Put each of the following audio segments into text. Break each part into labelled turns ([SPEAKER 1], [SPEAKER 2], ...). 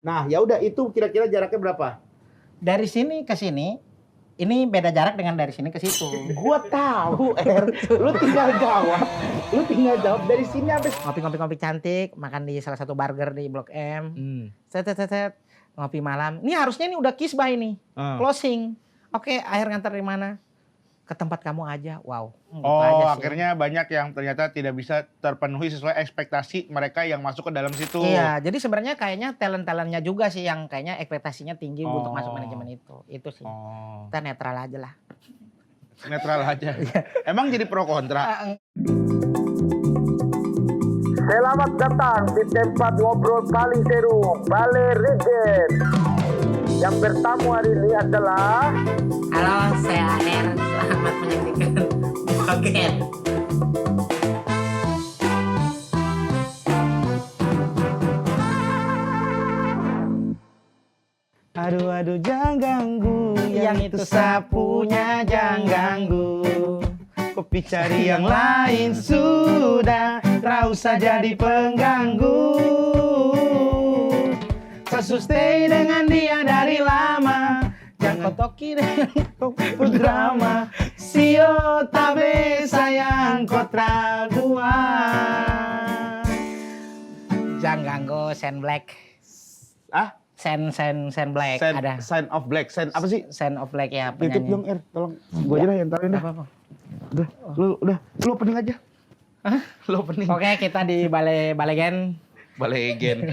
[SPEAKER 1] Nah, ya udah itu kira-kira jaraknya berapa?
[SPEAKER 2] Dari sini ke sini, ini beda jarak dengan dari sini ke situ.
[SPEAKER 1] Gua tahu, lu tinggal jawab. Lu tinggal jawab dari sini sampai
[SPEAKER 2] Ngopi-ngopi cantik, makan di salah satu burger di Blok M. Set, set, set, set. Ngopi malam. Ini harusnya ini udah kisbah ini. Closing. Oke, akhir ngantar di mana? Ke tempat kamu aja. Wow. Gitu aja sih.
[SPEAKER 1] Akhirnya banyak yang ternyata tidak bisa terpenuhi sesuai ekspektasi mereka yang masuk ke dalam situ.
[SPEAKER 2] Iya, jadi sebenarnya kayaknya talent-talentnya juga sih yang kayaknya ekspektasinya tinggi untuk masuk manajemen itu. Itu sih. Kita netral aja lah.
[SPEAKER 1] Netral aja. Emang jadi pro kontra?
[SPEAKER 3] Selamat datang di tempat ngobrol paling seru, Balai Regen. Yang bertamu hari ini adalah...
[SPEAKER 2] Halo, saya AR. Selamat menyaksikan Boget.
[SPEAKER 1] Aduh, jangan ganggu.
[SPEAKER 2] Yang itu sapunya jangan ganggu.
[SPEAKER 1] Kopi cari yang lain sudah. Tak usah jadi pengganggu. Saya stay dengan dia dari lama.
[SPEAKER 2] Jangan kotoki dengan
[SPEAKER 1] drama. Sio tabe sayang kotra dua.
[SPEAKER 2] Jangan ganggu Sen Black.
[SPEAKER 1] Ah?
[SPEAKER 2] Sen Black ada.
[SPEAKER 1] Sign of Black. Sign apa sih?
[SPEAKER 2] Sen of Black ya
[SPEAKER 1] Titip
[SPEAKER 2] penyanyi.
[SPEAKER 1] dong, tolong. Gue aja dah yang taruhin dah.
[SPEAKER 2] Apa-apa.
[SPEAKER 1] Udah, lu opening aja.
[SPEAKER 2] Hah?
[SPEAKER 1] Lu opening.
[SPEAKER 2] Oke, kita di Balegen.
[SPEAKER 1] Balegen.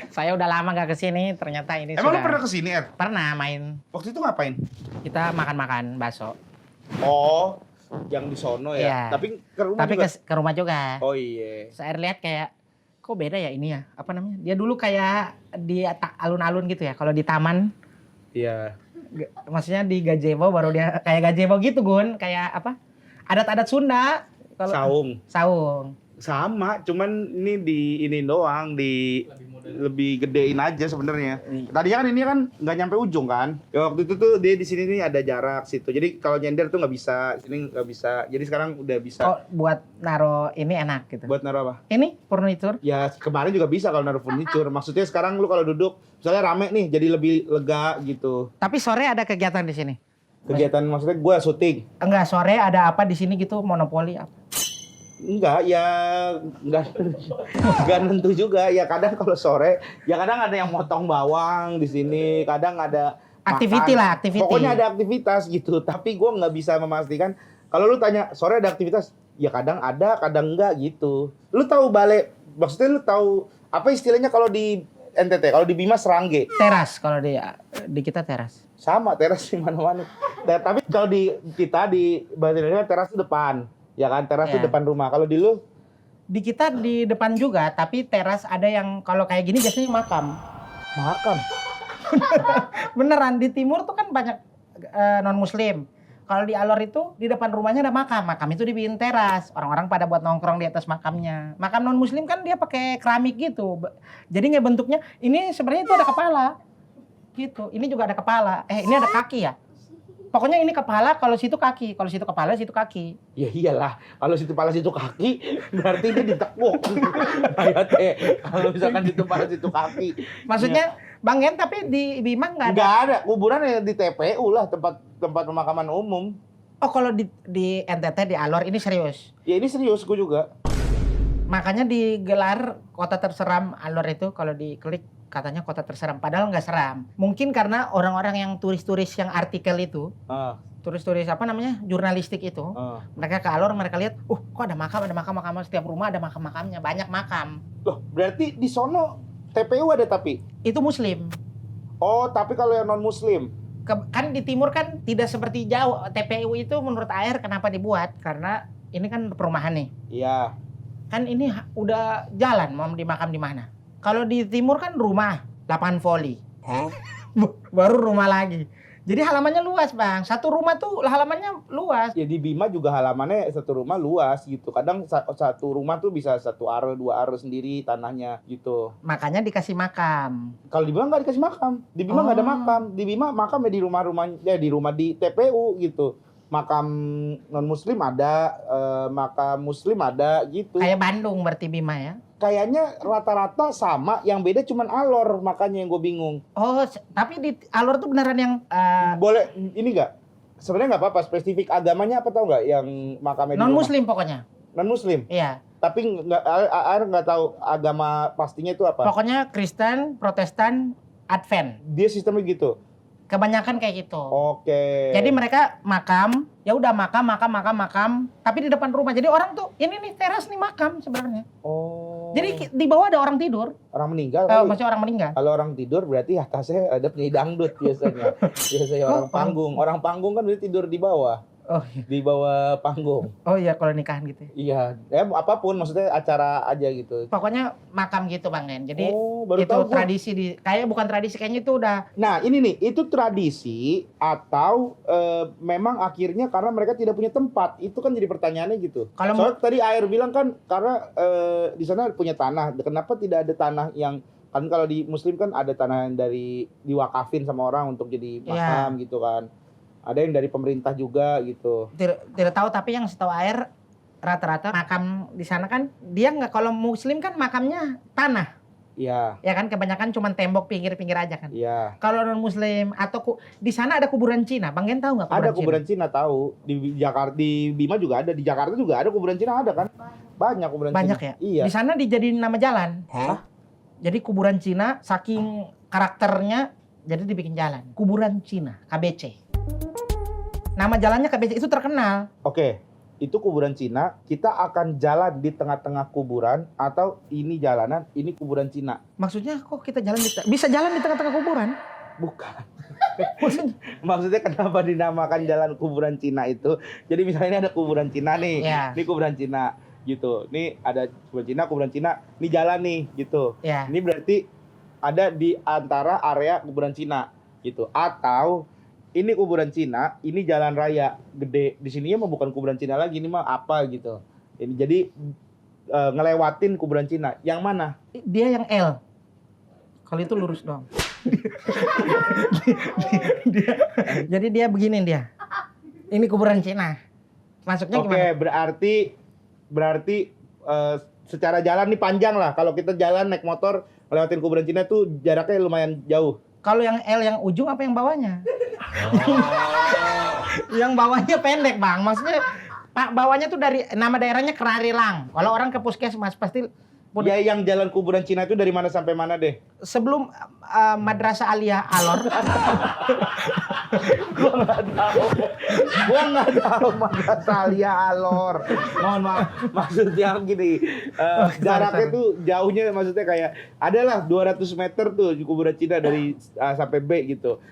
[SPEAKER 2] Saya udah lama gak kesini, ternyata ini
[SPEAKER 1] Emang
[SPEAKER 2] sudah...
[SPEAKER 1] lu pernah kesini,
[SPEAKER 2] Pernah main.
[SPEAKER 1] Waktu itu ngapain?
[SPEAKER 2] Kita makan-makan bakso.
[SPEAKER 1] Oh, yang di sono ya?
[SPEAKER 2] Iya.
[SPEAKER 1] Tapi ke rumah
[SPEAKER 2] Tapi
[SPEAKER 1] juga?
[SPEAKER 2] ke rumah juga.
[SPEAKER 1] Oh iya.
[SPEAKER 2] Saya lihat kayak, kok beda ya ini ya? Apa namanya? Dia dulu kayak di alun-alun gitu ya, kalau di taman.
[SPEAKER 1] Iya.
[SPEAKER 2] Maksudnya di gazebo baru dia kayak gazebo gitu, Gun. Kayak apa? Adat-adat Sunda. Saung.
[SPEAKER 1] Sama, cuman ini doang lebih gedein aja sebenarnya. Tadinya kan ini kan nggak nyampe ujung kan. Ya, waktu itu tuh dia di sini nih ada jarak situ. Jadi kalau nyender tuh nggak bisa, sini nggak bisa. Jadi sekarang udah bisa.
[SPEAKER 2] Oh, buat naro ini enak gitu.
[SPEAKER 1] Buat naruh apa?
[SPEAKER 2] Ini furniture.
[SPEAKER 1] Ya kemarin juga bisa kalau naruh furniture. Maksudnya sekarang lu kalau duduk, misalnya rame nih, jadi lebih lega gitu.
[SPEAKER 2] Tapi sore ada kegiatan di sini.
[SPEAKER 1] Kegiatan maksudnya gue syuting.
[SPEAKER 2] Enggak, sore ada apa di sini gitu, monopoli apa?
[SPEAKER 1] Enggak, ya enggak nentu juga. Ya kadang kalau sore, ya kadang ada yang motong bawang di sini, kadang ada
[SPEAKER 2] Activity
[SPEAKER 1] makan.
[SPEAKER 2] lah, activity.
[SPEAKER 1] Pokoknya ada aktivitas gitu. Tapi gue nggak bisa memastikan. Kalau lu tanya sore ada aktivitas, ya kadang ada, kadang enggak gitu. Lu tahu balai? Maksudnya lu tahu apa istilahnya kalau di NTT? Kalau di Bima serangge.
[SPEAKER 2] Teras kalau di kita teras.
[SPEAKER 1] Sama teras di mana-mana. Tapi kalau di kita di Bahasa Indonesia teras itu depan. Ya kan, teras itu depan rumah. Kalau di lu?
[SPEAKER 2] Di kita di depan juga, tapi teras ada yang kalau kayak gini biasanya makam.
[SPEAKER 1] Makam?
[SPEAKER 2] Beneran, di timur tuh kan banyak non-muslim. Kalau di Alor itu, di depan rumahnya ada makam. Makam itu dibikin teras. Orang-orang pada buat nongkrong di atas makamnya. Makam non-muslim kan dia pakai keramik gitu. Jadi nggak bentuknya, ini sebenarnya itu ada kepala. Gitu, ini juga ada kepala. Ini ada kaki ya? Pokoknya ini kepala, kalau situ kaki. Kalau situ kepala, situ kaki.
[SPEAKER 1] Ya iyalah, kalau situ kepala situ kaki, berarti dia ditekuk. Kalau misalkan situ kepala situ kaki.
[SPEAKER 2] Maksudnya, Bang Gen, tapi di Bima nggak ada?
[SPEAKER 1] Nggak ada, kuburan ya di TPU lah, tempat pemakaman umum.
[SPEAKER 2] Oh, kalau di NTT, di Alor, ini serius?
[SPEAKER 1] Ya ini serius, gue juga.
[SPEAKER 2] Makanya digelar kota terseram Alor itu, kalau diklik, katanya kota terseram, padahal nggak seram. Mungkin karena orang-orang yang turis-turis yang artikel itu, turis-turis apa namanya, jurnalistik itu, mereka ke Alor, mereka lihat, kok ada makam, setiap rumah ada makam-makamnya, banyak makam.
[SPEAKER 1] Loh, berarti di sono TPU ada tapi?
[SPEAKER 2] Itu Muslim.
[SPEAKER 1] Oh, tapi kalau yang non-Muslim?
[SPEAKER 2] Kan di timur kan tidak seperti jauh. TPU itu menurut AR kenapa dibuat? Karena ini kan perumahan nih.
[SPEAKER 1] Iya.
[SPEAKER 2] Kan ini udah jalan mau dimakam di mana. Kalau di timur kan rumah, lapangan voli. Baru rumah lagi. Jadi halamannya luas, Bang. Satu rumah tuh halamannya luas.
[SPEAKER 1] Ya di Bima juga halamannya satu rumah luas gitu. Kadang satu rumah tuh bisa 1 aro, 2 aro sendiri tanahnya gitu.
[SPEAKER 2] Makanya dikasih makam.
[SPEAKER 1] Kalau di Bima nggak dikasih makam. Di Bima nggak ada makam. Di Bima makam ya di rumah-rumah, ya di rumah di TPU gitu. Makam non-muslim ada, makam muslim ada gitu.
[SPEAKER 2] Kayak Bandung berarti Bima ya?
[SPEAKER 1] kayaknya rata-rata sama, yang beda cuman alor, makanya yang gue bingung.
[SPEAKER 2] Oh, tapi di Alor tuh beneran yang
[SPEAKER 1] Boleh ini nggak? Sebenarnya nggak apa-apa, spesifik agamanya apa tau nggak yang makamnya di
[SPEAKER 2] non
[SPEAKER 1] rumah?
[SPEAKER 2] muslim pokoknya.
[SPEAKER 1] Non muslim.
[SPEAKER 2] Iya.
[SPEAKER 1] Tapi Air nggak tahu agama pastinya itu apa.
[SPEAKER 2] Pokoknya Kristen, Protestan, Advent.
[SPEAKER 1] Dia sistemnya gitu.
[SPEAKER 2] Kebanyakan kayak gitu.
[SPEAKER 1] Oke.
[SPEAKER 2] Jadi mereka makam, ya udah makam, tapi di depan rumah. Jadi orang tuh ini nih teras nih makam sebenarnya.
[SPEAKER 1] Oh.
[SPEAKER 2] Jadi di bawah ada orang tidur.
[SPEAKER 1] Orang meninggal kali.
[SPEAKER 2] Maksudnya orang meninggal.
[SPEAKER 1] Kalau orang tidur berarti atasnya ada penyanyi dangdut biasanya. Biasanya orang panggung. Orang panggung kan berarti tidur di bawah.
[SPEAKER 2] Oh,
[SPEAKER 1] Di bawah panggung.
[SPEAKER 2] oh iya kalau nikahan gitu.
[SPEAKER 1] Iya, ya apapun maksudnya acara aja gitu.
[SPEAKER 2] Pokoknya makam gitu Bang Gen. Jadi
[SPEAKER 1] baru
[SPEAKER 2] itu
[SPEAKER 1] tahu gua.
[SPEAKER 2] tradisi kayak bukan tradisi, kayaknya itu udah
[SPEAKER 1] Nah ini nih, itu tradisi atau memang akhirnya karena mereka tidak punya tempat. Itu kan jadi pertanyaannya gitu.
[SPEAKER 2] Kalau
[SPEAKER 1] Soalnya tadi Air bilang kan karena di sana punya tanah. Kenapa tidak ada tanah yang kan kalau di Muslim kan ada tanah yang dari diwakafin sama orang untuk jadi makam gitu kan. Ada yang dari pemerintah juga gitu.
[SPEAKER 2] tidak tahu, tapi yang setahu Air rata-rata makam di sana kan dia nggak, kalau muslim kan makamnya tanah.
[SPEAKER 1] Iya.
[SPEAKER 2] Ya kan kebanyakan cuma tembok pinggir-pinggir aja kan.
[SPEAKER 1] Iya.
[SPEAKER 2] Kalau non muslim atau di sana ada kuburan Cina. Bang Gen tahu nggak kuburan
[SPEAKER 1] Ada
[SPEAKER 2] Cina?
[SPEAKER 1] kuburan Cina tahu. Di Jakarta, di Bima juga ada, di Jakarta juga ada kuburan Cina ada kan? Banyak kuburan
[SPEAKER 2] Banyak
[SPEAKER 1] Cina.
[SPEAKER 2] ya?
[SPEAKER 1] Iya.
[SPEAKER 2] Di sana dijadiin nama jalan.
[SPEAKER 1] Hah?
[SPEAKER 2] Jadi kuburan Cina saking karakternya jadi dibikin jalan. Kuburan Cina, KBC. Nama jalannya KBC, itu terkenal.
[SPEAKER 1] Oke, itu kuburan Cina. Kita akan jalan di tengah-tengah kuburan atau ini jalanan, ini kuburan Cina.
[SPEAKER 2] Maksudnya kok kita jalan bisa jalan di tengah-tengah kuburan?
[SPEAKER 1] Bukan.
[SPEAKER 2] Maksudnya
[SPEAKER 1] Maksudnya kenapa dinamakan jalan kuburan Cina itu? Jadi misalnya ini ada kuburan Cina nih,
[SPEAKER 2] Iya.
[SPEAKER 1] ini kuburan Cina gitu. Ini ada kuburan Cina, ini jalan nih gitu.
[SPEAKER 2] ya.
[SPEAKER 1] Ini berarti ada di antara area kuburan Cina gitu. Atau ini kuburan Cina, ini jalan raya gede. Di sininya mah bukan kuburan Cina lagi, ini mah apa gitu. Ini jadi ngelewatin kuburan Cina. Yang mana?
[SPEAKER 2] Dia yang L. Kalau itu lurus dong. Jadi dia begini dia. Ini kuburan Cina. Masuknya
[SPEAKER 1] Oke,
[SPEAKER 2] gimana?
[SPEAKER 1] berarti secara jalan nih panjang lah. Kalau kita jalan naik motor ngelewatin kuburan Cina tuh jaraknya lumayan jauh.
[SPEAKER 2] Kalau yang L yang ujung apa yang bawahnya? Yang bawahnya pendek Bang. Maksudnya Pak bawahnya tuh dari nama daerahnya Kerarilang. Kalau orang ke puskesmas pasti
[SPEAKER 1] Ya yang jalan kuburan Cina itu dari mana sampai mana deh?
[SPEAKER 2] sebelum Madrasah Aliyah Alor.
[SPEAKER 1] Gua nggak tahu Madrasah Aliyah Alor. Mohon maaf. Maksudnya gini, jaraknya tuh jauhnya maksudnya kayak adalah 200 meter tuh di kuburan Cina dari A sampai B gitu.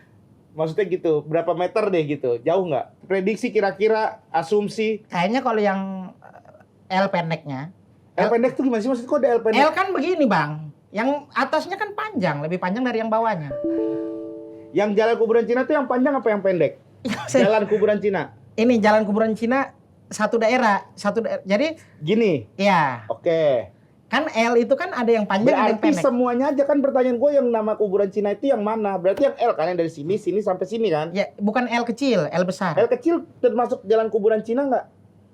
[SPEAKER 1] Maksudnya gitu, berapa meter deh gitu? Jauh nggak? Prediksi kira-kira, asumsi.
[SPEAKER 2] Kayaknya kalau yang L pendeknya.
[SPEAKER 1] L pendek tuh gimana sih? Maksudnya kok ada L pendek?
[SPEAKER 2] L kan begini Bang. Yang atasnya kan panjang, lebih panjang dari yang bawahnya.
[SPEAKER 1] Yang jalan kuburan Cina tuh yang panjang apa yang pendek? Jalan kuburan Cina.
[SPEAKER 2] Ini jalan kuburan Cina satu daerah. Jadi
[SPEAKER 1] Gini.
[SPEAKER 2] ya
[SPEAKER 1] Oke.
[SPEAKER 2] kan L itu kan ada yang panjang ada yang
[SPEAKER 1] Berarti
[SPEAKER 2] pendek.
[SPEAKER 1] semuanya aja kan pertanyaan gue yang nama kuburan Cina itu yang mana? Berarti yang L kan yang dari sini sampai sini kan?
[SPEAKER 2] Ya bukan L kecil, L besar.
[SPEAKER 1] L kecil termasuk jalan kuburan Cina nggak?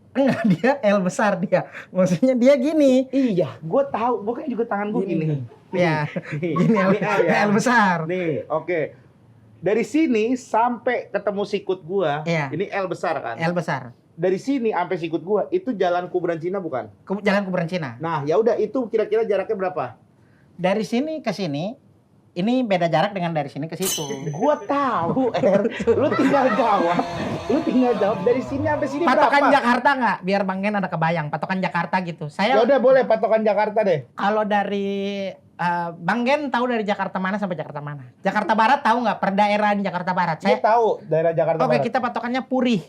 [SPEAKER 2] Enggak, dia L besar dia. Maksudnya dia gini.
[SPEAKER 1] Iya, gue tahu. Gue kan juga tangan gue gini.
[SPEAKER 2] Ya,
[SPEAKER 1] Nih,
[SPEAKER 2] gini L,
[SPEAKER 1] ini L ya.
[SPEAKER 2] L besar.
[SPEAKER 1] Nih, oke. Dari sini sampai ketemu sikut gua,
[SPEAKER 2] Iya.
[SPEAKER 1] ini L besar kan?
[SPEAKER 2] L besar.
[SPEAKER 1] Dari sini sampai sikut gua itu jalan kuburan Cina bukan?
[SPEAKER 2] Jalan kuburan Cina.
[SPEAKER 1] Nah, ya udah itu kira-kira jaraknya berapa?
[SPEAKER 2] Dari sini ke sini, ini beda jarak dengan dari sini ke situ.
[SPEAKER 1] Gua tahu, lu tinggal jawab. Lu tinggal jawab dari sini sampai sini
[SPEAKER 2] Patokan
[SPEAKER 1] berapa?
[SPEAKER 2] Jakarta nggak? Biar Bang Gen ada kebayang. Patokan Jakarta gitu.
[SPEAKER 1] Ya
[SPEAKER 2] Saya
[SPEAKER 1] udah boleh patokan Jakarta deh.
[SPEAKER 2] kalau dari Bang Gen tahu dari Jakarta mana sampai Jakarta mana? Jakarta Barat tahu nggak? Per daerah di Jakarta Barat.
[SPEAKER 1] Saya tahu daerah Jakarta
[SPEAKER 2] Oke,
[SPEAKER 1] Barat.
[SPEAKER 2] kita patokannya Puri.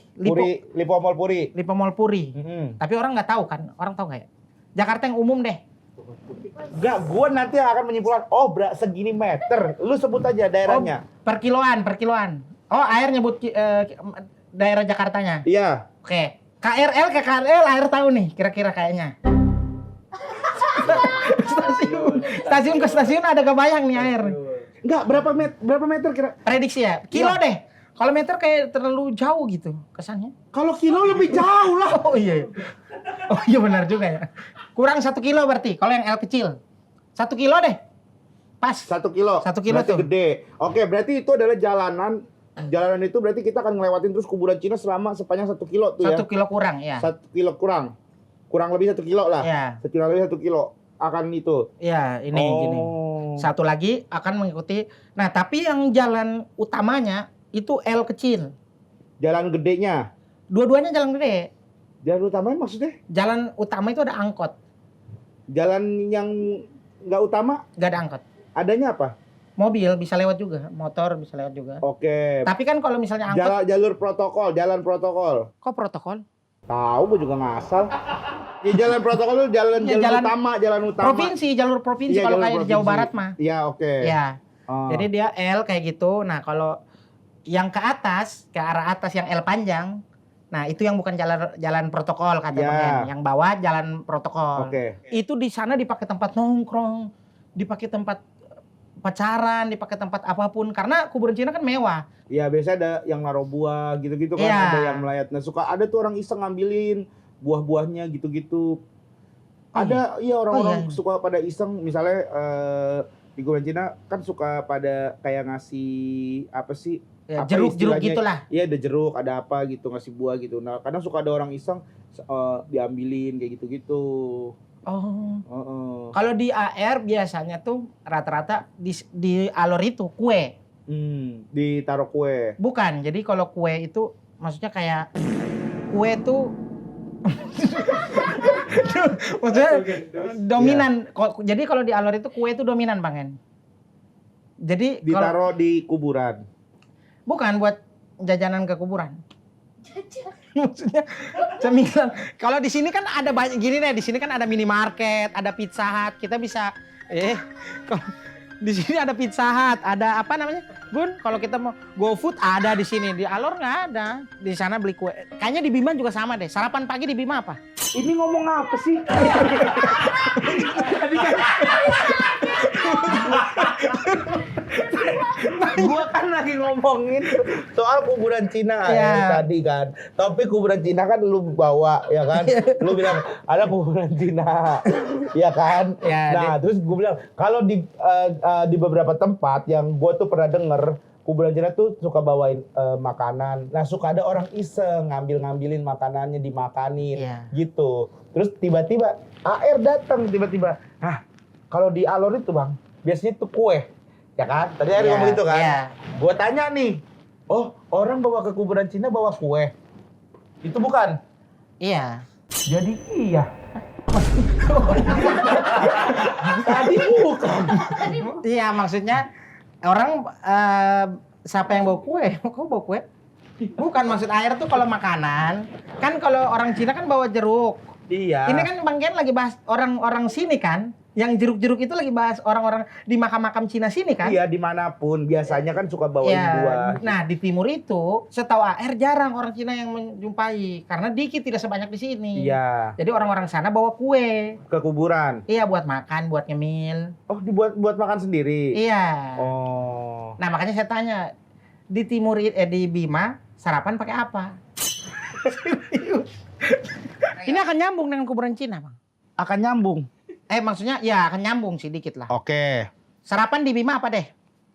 [SPEAKER 1] Lipo Mall Puri.
[SPEAKER 2] Lipo Mall Puri. Tapi orang nggak tahu kan? Orang tahu nggak ya? Jakarta yang umum deh.
[SPEAKER 1] Enggak, gua nanti akan menyimpulkan. Oh, segini meter. Lu sebut aja daerahnya.
[SPEAKER 2] Per kiloan. Oh, Air nyebut daerah Jakartanya.
[SPEAKER 1] Iya.
[SPEAKER 2] Oke. KRL ke KRL Air tahu nih kira-kira kayaknya. Stasiun ke stasiun ada kebayang nih Air.
[SPEAKER 1] Enggak, berapa meter kira?
[SPEAKER 2] Prediksi ya. Kilo deh. Kalau meter kayak terlalu jauh gitu kesannya.
[SPEAKER 1] Kalau kilo lebih jauh lah.
[SPEAKER 2] Oh iya. Oh iya benar juga ya. Kurang 1 kilo berarti. Kalau yang L kecil. 1 kilo deh. Pas.
[SPEAKER 1] 1 kilo.
[SPEAKER 2] 1 kilo
[SPEAKER 1] berarti
[SPEAKER 2] tuh.
[SPEAKER 1] gede. Oke, berarti itu adalah jalanan. Jalanan itu berarti kita akan ngelewatin terus kuburan Cina selama sepanjang 1 kilo tuh
[SPEAKER 2] 1
[SPEAKER 1] ya.
[SPEAKER 2] kilo kurang ya.
[SPEAKER 1] 1 kilo kurang. Kurang lebih 1 kilo lah.
[SPEAKER 2] Iya.
[SPEAKER 1] Kurang lebih 1 kilo akan itu.
[SPEAKER 2] Iya, ini gini. Satu lagi akan mengikuti. Nah, tapi yang jalan utamanya itu L kecil.
[SPEAKER 1] Jalan gedenya.
[SPEAKER 2] Dua-duanya jalan gede.
[SPEAKER 1] Jalan utamanya maksudnya?
[SPEAKER 2] Jalan utama itu ada angkot.
[SPEAKER 1] Jalan yang nggak utama
[SPEAKER 2] Gak ada angkot.
[SPEAKER 1] adanya apa?
[SPEAKER 2] Mobil bisa lewat juga, motor bisa lewat juga.
[SPEAKER 1] Oke.
[SPEAKER 2] Tapi kan kalau misalnya angkot,
[SPEAKER 1] Jalur protokol, jalan protokol.
[SPEAKER 2] kok protokol?
[SPEAKER 1] Tahu, gue juga ngasal. Ya jalan protokol itu jalan
[SPEAKER 2] Ya, jalan
[SPEAKER 1] jalan utama.
[SPEAKER 2] Provinsi, jalur provinsi
[SPEAKER 1] Iya,
[SPEAKER 2] kalau
[SPEAKER 1] jalur
[SPEAKER 2] kayak di
[SPEAKER 1] provinsi.
[SPEAKER 2] Jawa Barat mah.
[SPEAKER 1] Iya, oke.
[SPEAKER 2] Ya.
[SPEAKER 1] Oh.
[SPEAKER 2] Jadi dia L kayak gitu. Nah, kalau yang ke atas, ke arah atas yang L panjang, nah itu yang bukan jalan protokol kata
[SPEAKER 1] Ya.
[SPEAKER 2] Bang En. Yang bawah jalan protokol.
[SPEAKER 1] Oke.
[SPEAKER 2] Itu di sana dipakai tempat nongkrong, dipakai tempat pacaran, dipakai tempat apapun karena kuburan Cina kan mewah.
[SPEAKER 1] Iya, biasa ada yang naruh buah gitu-gitu kan,
[SPEAKER 2] Iya.
[SPEAKER 1] ada yang melayat. Nah, suka ada tuh orang iseng ngambilin buah-buahnya gitu-gitu. Ada iya orang-orang
[SPEAKER 2] iya.
[SPEAKER 1] suka pada iseng misalnya di kuburan Cina kan suka pada kayak ngasih apa sih?
[SPEAKER 2] Ya,
[SPEAKER 1] Apa
[SPEAKER 2] jeruk-jeruk
[SPEAKER 1] istilahnya?
[SPEAKER 2] gitulah.
[SPEAKER 1] Iya, ada jeruk, ada apa gitu, ngasih buah gitu. Nah, kadang suka ada orang iseng diambilin kayak gitu-gitu.
[SPEAKER 2] Oh.
[SPEAKER 1] Heeh.
[SPEAKER 2] Kalau di AR biasanya tuh rata-rata di alor itu kue.
[SPEAKER 1] Ditaruh kue.
[SPEAKER 2] Bukan. Jadi kalau kue itu maksudnya kayak kue tuh maksudnya dominan. Jadi kalau di alor itu kue itu dominan, Bang En. Jadi kalau
[SPEAKER 1] Ditaruh di kuburan.
[SPEAKER 2] bukan buat jajanan ke kuburan. Maksudnya cemilan. Kalau di sini kan ada banyak gini nih, di sini kan ada minimarket, ada Pizza Hut. Kita bisa kalau di sini ada Pizza Hut, ada apa namanya? Bun, kalau kita mau GoFood ada di sini, di Alor nggak ada. Di sana beli kue. Kayaknya di Bima juga sama deh. Sarapan pagi di Bima apa?
[SPEAKER 1] Ini ngomong apa sih? Gua kan lagi ngomongin soal kuburan Cina
[SPEAKER 2] Ya.
[SPEAKER 1] tadi kan. Topik kuburan Cina kan lu bawa ya kan. Lu bilang ada kuburan Cina. Ya kan?
[SPEAKER 2] Ya,
[SPEAKER 1] nah, terus gue bilang kalau di beberapa tempat yang gua tuh pernah denger kuburan Cina tuh suka bawain makanan. Nah, suka ada orang iseng ngambilin makanannya dimakanin
[SPEAKER 2] Iya.
[SPEAKER 1] gitu. Terus tiba-tiba AR datang tiba-tiba. Nah, kalau di Alor itu, Bang, biasanya tuh kue. Ya kan? Tadi AR
[SPEAKER 2] Iya,
[SPEAKER 1] ngomong gitu kan.
[SPEAKER 2] iya.
[SPEAKER 1] Gua tanya nih. Oh, orang bawa ke kuburan Cina bawa kue. Itu bukan?
[SPEAKER 2] Iya.
[SPEAKER 1] Jadi iya. Tadi bukan.
[SPEAKER 2] Iya, maksudnya orang siapa yang bawa kue? Kok bawa kue? Bukan, maksud air tuh kalau makanan. Kan kalau orang Cina kan bawa jeruk.
[SPEAKER 1] Iya.
[SPEAKER 2] Ini kan Bang Ken lagi bahas orang sini kan. Yang jeruk-jeruk itu lagi bahas orang-orang di makam-makam Cina sini kan.
[SPEAKER 1] Iya, dimanapun biasanya kan suka bawain buah.
[SPEAKER 2] Nah, di timur itu setahu AR jarang orang Cina yang menjumpai karena dikit, tidak sebanyak di sini.
[SPEAKER 1] Iya.
[SPEAKER 2] Jadi orang-orang sana bawa kue.
[SPEAKER 1] Ke kuburan.
[SPEAKER 2] Iya, buat makan, buat ngemil.
[SPEAKER 1] Oh, buat makan sendiri.
[SPEAKER 2] Iya.
[SPEAKER 1] Oh.
[SPEAKER 2] Nah, makanya saya tanya, di timur di Bima sarapan pakai apa? Ini akan nyambung dengan kuburan Cina, Bang.
[SPEAKER 1] Akan nyambung.
[SPEAKER 2] Maksudnya ya akan nyambung sih dikit lah.
[SPEAKER 1] Oke.
[SPEAKER 2] Sarapan di Bima apa deh?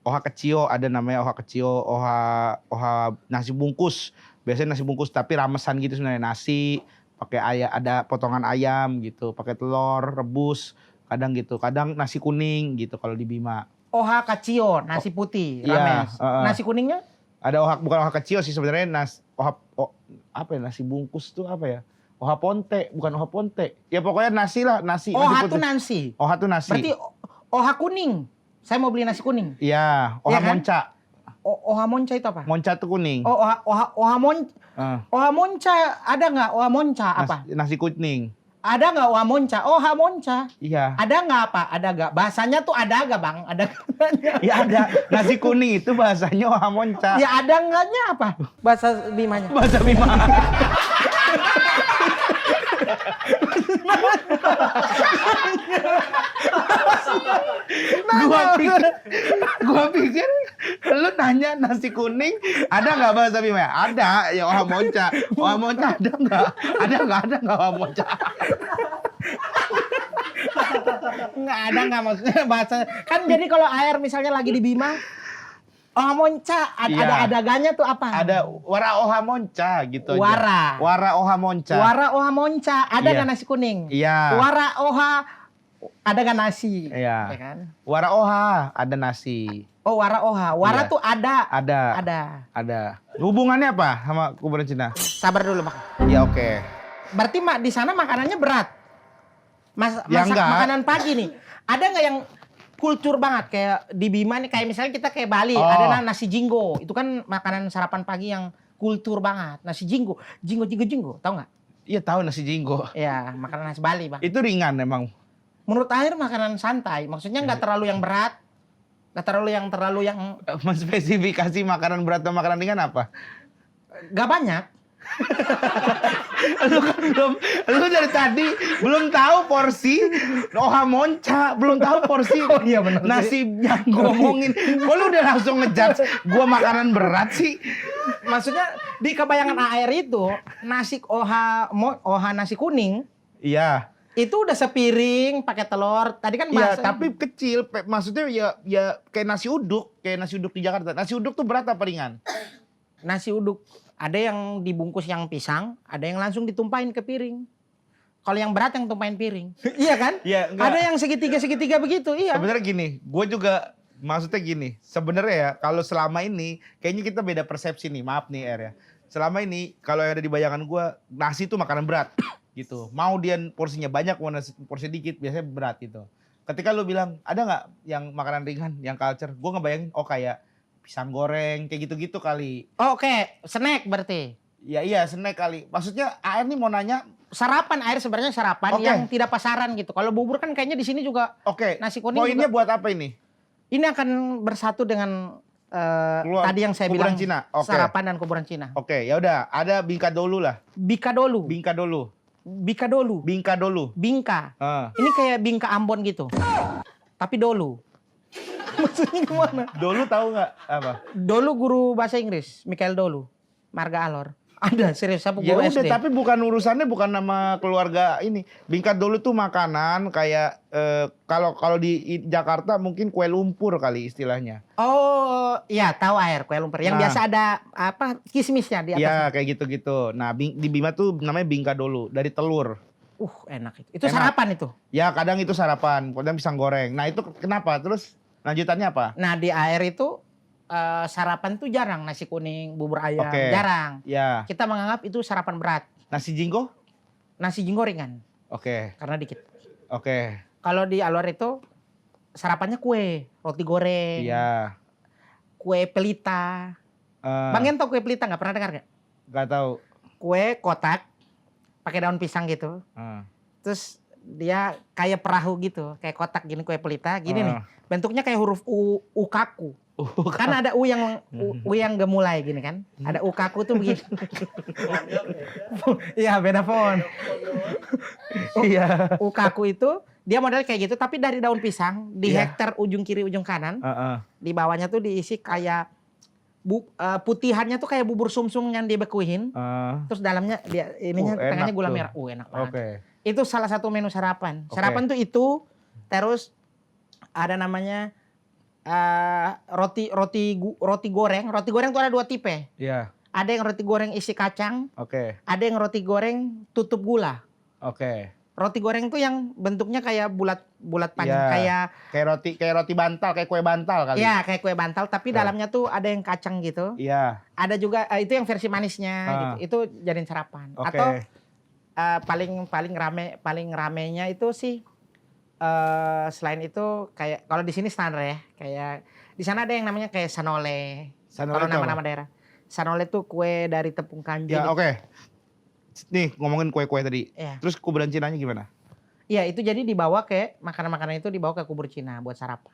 [SPEAKER 1] Oha kecil ada namanya oha kecil, oha nasi bungkus. Biasanya nasi bungkus tapi ramesan gitu sebenarnya, nasi pakai ayam, ada potongan ayam gitu, pakai telur rebus, kadang gitu. Kadang nasi kuning gitu kalau di Bima.
[SPEAKER 2] Oha kaccio, nasi putih,
[SPEAKER 1] Iya,
[SPEAKER 2] rames. Nasi kuningnya?
[SPEAKER 1] Ada bukan oha kecil sih sebenarnya, apa ya, nasi bungkus tuh apa ya? Oha ponte, bukan oha ponte. Ya pokoknya nasi lah, nasi.
[SPEAKER 2] Oha
[SPEAKER 1] nasi
[SPEAKER 2] tuh
[SPEAKER 1] putih.
[SPEAKER 2] nasi.
[SPEAKER 1] Oha tuh nasi.
[SPEAKER 2] Berarti oha kuning. Saya mau beli nasi kuning.
[SPEAKER 1] Iya, oha
[SPEAKER 2] Iya kan?
[SPEAKER 1] monca.
[SPEAKER 2] Oha monca itu apa?
[SPEAKER 1] Monca tuh kuning.
[SPEAKER 2] Oh, oha monca ada nggak? Oha monca apa?
[SPEAKER 1] Nasi kuning.
[SPEAKER 2] Ada nggak oha monca? Oha monca.
[SPEAKER 1] Iya.
[SPEAKER 2] Ada nggak apa? Ada nggak? Bahasanya tuh ada nggak, Bang? Ada nggak?
[SPEAKER 1] Ya ada. Nasi kuning itu bahasanya oha monca.
[SPEAKER 2] Ya ada nggaknya apa? Bahasa Bimanya.
[SPEAKER 1] Bahasa Bima. gua pikir lu nanya nasi kuning ada nggak bahasa Bima? Ada, ya oha monca. Oha monca ada nggak? Ada nggak oha monca?
[SPEAKER 2] Nggak ada nggak maksudnya bahasa. Kan jadi kalau air misalnya lagi di Bima, oh monca,
[SPEAKER 1] Iya.
[SPEAKER 2] ada adagannya tuh apa?
[SPEAKER 1] Ada wara oha monca gitu
[SPEAKER 2] Wara.
[SPEAKER 1] aja. Wara oha monca.
[SPEAKER 2] Wara oha monca, ada
[SPEAKER 1] Iya.
[SPEAKER 2] nggak nasi kuning?
[SPEAKER 1] Iya.
[SPEAKER 2] Wara oha ada nggak nasi?
[SPEAKER 1] Iya.
[SPEAKER 2] Ya kan?
[SPEAKER 1] Wara oha ada nasi.
[SPEAKER 2] Oh wara oha, wara
[SPEAKER 1] Iya.
[SPEAKER 2] tuh ada.
[SPEAKER 1] Ada. Ada. Hubungannya apa sama kuburan Cina?
[SPEAKER 2] Sabar dulu mak.
[SPEAKER 1] Ya oke.
[SPEAKER 2] Berarti mak di sana makanannya berat.
[SPEAKER 1] Ya, enggak.
[SPEAKER 2] Makanan pagi nih, ada nggak yang kultur banget kayak di Bima nih, kayak misalnya kita kayak Bali,
[SPEAKER 1] Oh.
[SPEAKER 2] ada nasi jinggo. Itu kan makanan sarapan pagi yang kultur banget. Nasi jinggo, jinggo, tahu nggak?
[SPEAKER 1] Iya tahu nasi jinggo.
[SPEAKER 2] Ya, makanan khas Bali, Bang.
[SPEAKER 1] Itu ringan emang.
[SPEAKER 2] Menurut akhir makanan santai, maksudnya nggak terlalu yang berat, nggak terlalu yang
[SPEAKER 1] Menspesifikasi makanan berat atau makanan ringan apa?
[SPEAKER 2] nggak banyak.
[SPEAKER 1] Lu dari tadi belum tahu porsi oha monca, belum tahu porsi
[SPEAKER 2] iya bener
[SPEAKER 1] nasi yang ngomongin. Kok lu udah langsung ngejudge gua makanan berat sih?
[SPEAKER 2] Maksudnya di kebayangan air itu nasi oha nasi kuning
[SPEAKER 1] Iya.
[SPEAKER 2] itu udah sepiring pakai telur. Tadi kan
[SPEAKER 1] Iya,
[SPEAKER 2] bahasa
[SPEAKER 1] tapi kecil. Maksudnya ya kayak nasi uduk di Jakarta. Nasi uduk tuh berat apa ringan?
[SPEAKER 2] nasi uduk ada yang dibungkus yang pisang, ada yang langsung ditumpahin ke piring. Kalau yang berat yang tumpahin piring. Iya kan?
[SPEAKER 1] Iya, enggak.
[SPEAKER 2] Ada yang segitiga begitu, iya.
[SPEAKER 1] Sebenarnya gini, gue juga maksudnya gini. Sebenarnya ya kalau selama ini kayaknya kita beda persepsi nih. Maaf nih Er ya. Selama ini kalau yang ada di bayangan gue nasi itu makanan berat gitu. Mau dia porsinya banyak mau nasi porsi dikit biasanya berat gitu. Ketika lu bilang ada nggak yang makanan ringan, yang culture, gue ngebayangin oh kayak pisang goreng kayak gitu-gitu kali.
[SPEAKER 2] Oke, snack berarti.
[SPEAKER 1] Ya iya snack kali. Maksudnya AR nih mau nanya.
[SPEAKER 2] Sarapan air sebenarnya sarapan
[SPEAKER 1] Oke.
[SPEAKER 2] yang tidak pasaran gitu. Kalau bubur kan kayaknya di sini juga
[SPEAKER 1] Oke.
[SPEAKER 2] nasi kuning
[SPEAKER 1] Poinnya
[SPEAKER 2] juga.
[SPEAKER 1] buat apa ini?
[SPEAKER 2] Ini akan bersatu dengan tadi yang saya
[SPEAKER 1] kuburan
[SPEAKER 2] bilang
[SPEAKER 1] Cina. Oke.
[SPEAKER 2] sarapan dan kuburan Cina.
[SPEAKER 1] Oke, ya udah. Ada bingka dolu lah.
[SPEAKER 2] Bika dolu.
[SPEAKER 1] Bingka dolu.
[SPEAKER 2] Bika dolu.
[SPEAKER 1] Bingka dolu.
[SPEAKER 2] Bingka.
[SPEAKER 1] Ah.
[SPEAKER 2] Ini kayak bingka Ambon gitu. Tapi dolu. Maksudnya gimana?
[SPEAKER 1] Dolu tahu nggak apa?
[SPEAKER 2] Dolu guru bahasa Inggris, Michael Dolu. Marga Alor. Ada serius apa
[SPEAKER 1] Ya
[SPEAKER 2] guru
[SPEAKER 1] udah,
[SPEAKER 2] SD?
[SPEAKER 1] tapi bukan urusannya bukan nama keluarga ini. Bingka dolu tuh makanan kayak kalau di Jakarta mungkin kue lumpur kali istilahnya.
[SPEAKER 2] Oh, iya tahu air kue lumpur. Yang
[SPEAKER 1] Nah.
[SPEAKER 2] biasa ada apa kismisnya di atas.
[SPEAKER 1] Iya kayak gitu-gitu. Nah di Bima tuh namanya bingka dolu dari telur.
[SPEAKER 2] Enak itu. Itu
[SPEAKER 1] Enak.
[SPEAKER 2] sarapan itu.
[SPEAKER 1] Ya kadang itu sarapan, kadang pisang goreng. Nah itu kenapa? Terus lanjutannya apa?
[SPEAKER 2] Nah, di air itu sarapan tuh jarang nasi kuning, bubur ayam,
[SPEAKER 1] Oke.
[SPEAKER 2] jarang.
[SPEAKER 1] Ya
[SPEAKER 2] Kita menganggap itu sarapan berat.
[SPEAKER 1] nasi jinggo?
[SPEAKER 2] Nasi jinggo ringan
[SPEAKER 1] Oke,
[SPEAKER 2] karena dikit.
[SPEAKER 1] oke.
[SPEAKER 2] Kalau di Alor itu sarapannya kue, roti goreng,
[SPEAKER 1] Iya.
[SPEAKER 2] kue pelita. Bang Gen tau kue pelita nggak pernah dengar nggak?
[SPEAKER 1] Gak tahu.
[SPEAKER 2] Kue kotak pakai daun pisang gitu. Terus dia kayak perahu gitu, kayak kotak gini kue pelita gini nih. Bentuknya kayak huruf U kaku. Kan ada U yang gemulai gini kan. Ada U kaku tuh begini. Iya, beda font.
[SPEAKER 1] Iya.
[SPEAKER 2] U kaku itu dia model kayak gitu tapi dari daun pisang, di
[SPEAKER 1] Iya.
[SPEAKER 2] hektar ujung kiri ujung kanan. Di bawahnya tuh diisi kayak putihannya tuh kayak bubur sumsum yang dibekuin. Terus dalamnya dia ininya
[SPEAKER 1] enak
[SPEAKER 2] tengahnya gula
[SPEAKER 1] tuh.
[SPEAKER 2] merah. Enak banget.
[SPEAKER 1] Oke.
[SPEAKER 2] Itu salah satu menu sarapan.
[SPEAKER 1] Oke.
[SPEAKER 2] Sarapan tuh itu, terus ada namanya roti goreng. Roti goreng tuh ada dua tipe.
[SPEAKER 1] Iya.
[SPEAKER 2] Ada yang roti goreng isi kacang,
[SPEAKER 1] Oke.
[SPEAKER 2] ada yang roti goreng tutup gula.
[SPEAKER 1] Oke.
[SPEAKER 2] Roti goreng tuh yang bentuknya kayak bulat panjang,
[SPEAKER 1] Iya. Kayak roti bantal, kayak kue bantal kali.
[SPEAKER 2] ya kayak kue bantal, tapi
[SPEAKER 1] Iya.
[SPEAKER 2] dalamnya tuh ada yang kacang gitu.
[SPEAKER 1] Iya.
[SPEAKER 2] Ada juga itu yang versi manisnya gitu. Itu jadiin sarapan.
[SPEAKER 1] Oke.
[SPEAKER 2] Atau paling ramenya itu sih selain itu kayak kalau di sini standar ya, kayak di sana ada yang namanya kayak sanole.
[SPEAKER 1] Sanole
[SPEAKER 2] Kalau
[SPEAKER 1] itu apa?
[SPEAKER 2] nama-nama daerah. Sanole tuh kue dari tepung kanji.
[SPEAKER 1] Ya,
[SPEAKER 2] gitu.
[SPEAKER 1] oke. Nih, ngomongin kue-kue tadi.
[SPEAKER 2] Iya.
[SPEAKER 1] Terus kuburan Cinanya gimana?
[SPEAKER 2] Iya, itu jadi dibawa ke makanan-makanan itu dibawa ke kubur Cina buat sarapan.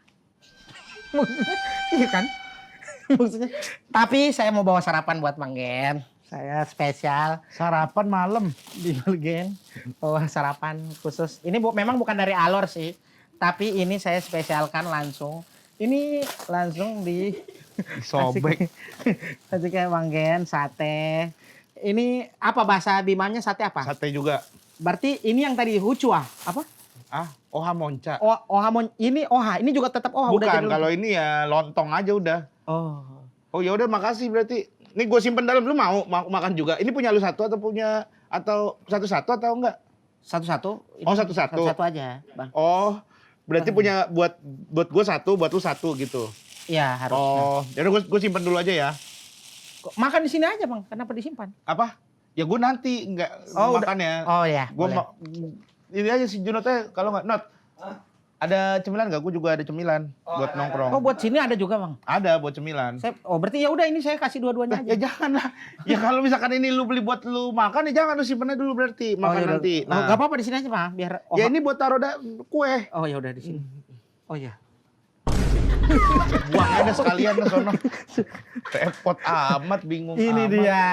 [SPEAKER 2] Iya kan? Maksudnya. Tapi saya mau bawa sarapan buat Bang Gen. Saya spesial
[SPEAKER 1] Sarapan malam.
[SPEAKER 2] di Balgen. Bawa sarapan khusus. Ini memang bukan dari Alor sih. Tapi ini saya spesialkan langsung. Ini langsung di
[SPEAKER 1] Sobek.
[SPEAKER 2] Asik kayak Bang Gen, sate. Ini apa bahasa Bimanya sate apa?
[SPEAKER 1] Sate juga.
[SPEAKER 2] Berarti ini yang tadi hucua, apa?
[SPEAKER 1] Oha monca.
[SPEAKER 2] Ini oha, ini juga tetap oha udah
[SPEAKER 1] Bukan,
[SPEAKER 2] jadi
[SPEAKER 1] kalau ini ya lontong aja udah.
[SPEAKER 2] Oh.
[SPEAKER 1] Oh ya udah makasih berarti. Ini gue simpen dalam, lu mau makan juga. Ini punya lu satu atau satu-satu atau enggak?
[SPEAKER 2] Satu-satu.
[SPEAKER 1] Oh, satu-satu.
[SPEAKER 2] Satu-satu aja, Bang.
[SPEAKER 1] Oh, berarti punya buat gue satu, buat lu satu gitu.
[SPEAKER 2] Iya, harusnya.
[SPEAKER 1] Oh, ya udah gue simpen dulu aja ya.
[SPEAKER 2] Kok makan di sini aja, Bang. Kenapa disimpan?
[SPEAKER 1] Apa? Ya gue nanti enggak makan ya.
[SPEAKER 2] Oh ya,
[SPEAKER 1] Gue
[SPEAKER 2] boleh.
[SPEAKER 1] ini aja si Junotnya kalau nggak Not. Ada cemilan nggak? Gue juga ada cemilan buat nongkrong.
[SPEAKER 2] Oh, buat sini ada juga, Bang.
[SPEAKER 1] Ada buat cemilan.
[SPEAKER 2] Berarti ya udah ini saya kasih dua-duanya
[SPEAKER 1] Ya
[SPEAKER 2] aja.
[SPEAKER 1] jangan lah. Ya kalau misalkan ini lu beli buat lu makan ya jangan lu simpennya dulu berarti makan
[SPEAKER 2] ya udah.
[SPEAKER 1] nanti.
[SPEAKER 2] Oh, enggak apa-apa di sini aja, Bang. Biar
[SPEAKER 1] Ya ini buat taruh kue.
[SPEAKER 2] Oh, ya udah di sini. Oh ya.
[SPEAKER 1] Buang aja sekalian ke sono. Repot amat bingung
[SPEAKER 2] Ini
[SPEAKER 1] amat.
[SPEAKER 2] dia.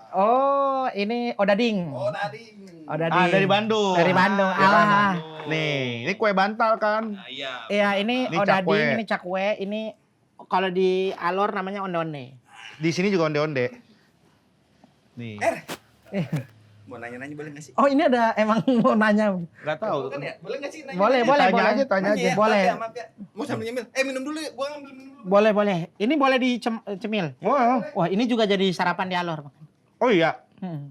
[SPEAKER 2] Oh, ini odading. Odading.
[SPEAKER 1] Dari Bandung.
[SPEAKER 2] Dari Bandung.
[SPEAKER 1] Dari
[SPEAKER 2] Alah.
[SPEAKER 1] Bandung. Nih, ini kue bantal kan?
[SPEAKER 2] Iya, ini
[SPEAKER 1] Ini
[SPEAKER 2] odading,
[SPEAKER 1] cakwe.
[SPEAKER 2] ini cakwe, ini kalau di Alor namanya onde-onde.
[SPEAKER 1] Di sini juga onde-onde. Nih.
[SPEAKER 4] Mau nanya-nanya boleh nggak sih?
[SPEAKER 2] Oh, ini ada emang mau nanya.
[SPEAKER 1] Enggak tahu.
[SPEAKER 4] Kan ya? Boleh nggak sih nanya?
[SPEAKER 2] Boleh,
[SPEAKER 1] Ya,
[SPEAKER 2] boleh,
[SPEAKER 1] tanya
[SPEAKER 2] boleh.
[SPEAKER 1] aja, tanya aja.
[SPEAKER 2] Boleh.
[SPEAKER 4] Maaf ya. Mau sambil nyemil. Minum dulu ya. Gua ngambil minum dulu.
[SPEAKER 2] Boleh, boleh. Ini boleh dicemil.
[SPEAKER 1] Oh,
[SPEAKER 2] Wah, ini juga jadi sarapan di Alor.
[SPEAKER 1] oh iya.
[SPEAKER 2] Hmm.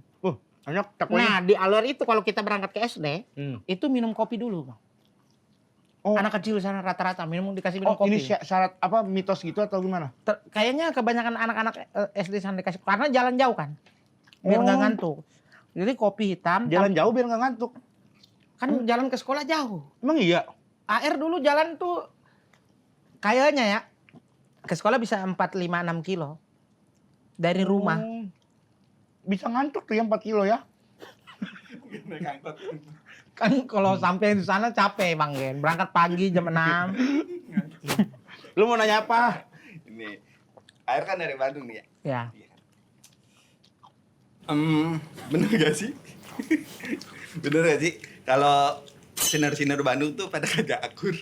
[SPEAKER 1] Banyak cakwenya.
[SPEAKER 2] Nah, di Alor itu kalau kita berangkat ke SD,
[SPEAKER 1] Hmm.
[SPEAKER 2] itu minum kopi dulu, Bang.
[SPEAKER 1] Oh.
[SPEAKER 2] Anak kecil sana rata-rata dikasih minum
[SPEAKER 1] Oh,
[SPEAKER 2] kopi.
[SPEAKER 1] ini syarat apa mitos gitu atau gimana?
[SPEAKER 2] Kayaknya kebanyakan anak-anak SD sana dikasih karena jalan jauh kan. Biar nggak
[SPEAKER 1] Oh.
[SPEAKER 2] ngantuk. Jadi kopi hitam.
[SPEAKER 1] Jalan jauh biar nggak ngantuk.
[SPEAKER 2] Kan jalan ke sekolah jauh.
[SPEAKER 1] Emang iya?
[SPEAKER 2] AR dulu jalan tuh kayaknya ya ke sekolah bisa 4, 5, 6 kilo dari rumah.
[SPEAKER 1] Oh. Bisa ngantuk tuh ya 4 kilo ya?
[SPEAKER 2] Kan kalau sampai di sana capek Bang Gen. Berangkat pagi jam 6.
[SPEAKER 1] Lu mau nanya apa?
[SPEAKER 4] Ini air kan dari Bandung nih ya.
[SPEAKER 2] Ya.
[SPEAKER 4] Bener gak sih? Bener gak sih? Kalau sinar-sinar Bandung tuh pada kagak akur.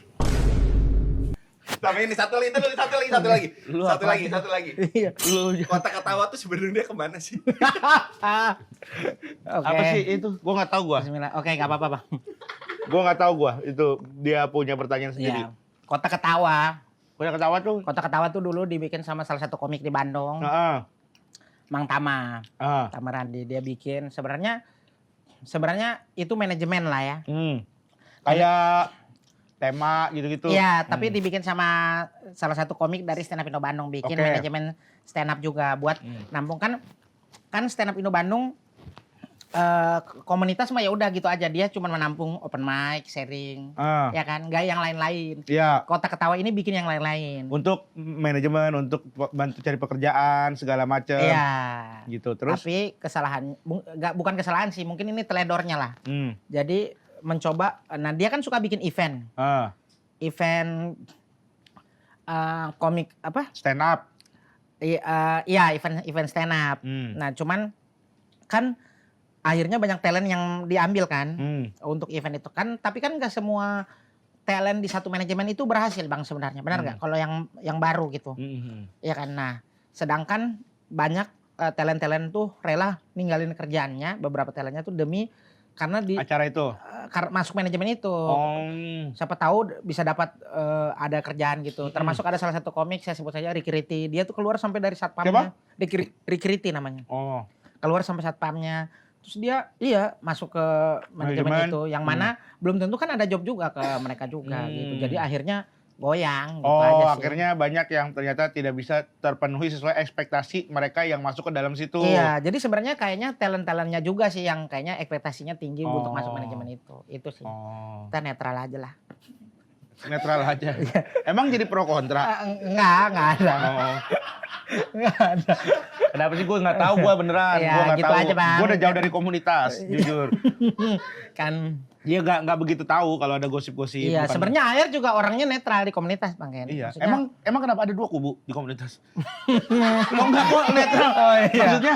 [SPEAKER 4] Sama ini satu lagi.
[SPEAKER 1] Lu
[SPEAKER 4] Satu
[SPEAKER 1] apa?
[SPEAKER 4] lagi.
[SPEAKER 2] Iya.
[SPEAKER 1] Lu
[SPEAKER 4] Kotak ketawa tuh sebenarnya kemana sih?
[SPEAKER 2] Oke.
[SPEAKER 1] apa sih itu? Gua nggak tahu gua.
[SPEAKER 2] Bismillah. Oke, enggak apa-apa, Bang.
[SPEAKER 1] Gua nggak tahu gua. Itu dia punya pertanyaan sendiri.
[SPEAKER 2] Iya. Kota Ketawa.
[SPEAKER 1] Gua ketawa tuh.
[SPEAKER 2] Kota Ketawa tuh dulu dibikin sama salah satu komik di Bandung,
[SPEAKER 1] Heeh.
[SPEAKER 2] Mang Tama. Tama Randi dia bikin. Sebenarnya itu manajemen lah ya.
[SPEAKER 1] Kayak tema gitu-gitu.
[SPEAKER 2] Iya, tapi dibikin sama salah satu komik dari Stand Up Indo Bandung, bikin
[SPEAKER 1] Oke.
[SPEAKER 2] manajemen stand up juga buat nampung kan Stand Up Indo Bandung komunitas mah ya udah gitu aja, dia cuma menampung open mic, sharing, ya kan, nggak yang lain-lain.
[SPEAKER 1] Iya.
[SPEAKER 2] Kota Ketawa ini bikin yang lain-lain.
[SPEAKER 1] Untuk manajemen, untuk bantu cari pekerjaan segala macam.
[SPEAKER 2] Iya.
[SPEAKER 1] Gitu. Terus
[SPEAKER 2] Tapi kesalahan, bukan kesalahan sih, mungkin ini teledornya lah. Jadi mencoba, nah dia kan suka bikin event. Event komik apa?
[SPEAKER 1] stand up.
[SPEAKER 2] Iya, event stand up. Nah, cuman kan akhirnya banyak talent yang diambil kan untuk event itu kan, tapi kan nggak semua talent di satu manajemen itu berhasil Bang sebenarnya, benar nggak? Kalau yang baru gitu, ya kan. Nah, sedangkan banyak talent-talent tuh rela ninggalin kerjaannya, beberapa talentnya tuh demi karena di
[SPEAKER 1] Acara itu.
[SPEAKER 2] masuk manajemen itu. Siapa tahu bisa dapat ada kerjaan gitu. Termasuk ada salah satu komik saya sebut saja Ricky Riti. Dia tuh keluar sampai dari satpamnya. Ricky Riti namanya. Keluar sampai satpamnya. Terus dia masuk ke manajemen itu, yang mana belum tentu kan ada job juga ke mereka juga gitu. Jadi akhirnya goyang gitu aja sih.
[SPEAKER 1] Akhirnya banyak yang ternyata tidak bisa terpenuhi sesuai ekspektasi mereka yang masuk ke dalam situ.
[SPEAKER 2] Iya, jadi sebenarnya kayaknya talent-talentnya juga sih yang kayaknya ekspektasinya tinggi untuk masuk manajemen itu. Itu sih. Kita netral aja lah.
[SPEAKER 1] Netral aja. Emang jadi pro kontra?
[SPEAKER 2] Enggak ada. Enggak ada.
[SPEAKER 1] Kenapa sih gue nggak tahu, gue beneran.
[SPEAKER 2] Ya,
[SPEAKER 1] Gue nggak
[SPEAKER 2] gitu
[SPEAKER 1] tahu.
[SPEAKER 2] aja, Bang.
[SPEAKER 1] Gue udah jauh dari komunitas, jujur.
[SPEAKER 2] Kan.
[SPEAKER 1] Dia nggak begitu tahu kalau ada gosip-gosip.
[SPEAKER 2] Iya,
[SPEAKER 1] bukan-
[SPEAKER 2] sebenarnya Air juga orangnya netral di komunitas, Bang Ken.
[SPEAKER 1] Iya.
[SPEAKER 2] Maksudnya-
[SPEAKER 1] Emang kenapa ada 2 kubu di komunitas? Lo nggak kok netral?
[SPEAKER 2] Oh iya.
[SPEAKER 1] Maksudnya?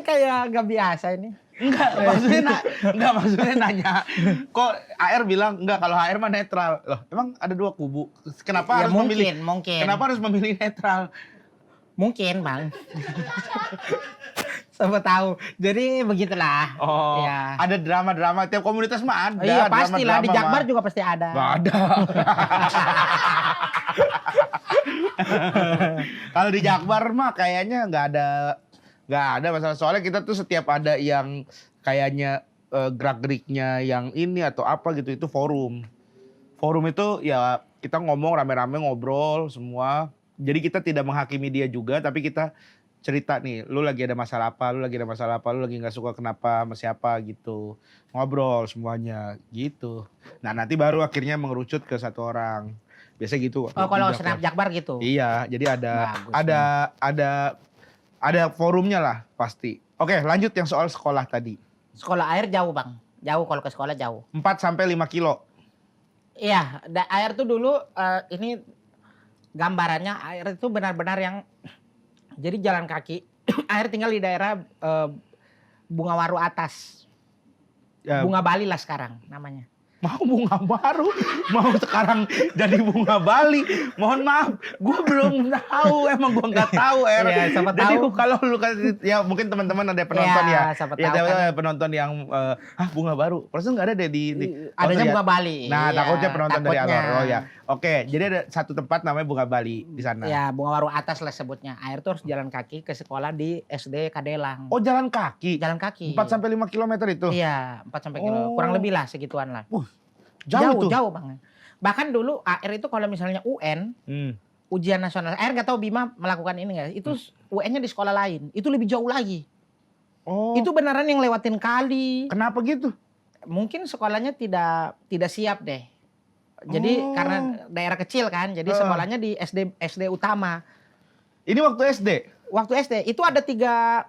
[SPEAKER 2] Kayak gak biasa ini.
[SPEAKER 1] Enggak maksudnya nanya. Kok AR bilang enggak, kalau HR mah netral. Loh, emang ada dua kubu. Kenapa
[SPEAKER 2] Ya,
[SPEAKER 1] harus memilih?
[SPEAKER 2] mungkin.
[SPEAKER 1] Kenapa harus memilih netral?
[SPEAKER 2] Mungkin, Bang. Siapa tahu. Jadi begitulah.
[SPEAKER 1] Oh,
[SPEAKER 2] Ya.
[SPEAKER 1] ada drama-drama. Tiap komunitas mah ada.
[SPEAKER 2] Iya, pastilah di
[SPEAKER 1] drama-drama
[SPEAKER 2] Jakbar
[SPEAKER 1] mah.
[SPEAKER 2] juga pasti ada.
[SPEAKER 1] Nggak ada. Kalau di Jakbar mah kayaknya nggak ada masalah. Soalnya kita tuh setiap ada yang kayaknya gerak-geriknya yang ini atau apa gitu, itu forum. Forum itu ya kita ngomong rame-rame, ngobrol semua. Jadi kita tidak menghakimi dia juga, tapi kita cerita nih, lu lagi ada masalah apa, lu lagi nggak suka kenapa sama siapa gitu. Ngobrol semuanya gitu. Nah nanti baru akhirnya mengerucut ke satu orang. Biasa gitu.
[SPEAKER 2] Oh, kalau
[SPEAKER 1] di
[SPEAKER 2] senap Jakbar gitu.
[SPEAKER 1] Iya, jadi
[SPEAKER 2] Bagus,
[SPEAKER 1] ada forumnya lah pasti. Oke, lanjut yang soal sekolah tadi.
[SPEAKER 2] Sekolah air jauh, Bang. Jauh, kalau ke sekolah jauh.
[SPEAKER 1] 4 sampai 5 kilo.
[SPEAKER 2] Iya, air tuh dulu ini gambarannya air itu benar-benar yang jadi jalan kaki. Air tinggal di daerah Bunga Waru atas.
[SPEAKER 1] Ya,
[SPEAKER 2] Bunga Bali lah sekarang namanya.
[SPEAKER 1] mau bunga baru, mau sekarang jadi bunga Bali. Mohon maaf, gue belum tahu, emang gue nggak tahu
[SPEAKER 2] Iya, siapa
[SPEAKER 1] Jadi
[SPEAKER 2] tahu.
[SPEAKER 1] kalau lu kasih, ya mungkin teman-teman ada penonton
[SPEAKER 2] Iya,
[SPEAKER 1] ya,
[SPEAKER 2] siapa
[SPEAKER 1] ya
[SPEAKER 2] tahu kan.
[SPEAKER 1] ada penonton yang bunga baru, perasaan nggak ada deh di
[SPEAKER 2] Adanya
[SPEAKER 1] lihat.
[SPEAKER 2] Bunga Bali.
[SPEAKER 1] Nah,
[SPEAKER 2] Iya,
[SPEAKER 1] takutnya penonton dari
[SPEAKER 2] takutnya.
[SPEAKER 1] Alor. Oh ya, oke. Jadi ada satu tempat namanya Bunga Bali di sana.
[SPEAKER 2] Ya, Bunga Waru atas lah sebutnya. Air tuh harus jalan kaki ke sekolah di SD Kadelang.
[SPEAKER 1] Oh, jalan kaki.
[SPEAKER 2] Jalan kaki.
[SPEAKER 1] 4 sampai 5 kilometer itu.
[SPEAKER 2] Iya, 4 sampai kilo.
[SPEAKER 1] Oh.
[SPEAKER 2] Kurang lebih lah segituan lah.
[SPEAKER 1] Jauh tuh.
[SPEAKER 2] Jauh Bang. Bahkan dulu air itu kalau misalnya UN, ujian nasional. Air nggak tahu Bima melakukan ini nggak? Itu UN-nya di sekolah lain. Itu lebih jauh lagi.
[SPEAKER 1] Oh.
[SPEAKER 2] Itu beneran yang lewatin kali.
[SPEAKER 1] Kenapa gitu?
[SPEAKER 2] Mungkin sekolahnya tidak siap deh. Jadi
[SPEAKER 1] Oh.
[SPEAKER 2] karena daerah kecil kan, jadi sekolahnya di SD utama.
[SPEAKER 1] Ini waktu SD.
[SPEAKER 2] Waktu SD itu ada tiga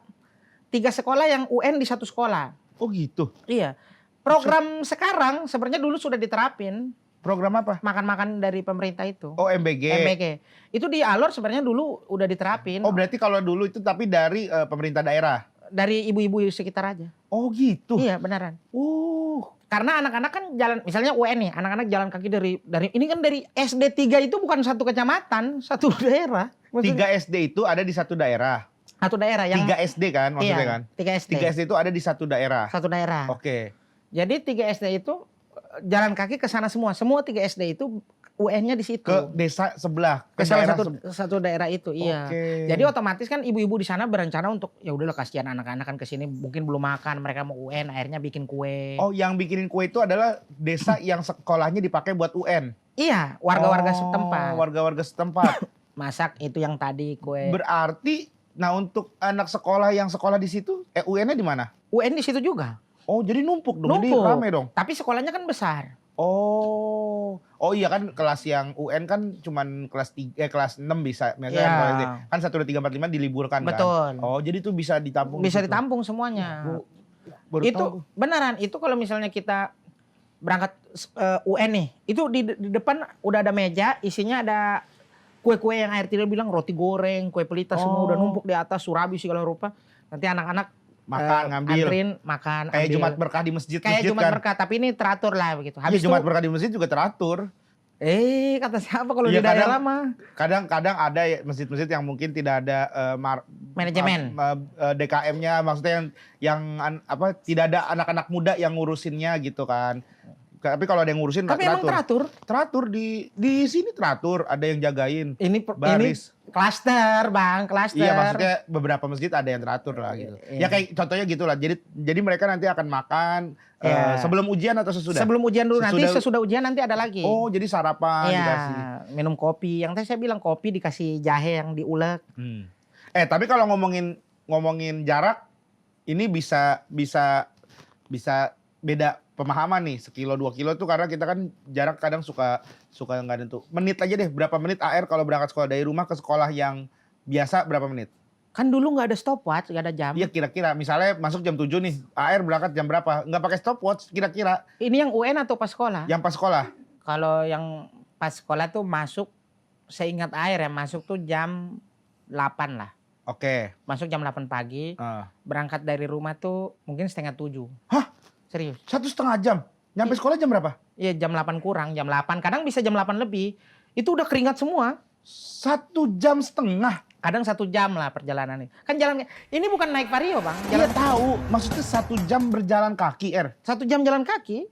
[SPEAKER 2] sekolah yang UN di satu sekolah.
[SPEAKER 1] Oh gitu.
[SPEAKER 2] Iya. Program sekarang sebenarnya dulu sudah diterapin.
[SPEAKER 1] Program apa?
[SPEAKER 2] Makan-makan dari pemerintah itu.
[SPEAKER 1] Oh, MBG.
[SPEAKER 2] MBG. Itu di Alor sebenarnya dulu udah diterapin.
[SPEAKER 1] Oh, berarti kalau dulu itu tapi dari pemerintah daerah.
[SPEAKER 2] Dari ibu-ibu sekitar aja.
[SPEAKER 1] Oh gitu.
[SPEAKER 2] Iya beneran. Karena anak-anak kan jalan, misalnya UN nih, anak-anak jalan kaki dari ini kan dari SD 3 itu bukan satu kecamatan, satu daerah.
[SPEAKER 1] 3 SD itu ada di satu daerah.
[SPEAKER 2] Satu daerah yang
[SPEAKER 1] 3 SD kan maksudnya kan?
[SPEAKER 2] 3 SD.
[SPEAKER 1] 3 SD itu ada di satu daerah.
[SPEAKER 2] Satu daerah.
[SPEAKER 1] Oke.
[SPEAKER 2] Jadi 3 SD itu jalan kaki ke sana semua. Semua 3 SD itu UN-nya di situ.
[SPEAKER 1] Ke desa sebelah.
[SPEAKER 2] Ke salah
[SPEAKER 1] daerah
[SPEAKER 2] satu daerah itu, iya.
[SPEAKER 1] Oke.
[SPEAKER 2] Jadi otomatis kan ibu-ibu di sana berencana untuk ya udahlah kasihan anak-anak kan kesini mungkin belum makan, mereka mau UN, akhirnya bikin kue.
[SPEAKER 1] Oh, yang bikinin kue itu adalah desa yang sekolahnya dipakai buat UN.
[SPEAKER 2] Iya, warga-warga setempat.
[SPEAKER 1] Warga-warga setempat.
[SPEAKER 2] Masak itu yang tadi kue.
[SPEAKER 1] Berarti, nah untuk anak sekolah yang sekolah di situ, UN-nya di mana?
[SPEAKER 2] UN di situ juga.
[SPEAKER 1] Oh, jadi numpuk dong, jadi
[SPEAKER 2] Numpuk.
[SPEAKER 1] rame dong.
[SPEAKER 2] Tapi sekolahnya kan besar.
[SPEAKER 1] Oh iya kan kelas yang UN kan cuman kelas 6 bisa. Biasanya
[SPEAKER 2] Iya.
[SPEAKER 1] kan 1, 2, 3, 4, 5 diliburkan
[SPEAKER 2] Betul.
[SPEAKER 1] kan. Oh, jadi itu bisa ditampung.
[SPEAKER 2] Bisa
[SPEAKER 1] di situ.
[SPEAKER 2] ditampung semuanya.
[SPEAKER 1] Baru
[SPEAKER 2] Itu
[SPEAKER 1] tahu.
[SPEAKER 2] beneran, itu kalau misalnya kita berangkat UN nih, itu di depan udah ada meja, isinya ada kue-kue yang air tidak bilang roti goreng, kue pelita semua udah numpuk di atas, surabi segala rupa. Nanti anak-anak
[SPEAKER 1] Makan, ngambil.
[SPEAKER 2] anterin, makan,
[SPEAKER 1] Kayak
[SPEAKER 2] ambil.
[SPEAKER 1] Jumat berkah di masjid
[SPEAKER 2] Kayak Jumat
[SPEAKER 1] kan.
[SPEAKER 2] berkah, tapi ini teratur lah begitu.
[SPEAKER 1] Iya,
[SPEAKER 2] Habis
[SPEAKER 1] Jumat
[SPEAKER 2] itu,
[SPEAKER 1] berkah di masjid juga teratur.
[SPEAKER 2] kata siapa kalau
[SPEAKER 1] Iya,
[SPEAKER 2] di daerah mah?
[SPEAKER 1] Kadang ada ya masjid-masjid yang mungkin tidak ada
[SPEAKER 2] Manajemen.
[SPEAKER 1] DKM-nya, maksudnya yang apa tidak ada anak-anak muda yang ngurusinnya gitu kan. Tapi kalau ada yang ngurusin nggak
[SPEAKER 2] Tapi emang teratur.
[SPEAKER 1] Teratur di sini teratur, ada yang jagain.
[SPEAKER 2] Ini
[SPEAKER 1] Baris.
[SPEAKER 2] klaster, Bang, klaster.
[SPEAKER 1] Iya, maksudnya beberapa masjid ada yang teratur lah gitu.
[SPEAKER 2] Iya.
[SPEAKER 1] Ya kayak contohnya gitulah. Jadi mereka nanti akan makan
[SPEAKER 2] Iya.
[SPEAKER 1] sebelum ujian atau sesudah?
[SPEAKER 2] Sebelum ujian dulu, nanti
[SPEAKER 1] Sesudah-
[SPEAKER 2] sesudah ujian nanti ada lagi.
[SPEAKER 1] Oh, jadi sarapan
[SPEAKER 2] Iya,
[SPEAKER 1] dikasih.
[SPEAKER 2] minum kopi. Yang tadi saya bilang kopi dikasih jahe yang diulek.
[SPEAKER 1] Tapi kalau ngomongin jarak, ini bisa beda pemahaman nih, 1-2 kilo tuh karena kita kan jarak kadang suka nggak nentu. Menit aja deh, berapa menit AR kalau berangkat sekolah dari rumah ke sekolah yang biasa berapa menit?
[SPEAKER 2] Kan dulu nggak ada stopwatch, nggak ada jam.
[SPEAKER 1] Iya kira-kira, misalnya masuk jam 7 nih, AR berangkat jam berapa? Nggak pakai stopwatch, kira-kira
[SPEAKER 2] Ini yang UN atau pas sekolah?
[SPEAKER 1] yang pas sekolah.
[SPEAKER 2] Kalau yang pas sekolah tuh masuk, saya ingat air ya, masuk tuh jam 8 lah.
[SPEAKER 1] Oke.
[SPEAKER 2] Masuk jam 8 pagi, berangkat dari rumah tuh mungkin 6:30.
[SPEAKER 1] Hah?
[SPEAKER 2] Serius?
[SPEAKER 1] 1,5 jam? Nyampe sekolah jam berapa?
[SPEAKER 2] Iya jam 8 kurang, jam 8. Kadang bisa jam 8 lebih. Itu udah keringat semua.
[SPEAKER 1] 1,5 jam?
[SPEAKER 2] Kadang 1 jam lah perjalanannya. Kan jalan, ini bukan naik Vario bang.
[SPEAKER 1] Iya
[SPEAKER 2] Jalan
[SPEAKER 1] tahu, maksudnya 1 jam berjalan kaki,
[SPEAKER 2] 1 jam jalan kaki.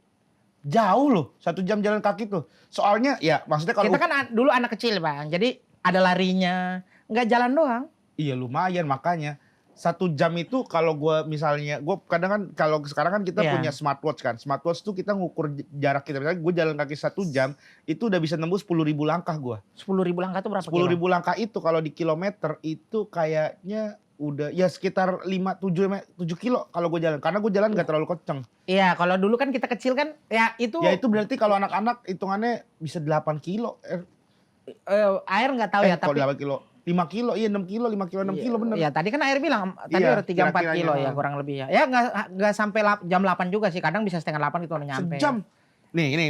[SPEAKER 1] Jauh loh, 1 jam jalan kaki tuh. Soalnya ya maksudnya kalau...
[SPEAKER 2] Kita kan dulu anak kecil bang, jadi ada larinya. Nggak jalan doang.
[SPEAKER 1] Iya lumayan makanya. 1 jam itu kalau gue misalnya, gue kadang kan kalau sekarang kan kita
[SPEAKER 2] Iya.
[SPEAKER 1] punya smartwatch kan. Smartwatch tuh kita ngukur jarak kita. Misalnya gue jalan kaki 1 jam, itu udah bisa nembus 10.000 langkah gue.
[SPEAKER 2] 10.000 langkah tuh berapa
[SPEAKER 1] 10.000
[SPEAKER 2] kilo?
[SPEAKER 1] langkah itu kalau di kilometer itu kayaknya udah ya sekitar 5-7 kilo kalau gue jalan. Karena gue jalan gak terlalu kenceng.
[SPEAKER 2] Iya, kalau dulu kan kita kecil kan, ya itu
[SPEAKER 1] Ya itu berarti kalau anak-anak hitungannya bisa 8 kilo.
[SPEAKER 2] air nggak tahu ya,
[SPEAKER 1] Kalau
[SPEAKER 2] tapi
[SPEAKER 1] 8 kilo. 5 kilo, iya 6 kilo, 5 kilo, 6 kilo bener.
[SPEAKER 2] Iya, tadi kan air bilang tadi
[SPEAKER 1] Iya,
[SPEAKER 2] udah 3-4 kilo
[SPEAKER 1] kira-kiranya.
[SPEAKER 2] ya kurang lebih ya. Ya nggak sampai jam 8 juga sih, kadang bisa setengah 8 itu udah nyampe.
[SPEAKER 1] Sejam. Nih ini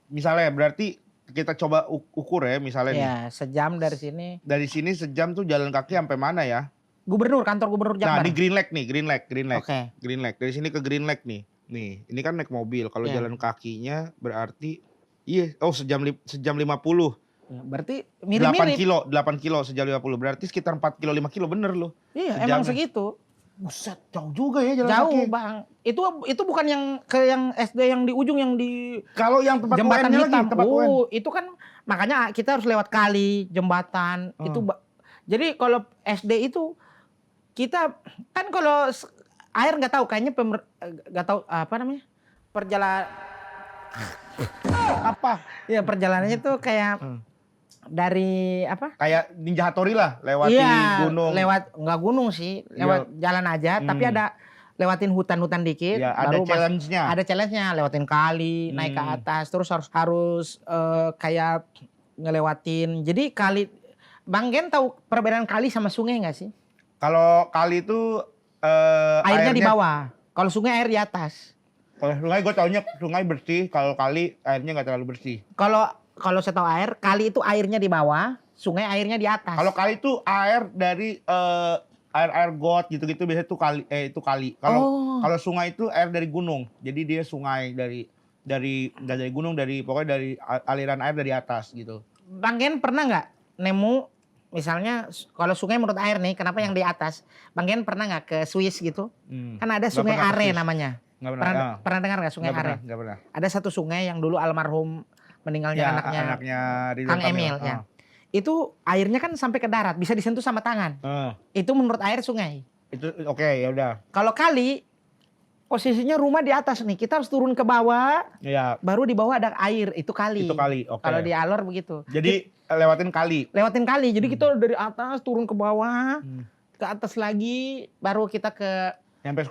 [SPEAKER 1] misalnya berarti kita coba ukur ya misalnya nih.
[SPEAKER 2] Iya, sejam dari sini.
[SPEAKER 1] Dari sini sejam tuh jalan kaki sampai mana ya?
[SPEAKER 2] Kantor gubernur
[SPEAKER 1] Nah
[SPEAKER 2] Jakbar.
[SPEAKER 1] di Green Lake nih, Green Lake.
[SPEAKER 2] Oke.
[SPEAKER 1] Green Lake. Dari sini ke Green Lake nih. Nih, ini kan naik mobil. Kalau
[SPEAKER 2] Iya.
[SPEAKER 1] jalan kakinya berarti sejam 50.
[SPEAKER 2] Ya, berarti
[SPEAKER 1] 8
[SPEAKER 2] mirip-mirip.
[SPEAKER 1] kilo sejam 50. Berarti sekitar 4 kilo, 5 kilo bener loh.
[SPEAKER 2] Iya,
[SPEAKER 1] sejamnya.
[SPEAKER 2] emang segitu.
[SPEAKER 1] Buset, jauh juga ya jalan
[SPEAKER 2] Jauh,
[SPEAKER 1] kaki.
[SPEAKER 2] Bang. Itu bukan yang yang SD yang di ujung yang di
[SPEAKER 1] Kalau yang tempat
[SPEAKER 2] jembatan
[SPEAKER 1] UN-nya
[SPEAKER 2] hitam.
[SPEAKER 1] lagi, tempat UN.
[SPEAKER 2] Itu kan makanya kita harus lewat kali, jembatan. Itu jadi kalau SD itu kita kan kalau air nggak tahu kayaknya nggak tahu apa namanya?
[SPEAKER 1] Apa?
[SPEAKER 2] Ya perjalanannya tuh kayak dari apa?
[SPEAKER 1] Kayak Ninja Hattori lah, lewati gunung.
[SPEAKER 2] Lewat nggak gunung sih, lewat jalan aja, tapi ada lewatin hutan-hutan dikit.
[SPEAKER 1] Ya, ada challenge-nya.
[SPEAKER 2] Ada challenge-nya, lewatin kali, naik ke atas, terus harus kayak ngelewatin. Jadi kali, Bang Gen tahu perbedaan kali sama sungai nggak sih?
[SPEAKER 1] Kalau kali itu
[SPEAKER 2] Airnya di bawah, kalau sungai air di atas.
[SPEAKER 1] Kalau sungai gue taunya sungai bersih, kalau kali airnya nggak terlalu bersih.
[SPEAKER 2] Kalau saya tahu air, kali itu airnya di bawah, sungai airnya di atas.
[SPEAKER 1] Kalau kali itu air dari air got gitu-gitu biasanya itu kali. Kalau sungai itu air dari gunung. Jadi dia sungai dari gunung, pokoknya dari aliran air dari atas gitu.
[SPEAKER 2] Bang Gen pernah nggak nemu misalnya kalau sungai menurut air nih, kenapa yang di atas? Bang Gen pernah nggak ke Swiss gitu? Kan ada sungai
[SPEAKER 1] pernah ke
[SPEAKER 2] Are
[SPEAKER 1] Swiss.
[SPEAKER 2] namanya.
[SPEAKER 1] Nggak pernah.
[SPEAKER 2] Pernah dengar nggak sungai Are?
[SPEAKER 1] Nggak pernah.
[SPEAKER 2] Ada satu sungai yang dulu almarhum meninggalnya
[SPEAKER 1] Ya,
[SPEAKER 2] anaknya
[SPEAKER 1] Ridwan
[SPEAKER 2] Kang
[SPEAKER 1] Kamil.
[SPEAKER 2] Emil ya. Itu airnya kan sampai ke darat, bisa disentuh sama tangan. Itu menurut air sungai.
[SPEAKER 1] Itu oke ya udah.
[SPEAKER 2] Kalau kali posisinya rumah di atas nih, kita harus turun ke bawah,
[SPEAKER 1] Ya,
[SPEAKER 2] baru di bawah ada air, itu kali.
[SPEAKER 1] itu kali. Oke.
[SPEAKER 2] Kalau di alor begitu.
[SPEAKER 1] Jadi lewatin kali.
[SPEAKER 2] Lewatin kali, jadi kita dari atas turun ke bawah, ke atas lagi, baru kita nyampe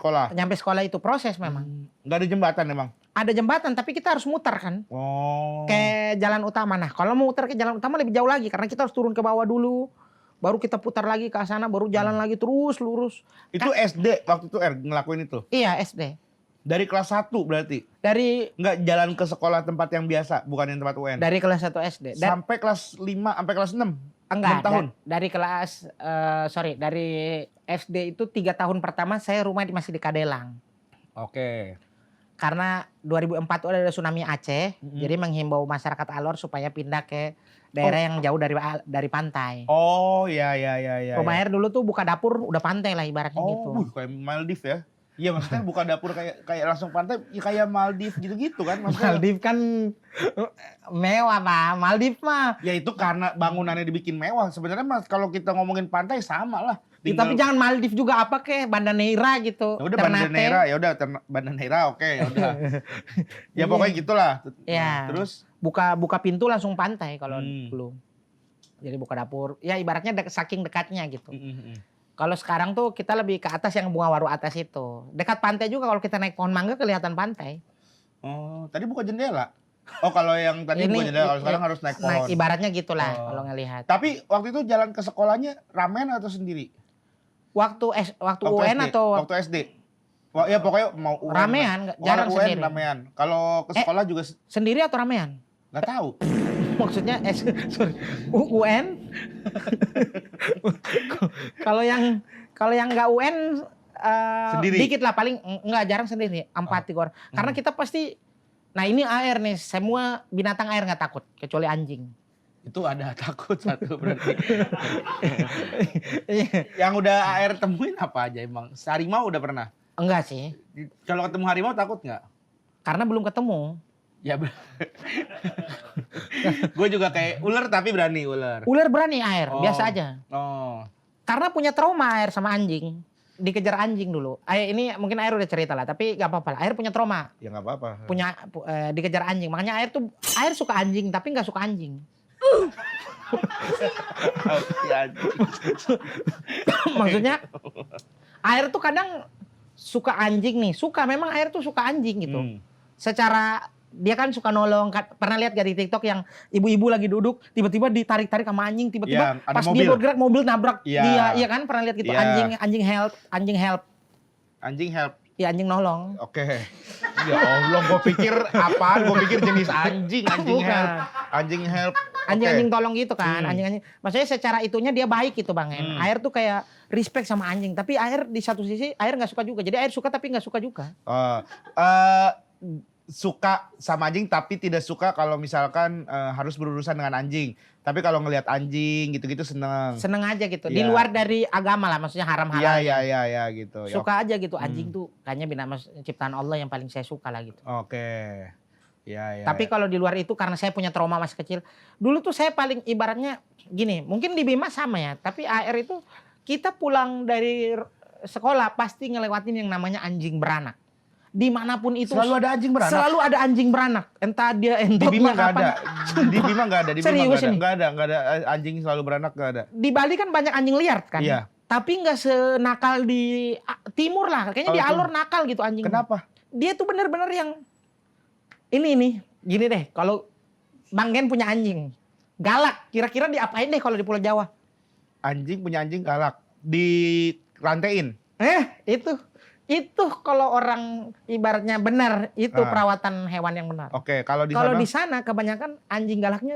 [SPEAKER 2] sekolah itu proses memang.
[SPEAKER 1] Nggak ada jembatan emang.
[SPEAKER 2] Ada jembatan, tapi kita harus muter kan,
[SPEAKER 1] Oh.
[SPEAKER 2] ke jalan utama. Nah, kalau mau muter ke jalan utama lebih jauh lagi, karena kita harus turun ke bawah dulu, baru kita putar lagi ke sana, baru jalan lagi terus lurus.
[SPEAKER 1] Itu SD waktu itu ngelakuin itu.
[SPEAKER 2] Iya SD.
[SPEAKER 1] Dari kelas 1 berarti.
[SPEAKER 2] Dari
[SPEAKER 1] Nggak jalan ke sekolah tempat yang biasa, bukan yang tempat UN.
[SPEAKER 2] dari kelas 1 SD.
[SPEAKER 1] Sampai kelas 5 sampai kelas 6.
[SPEAKER 2] Enggak,
[SPEAKER 1] 6 tahun.
[SPEAKER 2] dari kelas dari SD itu 3 tahun pertama saya rumah masih di Kadelang.
[SPEAKER 1] Oke.
[SPEAKER 2] Karena 2004 itu ada tsunami Aceh, jadi menghimbau masyarakat Alor supaya pindah ke daerah yang jauh dari pantai.
[SPEAKER 1] Oh, ya.
[SPEAKER 2] Rumah air dulu tuh buka dapur udah pantai lah ibaratnya gitu.
[SPEAKER 1] Oh, kayak Maldives ya. Iya, maksudnya buka dapur kayak langsung pantai, ya kayak Maldives gitu-gitu kan maksudnya.
[SPEAKER 2] Maldives kan mewah Pak, Maldives mah.
[SPEAKER 1] Ya itu karena bangunannya dibikin mewah. Sebenarnya mas kalau kita ngomongin pantai sama lah.
[SPEAKER 2] Ya, tapi jangan Maldives juga apa ke Banda Neira gitu.
[SPEAKER 1] Ya udah
[SPEAKER 2] Ternate.
[SPEAKER 1] Banda Neira, ya udah Banda Neira oke, ya udah. Ya pokoknya gitulah.
[SPEAKER 2] Ya.
[SPEAKER 1] Terus
[SPEAKER 2] buka pintu langsung pantai kalau dulu. Jadi buka dapur. Ya ibaratnya saking dekatnya gitu. Kalau sekarang tuh kita lebih ke atas yang bunga waru atas itu. Dekat pantai juga kalau kita naik pohon mangga kelihatan pantai.
[SPEAKER 1] oh, tadi buka jendela. Oh, kalau yang tadi buka jendela, kalau sekarang harus naik pohon.
[SPEAKER 2] Ibaratnya gitulah kalau ngelihat.
[SPEAKER 1] Tapi waktu itu jalan ke sekolahnya ramen atau sendiri?
[SPEAKER 2] Waktu UN
[SPEAKER 1] SD.
[SPEAKER 2] atau
[SPEAKER 1] Waktu SD. Wah, ya pokoknya mau UN.
[SPEAKER 2] ramean, jarang
[SPEAKER 1] UN,
[SPEAKER 2] sendiri.
[SPEAKER 1] ramean. Kalau ke sekolah juga
[SPEAKER 2] Sendiri atau ramean?
[SPEAKER 1] nggak tahu.
[SPEAKER 2] Maksudnya sorry, UN. Kalau yang nggak UN
[SPEAKER 1] Sendiri?
[SPEAKER 2] dikit lah, paling nggak, jarang sendiri, 4-3 orang. Karena kita pasti, nah ini air nih, semua binatang air nggak takut kecuali anjing.
[SPEAKER 1] Itu ada takut satu berarti. Yang udah air temuin apa aja emang? Harimau udah pernah?
[SPEAKER 2] Enggak sih,
[SPEAKER 1] Kalau ketemu harimau takut nggak?
[SPEAKER 2] karena belum ketemu.
[SPEAKER 1] Ya gue juga kayak ular tapi berani ular.
[SPEAKER 2] Ular berani air,
[SPEAKER 1] Oh.
[SPEAKER 2] biasa aja.
[SPEAKER 1] Oh.
[SPEAKER 2] Karena punya trauma air sama anjing. Dikejar anjing dulu. Ini mungkin air udah cerita lah, tapi gak apa-apa lah. Air punya trauma,
[SPEAKER 1] Ya nggak apa-apa.
[SPEAKER 2] dikejar anjing. Makanya air suka anjing, tapi nggak suka anjing. Maksudnya air tuh kadang suka anjing nih. Memang air tuh suka anjing gitu. Secara dia kan suka nolong. Pernah lihat gak di TikTok yang ibu-ibu lagi duduk, tiba-tiba ditarik-tarik sama anjing, tiba-tiba
[SPEAKER 1] Ya, ada
[SPEAKER 2] pas
[SPEAKER 1] mobil.
[SPEAKER 2] dia bergerak mobil nabrak
[SPEAKER 1] Ya.
[SPEAKER 2] dia. Iya kan, pernah lihat gitu.
[SPEAKER 1] Ya.
[SPEAKER 2] Anjing help.
[SPEAKER 1] Anjing help.
[SPEAKER 2] Ya, anjing nolong.
[SPEAKER 1] Oke. Ya Allah, gue pikir apaan? Gue pikir jenis anjing
[SPEAKER 2] Bukan.
[SPEAKER 1] help. Anjing help.
[SPEAKER 2] Anjing-anjing tolong gitu kan,
[SPEAKER 1] Hmm.
[SPEAKER 2] anjing-anjing. Maksudnya secara itunya dia baik gitu Bang En.
[SPEAKER 1] Hmm.
[SPEAKER 2] Air tuh kayak respect sama anjing, tapi air di satu sisi air nggak suka juga. Jadi air suka tapi nggak suka juga.
[SPEAKER 1] Suka sama anjing tapi tidak suka kalau misalkan harus berurusan dengan anjing. Tapi kalau ngelihat anjing gitu-gitu seneng.
[SPEAKER 2] Seneng aja gitu. Di
[SPEAKER 1] Iya.
[SPEAKER 2] luar dari agama lah, maksudnya haram halal.
[SPEAKER 1] Iya gitu.
[SPEAKER 2] Suka aja gitu. Anjing tuh kayaknya binatang ciptaan Allah yang paling saya suka lah gitu.
[SPEAKER 1] Oke. Ya.
[SPEAKER 2] Tapi kalau di luar itu karena saya punya trauma masih kecil. Dulu tuh saya paling ibaratnya gini, mungkin di Bima sama ya, tapi AR itu kita pulang dari sekolah pasti ngelewatin yang namanya anjing beranak. Dimanapun itu
[SPEAKER 1] selalu ada anjing beranak.
[SPEAKER 2] Selalu ada anjing beranak. Entah dia
[SPEAKER 1] Di
[SPEAKER 2] entot
[SPEAKER 1] Bima nggak
[SPEAKER 2] kapan.
[SPEAKER 1] ada. Di Bima nggak ada. Di Bima
[SPEAKER 2] Serius ini?
[SPEAKER 1] nggak ada anjing selalu beranak nggak ada.
[SPEAKER 2] Di Bali kan banyak anjing liar kan.
[SPEAKER 1] Iya.
[SPEAKER 2] Tapi nggak senakal di timur lah. Kayaknya di
[SPEAKER 1] Oh,
[SPEAKER 2] Alor nakal gitu anjing.
[SPEAKER 1] Kenapa?
[SPEAKER 2] Dia tuh bener-bener yang ini nih. Gini deh, kalau Bang Gen punya anjing galak, kira-kira diapain deh kalau di Pulau Jawa?
[SPEAKER 1] Anjing punya anjing galak. Dirantein.
[SPEAKER 2] Itu kalau orang ibaratnya benar, itu perawatan hewan yang benar.
[SPEAKER 1] Oke, kalau di
[SPEAKER 2] Kalau
[SPEAKER 1] sana.
[SPEAKER 2] di sana kebanyakan anjing galaknya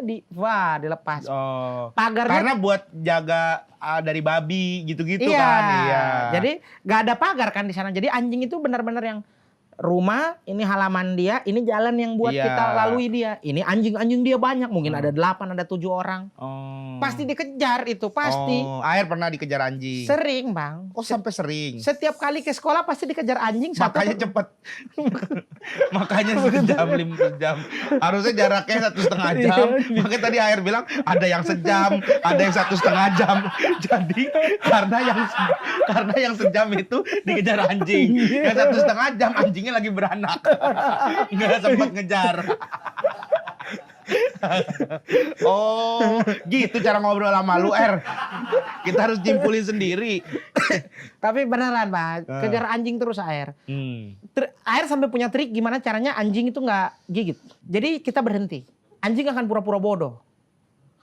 [SPEAKER 2] dilepas.
[SPEAKER 1] Oh.
[SPEAKER 2] Pagarnya
[SPEAKER 1] Karena buat jaga dari babi gitu-gitu
[SPEAKER 2] iya.
[SPEAKER 1] kan. Iya.
[SPEAKER 2] Jadi nggak ada pagar kan di sana. Jadi anjing itu benar-benar yang rumah, ini halaman dia, ini jalan yang buat
[SPEAKER 1] Iya.
[SPEAKER 2] kita lalui dia. Ini anjing-anjing dia banyak, mungkin ada 8, ada 7 orang.
[SPEAKER 1] Oh.
[SPEAKER 2] Pasti dikejar itu, pasti.
[SPEAKER 1] Oh, air pernah dikejar anjing.
[SPEAKER 2] Sering, Bang.
[SPEAKER 1] Oh, sampai sering.
[SPEAKER 2] Setiap kali ke sekolah pasti dikejar anjing.
[SPEAKER 1] Makanya cepet. Makanya sejam 15 jam. Harusnya jaraknya 1,5 jam. Makanya tadi air bilang ada yang sejam, ada yang 1,5 jam. Jadi karena yang sejam itu dikejar anjing. Yang 1,5 jam anjingnya lagi beranak. Nggak sempat ngejar. Oh, gitu cara ngobrol sama lu, Er. Kita harus jimpulin sendiri.
[SPEAKER 2] Tapi beneran, Bang. Kejar anjing terus air.
[SPEAKER 1] Hmm.
[SPEAKER 2] Air sampai punya trik gimana caranya anjing itu nggak gigit. Jadi kita berhenti. Anjing akan pura-pura bodoh.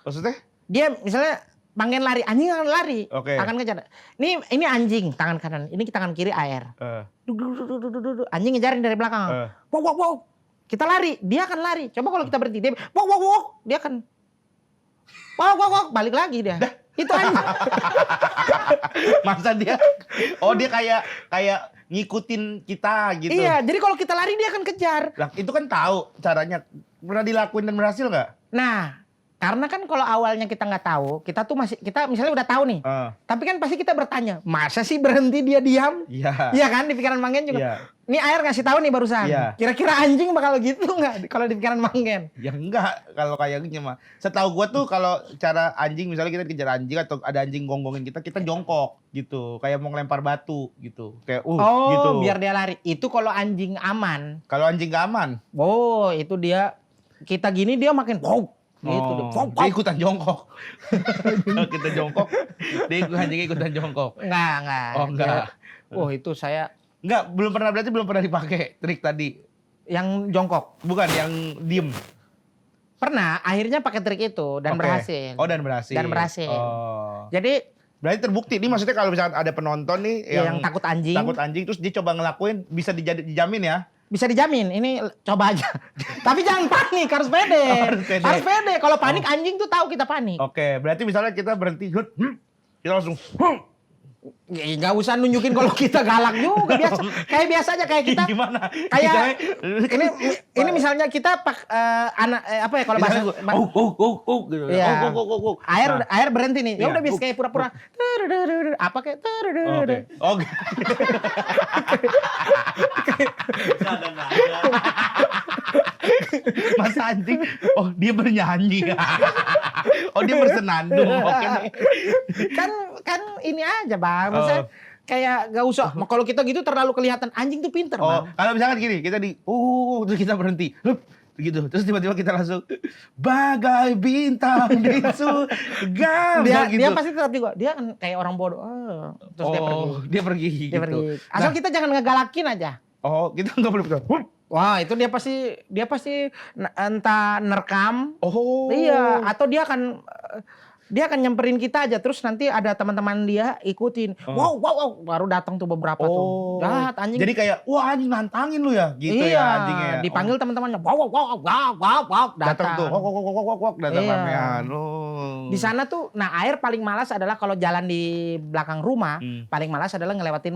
[SPEAKER 1] Maksudnya?
[SPEAKER 2] Dia misalnya Bang Gen lari, anjing akan lari.
[SPEAKER 1] Oke.
[SPEAKER 2] Akan ngejar. Ini anjing tangan kanan, ini tangan kiri air. Duk. Anjing ngejarin dari belakang. Wow. Kita lari, dia akan lari. Coba kalau kita berhenti, dia wow, dia akan wow, balik lagi dia. Itu anjing.
[SPEAKER 1] Masa dia? Oh, dia kayak ngikutin kita gitu.
[SPEAKER 2] Iya, jadi kalau kita lari dia akan kejar.
[SPEAKER 1] Lah, itu kan tahu caranya. Pernah dilakuin dan berhasil nggak?
[SPEAKER 2] Nah, karena kan kalau awalnya kita nggak tahu, kita misalnya udah tahu nih. Tapi kan pasti kita bertanya, masa sih berhenti dia diam?
[SPEAKER 1] Iya.
[SPEAKER 2] Iya kan, di pikiran Bang Gen juga.
[SPEAKER 1] Iya.
[SPEAKER 2] Ini air ngasih tahu nih barusan.
[SPEAKER 1] Iya.
[SPEAKER 2] Kira-kira anjing bakal gitu nggak kalau di pikiran Bang Gen?
[SPEAKER 1] Ya enggak, kalau kayak gini mah. Setahu gua tuh kalau cara anjing, misalnya kita kejar anjing atau ada anjing gonggongin kita jongkok gitu. Kayak mau ngelempar batu gitu. Kayak gitu.
[SPEAKER 2] Biar dia lari. Itu kalau anjing aman.
[SPEAKER 1] Kalau anjing gak aman.
[SPEAKER 2] Oh, itu dia kita gini dia makin wow. Gitu deh. Wow.
[SPEAKER 1] Dia ikutan jongkok. Kalau kita jongkok, anjingnya ikutan jongkok.
[SPEAKER 2] Enggak.
[SPEAKER 1] Oh, enggak.
[SPEAKER 2] Oh, itu saya
[SPEAKER 1] Enggak, belum pernah dipakai trik tadi.
[SPEAKER 2] yang jongkok.
[SPEAKER 1] Bukan, yang diem.
[SPEAKER 2] Pernah, akhirnya pakai trik itu dan
[SPEAKER 1] Oke.
[SPEAKER 2] berhasil.
[SPEAKER 1] Oh, dan berhasil. Oh.
[SPEAKER 2] Jadi
[SPEAKER 1] Berarti terbukti. Ini maksudnya kalau misalkan ada penonton nih
[SPEAKER 2] yang takut anjing.
[SPEAKER 1] takut anjing terus dia coba ngelakuin bisa dijamin ya.
[SPEAKER 2] bisa dijamin. Ini coba aja. Tapi jangan panik, harus pede. Harus pede. Kalau panik anjing tuh tahu kita panik.
[SPEAKER 1] Oke, berarti misalnya kita berhenti, kita langsung,
[SPEAKER 2] Ya, nggak usah nunjukin kalau kita galak juga, kayak biasa aja kayak kita.
[SPEAKER 1] Gimana?
[SPEAKER 2] Kayak ini misalnya kita apa ya kalau bahasa
[SPEAKER 1] gitu.
[SPEAKER 2] Iya. Air berhenti nih. Ya
[SPEAKER 1] Iya.
[SPEAKER 2] udah bisa kayak pura-pura apa kayak
[SPEAKER 1] Oke. Mas anjing, oh dia bernyanyi. Oh dia bersenandung. Oke.
[SPEAKER 2] kan ini aja bang, maksudnya kayak gak usah. Kalau kita gitu terlalu kelihatan anjing tuh pinter
[SPEAKER 1] Oh,
[SPEAKER 2] bang.
[SPEAKER 1] kalau misalkan gini, kita terus kita berhenti. Gitu. Terus tiba-tiba kita langsung bagai bintang di surga.
[SPEAKER 2] Dia
[SPEAKER 1] gitu.
[SPEAKER 2] pasti tetap juga. Dia kan kayak orang bodoh. Terus dia pergi.
[SPEAKER 1] Dia pergi.
[SPEAKER 2] Dia
[SPEAKER 1] gitu.
[SPEAKER 2] pergi. Asal kita jangan ngegalakin aja.
[SPEAKER 1] Oh, kita nggak boleh betul.
[SPEAKER 2] Wah, itu dia pasti entah nerekam.
[SPEAKER 1] Oh.
[SPEAKER 2] Iya, atau dia akan nyamperin kita aja, terus nanti ada teman-teman dia ikutin. Wow, baru datang tuh beberapa tuh. Jahat anjing.
[SPEAKER 1] Jadi kayak, wah anjing nantangin lu ya, gitu
[SPEAKER 2] iya,
[SPEAKER 1] ya anjingnya.
[SPEAKER 2] dipanggil teman-temannya. Wow,
[SPEAKER 1] Datang tuh, datang
[SPEAKER 2] Iya.
[SPEAKER 1] ramean.
[SPEAKER 2] Di sana tuh, nah air paling malas adalah kalau jalan di belakang rumah, paling malas adalah ngelewatin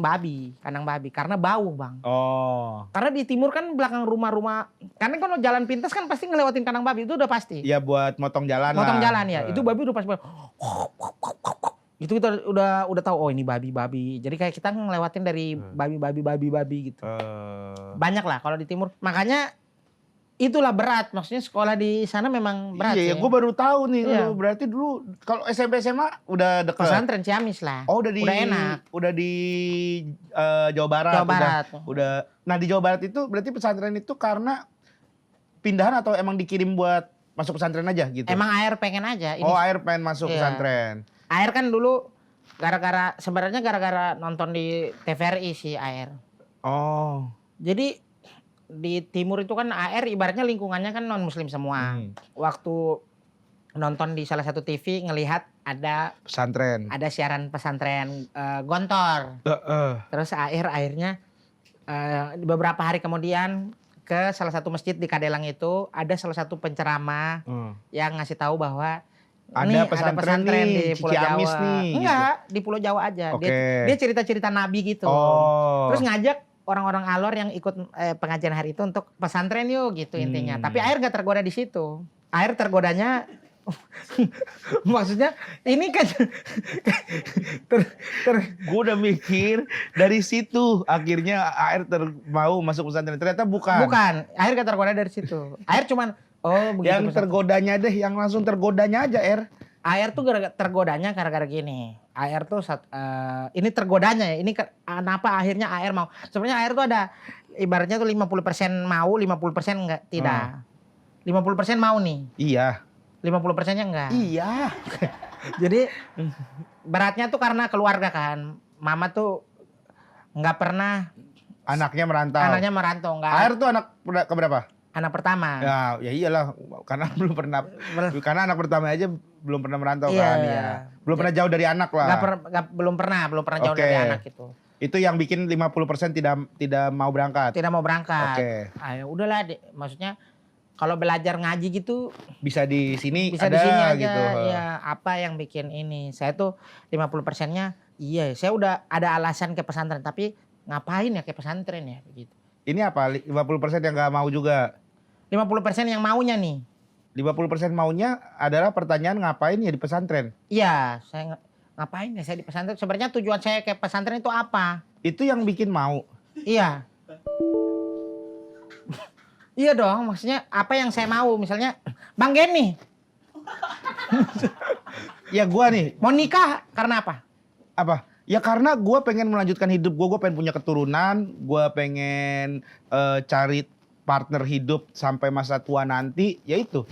[SPEAKER 2] kandang babi, karena bau bang.
[SPEAKER 1] Oh.
[SPEAKER 2] Karena di timur kan belakang rumah-rumah, karena kalau jalan pintas kan pasti ngelewatin kandang babi, itu udah pasti.
[SPEAKER 1] Ya buat motong jalan
[SPEAKER 2] Motong
[SPEAKER 1] lah.
[SPEAKER 2] jalan ya, itu babi udah pasti. Itu kita udah tahu, oh ini babi. Jadi kayak kita ngelewatin dari babi gitu. Banyak lah kalau di timur. Makanya itulah berat. Maksudnya sekolah di sana memang berat.
[SPEAKER 1] Iya,
[SPEAKER 2] sih.
[SPEAKER 1] gue baru tahu nih.
[SPEAKER 2] Iya.
[SPEAKER 1] Lu berarti dulu kalau SMP SMA udah dekat.
[SPEAKER 2] Pesantren Ciamis lah.
[SPEAKER 1] Oh, udah
[SPEAKER 2] enak.
[SPEAKER 1] Udah di Jawa Barat.
[SPEAKER 2] Jawa Barat.
[SPEAKER 1] Udah. Nah, di Jawa Barat itu berarti pesantren itu karena pindahan atau emang dikirim buat masuk pesantren aja gitu?
[SPEAKER 2] Emang air pengen aja.
[SPEAKER 1] Air pengen masuk
[SPEAKER 2] Iya.
[SPEAKER 1] pesantren.
[SPEAKER 2] Air kan dulu sebenarnya gara-gara nonton di TVRI sih air.
[SPEAKER 1] Oh.
[SPEAKER 2] Jadi di timur itu kan air ibaratnya lingkungannya kan non muslim semua. Waktu nonton di salah satu TV ngelihat ada
[SPEAKER 1] Pesantren.
[SPEAKER 2] siaran pesantren Gontor. Terus airnya beberapa hari kemudian ke salah satu masjid di Kadelang itu ada salah satu penceramah yang ngasih tahu bahwa
[SPEAKER 1] Ada pesantren nih,
[SPEAKER 2] di Pulau
[SPEAKER 1] Ciamis
[SPEAKER 2] Jawa.
[SPEAKER 1] nih,
[SPEAKER 2] Enggak, di Pulau Jawa aja.
[SPEAKER 1] Oke.
[SPEAKER 2] Dia cerita-cerita nabi gitu.
[SPEAKER 1] Oh.
[SPEAKER 2] Terus ngajak orang-orang alor yang ikut pengajian hari itu untuk pesantren yuk gitu intinya. Tapi air gak tergoda di situ. Air tergodanya maksudnya ini kan
[SPEAKER 1] Gue udah mikir dari situ akhirnya air mau masuk pesantren, ternyata bukan.
[SPEAKER 2] air gak tergoda dari situ. Air cuman begitu.
[SPEAKER 1] Yang tergodanya deh, yang langsung tergodanya aja
[SPEAKER 2] Air tuh tergodanya gara-gara gini. Air tuh ini tergodanya ya. Ini kenapa akhirnya air mau. Sebenarnya air tuh ada ibaratnya tuh 50% mau, 50% enggak, tidak. 50% mau nih.
[SPEAKER 1] Iya.
[SPEAKER 2] 50%-nya enggak.
[SPEAKER 1] Iya.
[SPEAKER 2] Jadi beratnya tuh karena keluarga kan. Mama tuh enggak pernah
[SPEAKER 1] Anaknya merantau.
[SPEAKER 2] enggak.
[SPEAKER 1] Air tuh anak keberapa?
[SPEAKER 2] Anak pertama.
[SPEAKER 1] Ya iyalah, karena belum pernah. Karena anak pertama aja belum pernah merantau kan. Iya. Belum pernah jauh dari anak lah.
[SPEAKER 2] Belum pernah jauh dari anak itu.
[SPEAKER 1] Itu yang bikin 50% tidak mau berangkat.
[SPEAKER 2] Tidak mau berangkat.
[SPEAKER 1] Oke.
[SPEAKER 2] Ayo udahlah, maksudnya kalau belajar ngaji gitu
[SPEAKER 1] Bisa di sini
[SPEAKER 2] bisa
[SPEAKER 1] ada
[SPEAKER 2] di sini aja
[SPEAKER 1] gitu.
[SPEAKER 2] ya. Apa yang bikin ini? Saya tuh 50%-nya iya, saya udah ada alasan ke pesantren, tapi ngapain ya ke pesantren ya gitu.
[SPEAKER 1] Ini apa? 50% yang nggak mau juga.
[SPEAKER 2] 50% yang maunya nih.
[SPEAKER 1] 50% maunya adalah pertanyaan ngapain ya di pesantren.
[SPEAKER 2] Iya, saya ngapain ya saya di pesantren? Sebenarnya tujuan saya ke pesantren itu apa?
[SPEAKER 1] Itu yang bikin mau.
[SPEAKER 2] Iya. Iya dong, maksudnya apa yang saya mau? Misalnya Bang Geni
[SPEAKER 1] Ya gua nih,
[SPEAKER 2] mau nikah karena apa?
[SPEAKER 1] apa? Ya karena gua pengen melanjutkan hidup gua pengen punya keturunan, gua pengen cari partner hidup sampai masa tua nanti, ya itu.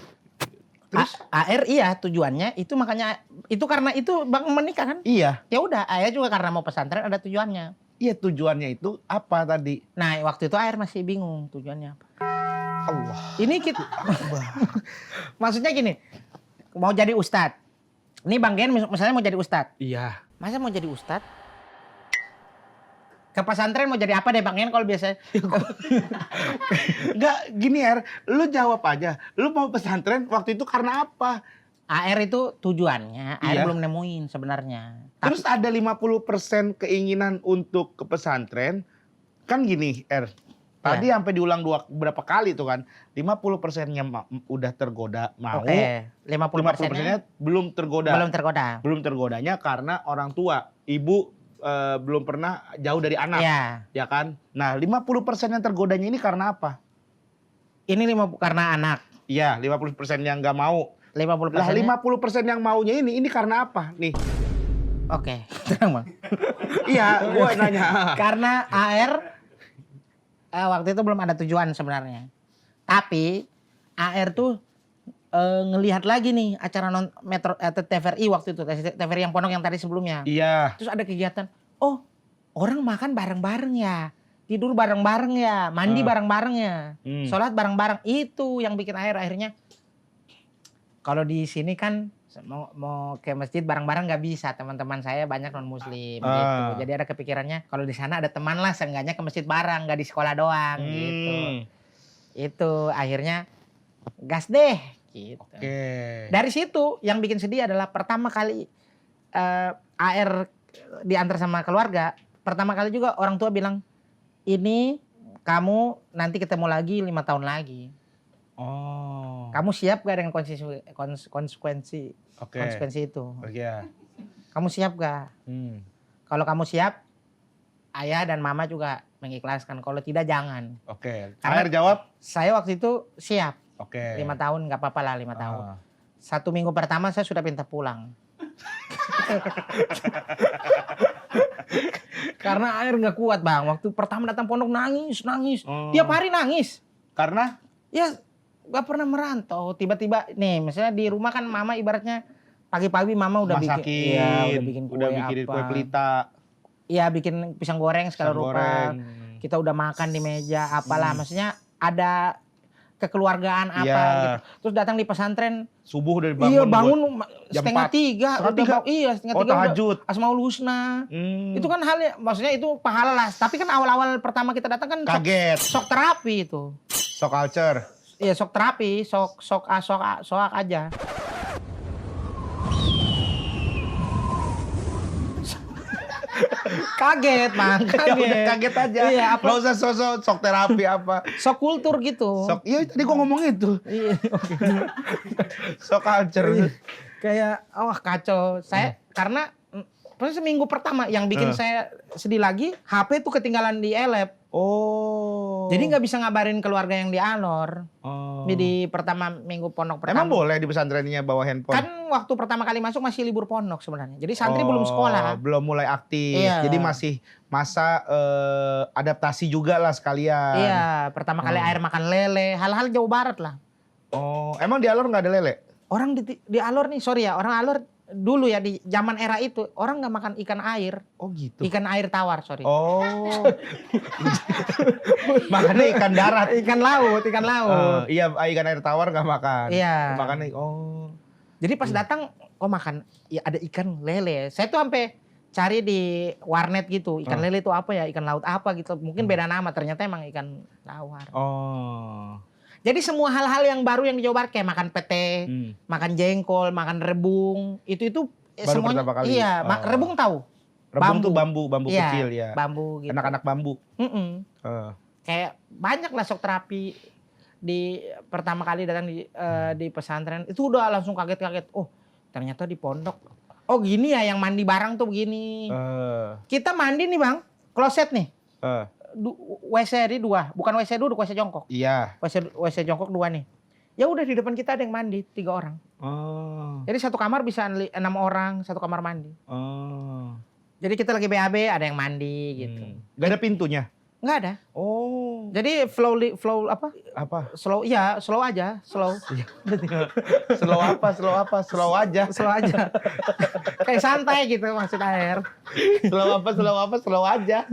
[SPEAKER 1] Terus
[SPEAKER 2] AR iya tujuannya itu, makanya itu karena itu Bang menikah kan?
[SPEAKER 1] iya,
[SPEAKER 2] Ya udah, AR juga karena mau pesantren ada tujuannya.
[SPEAKER 1] iya tujuannya itu apa tadi?
[SPEAKER 2] Nah, waktu itu AR masih bingung tujuannya apa.
[SPEAKER 1] Allah.
[SPEAKER 2] Ini kita maksudnya gini, mau jadi ustadz. Ini Bang Gen misalnya mau jadi ustadz.
[SPEAKER 1] Iya.
[SPEAKER 2] Masa mau jadi ustadz? Ke pesantren mau jadi apa deh Bang En kalau biasa?
[SPEAKER 1] Enggak, gini Er, lu jawab aja. Lu mau pesantren waktu itu karena apa?
[SPEAKER 2] AR itu tujuannya, AR
[SPEAKER 1] Iya.
[SPEAKER 2] belum nemuin sebenarnya.
[SPEAKER 1] Terus ada 50% keinginan untuk ke pesantren. Kan gini, Er. Tadi sampai diulang berapa kali tuh kan. 50%-nya udah tergoda mau.
[SPEAKER 2] Oke, 50%-nya
[SPEAKER 1] 50%-nya belum tergoda.
[SPEAKER 2] belum tergoda.
[SPEAKER 1] Belum tergodanya karena orang tua. Ibu belum pernah jauh dari anak.
[SPEAKER 2] Iya.
[SPEAKER 1] Ya kan? Nah, 50% yang tergodanya ini karena apa?
[SPEAKER 2] Ini karena anak.
[SPEAKER 1] Iya, 50% yang nggak mau.
[SPEAKER 2] 50%.
[SPEAKER 1] Lah 50% yang maunya ini karena apa? Nih.
[SPEAKER 2] Oke, tenang Bang.
[SPEAKER 1] Iya, gua nanya.
[SPEAKER 2] Karena AR waktu itu belum ada tujuan sebenarnya. Tapi AR tuh ngelihat lagi nih acara Metro TVRI waktu itu, TVRI yang Pondok yang tadi sebelumnya.
[SPEAKER 1] Iya.
[SPEAKER 2] Terus ada kegiatan, oh orang makan bareng-bareng ya, tidur bareng-bareng ya, mandi bareng-bareng ya, sholat bareng-bareng. Itu yang bikin akhirnya kalau di sini kan mau ke masjid bareng-bareng nggak bisa, teman-teman saya banyak non muslim gitu. Jadi ada kepikirannya kalau di sana ada teman lah, seenggaknya ke masjid bareng, nggak di sekolah doang gitu. Itu akhirnya gas deh gitu. Dari situ yang bikin sedih adalah pertama kali AR diantar sama keluarga, pertama kali juga orang tua bilang, ini kamu nanti ketemu lagi 5 tahun lagi.
[SPEAKER 1] Oh.
[SPEAKER 2] Kamu siap gak dengan konsekuensi itu?
[SPEAKER 1] Iya.
[SPEAKER 2] Kamu siap gak? Kalau kamu siap, ayah dan mama juga mengikhlaskan. Kalau tidak jangan.
[SPEAKER 1] Oke.
[SPEAKER 2] Karena
[SPEAKER 1] AR jawab?
[SPEAKER 2] Saya waktu itu siap.
[SPEAKER 1] Oke.
[SPEAKER 2] 5 tahun gak apa-apa lah 5 tahun. 1 minggu pertama saya sudah minta pulang. Karena air gak kuat Bang. Waktu pertama datang pondok nangis. Tiap hari nangis.
[SPEAKER 1] Karena?
[SPEAKER 2] Ya gak pernah merantau. Tiba-tiba nih misalnya di rumah kan mama ibaratnya pagi-pagi mama udah bikin kue
[SPEAKER 1] kue pelita.
[SPEAKER 2] Iya bikin pisang goreng segala rupa. Kita udah makan di meja apalah. Maksudnya ada kekeluargaan apa gitu. Terus datang di pesantren.
[SPEAKER 1] Subuh udah bangun.
[SPEAKER 2] Iya bangun
[SPEAKER 1] jam
[SPEAKER 2] 2:30. Iya 3:30.
[SPEAKER 1] Tahajud.
[SPEAKER 2] Asmaul Husna. Itu kan halnya, maksudnya itu pahala lah. Tapi kan awal-awal pertama kita datang kan
[SPEAKER 1] kaget.
[SPEAKER 2] Sok terapi itu.
[SPEAKER 1] Shock culture.
[SPEAKER 2] Iya sok terapi, sok aja. Kaget Bang,
[SPEAKER 1] Ya udah kaget aja.
[SPEAKER 2] Iya, apa?
[SPEAKER 1] Gak usah sok terapi apa.
[SPEAKER 2] Sok kultur gitu.
[SPEAKER 1] Iya tadi gua ngomong itu.
[SPEAKER 2] Iya.
[SPEAKER 1] Shock culture.
[SPEAKER 2] Kayak kacau. Saya karena seminggu pertama yang bikin saya sedih lagi, HP tuh ketinggalan di Elep.
[SPEAKER 1] Oh.
[SPEAKER 2] Jadi nggak bisa ngabarin keluarga yang di Alor.
[SPEAKER 1] Oh.
[SPEAKER 2] Di minggu pondok pertama.
[SPEAKER 1] Emang boleh di pesantrennya bawa handphone?
[SPEAKER 2] Kan waktu pertama kali masuk masih libur pondok sebenarnya. Jadi santri belum sekolah.
[SPEAKER 1] Belum mulai aktif.
[SPEAKER 2] Iya.
[SPEAKER 1] Jadi masih masa adaptasi juga lah sekalian.
[SPEAKER 2] Iya, pertama kali air makan lele, hal-hal Jawa Barat lah.
[SPEAKER 1] Oh, emang di Alor nggak ada lele?
[SPEAKER 2] Orang di Alor nih, sorry ya, orang Alor dulu ya di zaman era itu orang nggak makan ikan air.
[SPEAKER 1] Oh gitu.
[SPEAKER 2] Ikan air tawar, sorry.
[SPEAKER 1] Oh. Makannya ikan darat.
[SPEAKER 2] Ikan laut.
[SPEAKER 1] Iya, ikan air tawar nggak makan.
[SPEAKER 2] Iya.
[SPEAKER 1] Makannya
[SPEAKER 2] Jadi pas datang, makan ya ada ikan lele. Saya tuh sampai cari di warnet gitu, ikan lele itu apa ya, ikan laut apa gitu. Mungkin beda nama, ternyata emang ikan tawar.
[SPEAKER 1] Oh.
[SPEAKER 2] Jadi semua hal-hal yang baru yang di Jawa Barat kayak makan pete, makan jengkol, makan rebung, itu
[SPEAKER 1] baru
[SPEAKER 2] semuanya.
[SPEAKER 1] pertama kali.
[SPEAKER 2] Iya, rebung tahu?
[SPEAKER 1] Rebung tuh bambu
[SPEAKER 2] Iya,
[SPEAKER 1] kecil ya.
[SPEAKER 2] Bambu gitu.
[SPEAKER 1] Anak-anak bambu.
[SPEAKER 2] Kayak banyak lah sok terapi di pertama kali datang di pesantren itu udah langsung kaget-kaget. Oh, ternyata di pondok. Oh, gini ya yang mandi bareng tuh begini. Kita mandi nih, Bang. Kloset nih. WC ini 2, bukan WC duduk, WC jongkok.
[SPEAKER 1] Iya.
[SPEAKER 2] WC jongkok 2 nih. Ya udah di depan kita ada yang mandi 3 orang. Jadi satu kamar bisa 6 orang, satu kamar mandi. Jadi kita lagi BAB ada yang mandi gitu.
[SPEAKER 1] Gak ada pintunya?
[SPEAKER 2] Nggak ada.
[SPEAKER 1] Oh.
[SPEAKER 2] Jadi flow apa?
[SPEAKER 1] Apa?
[SPEAKER 2] Slow, iya, slow aja, slow.
[SPEAKER 1] Slow apa? Slow aja.
[SPEAKER 2] Slow aja. Kayak santai gitu maksud air.
[SPEAKER 1] Slow aja.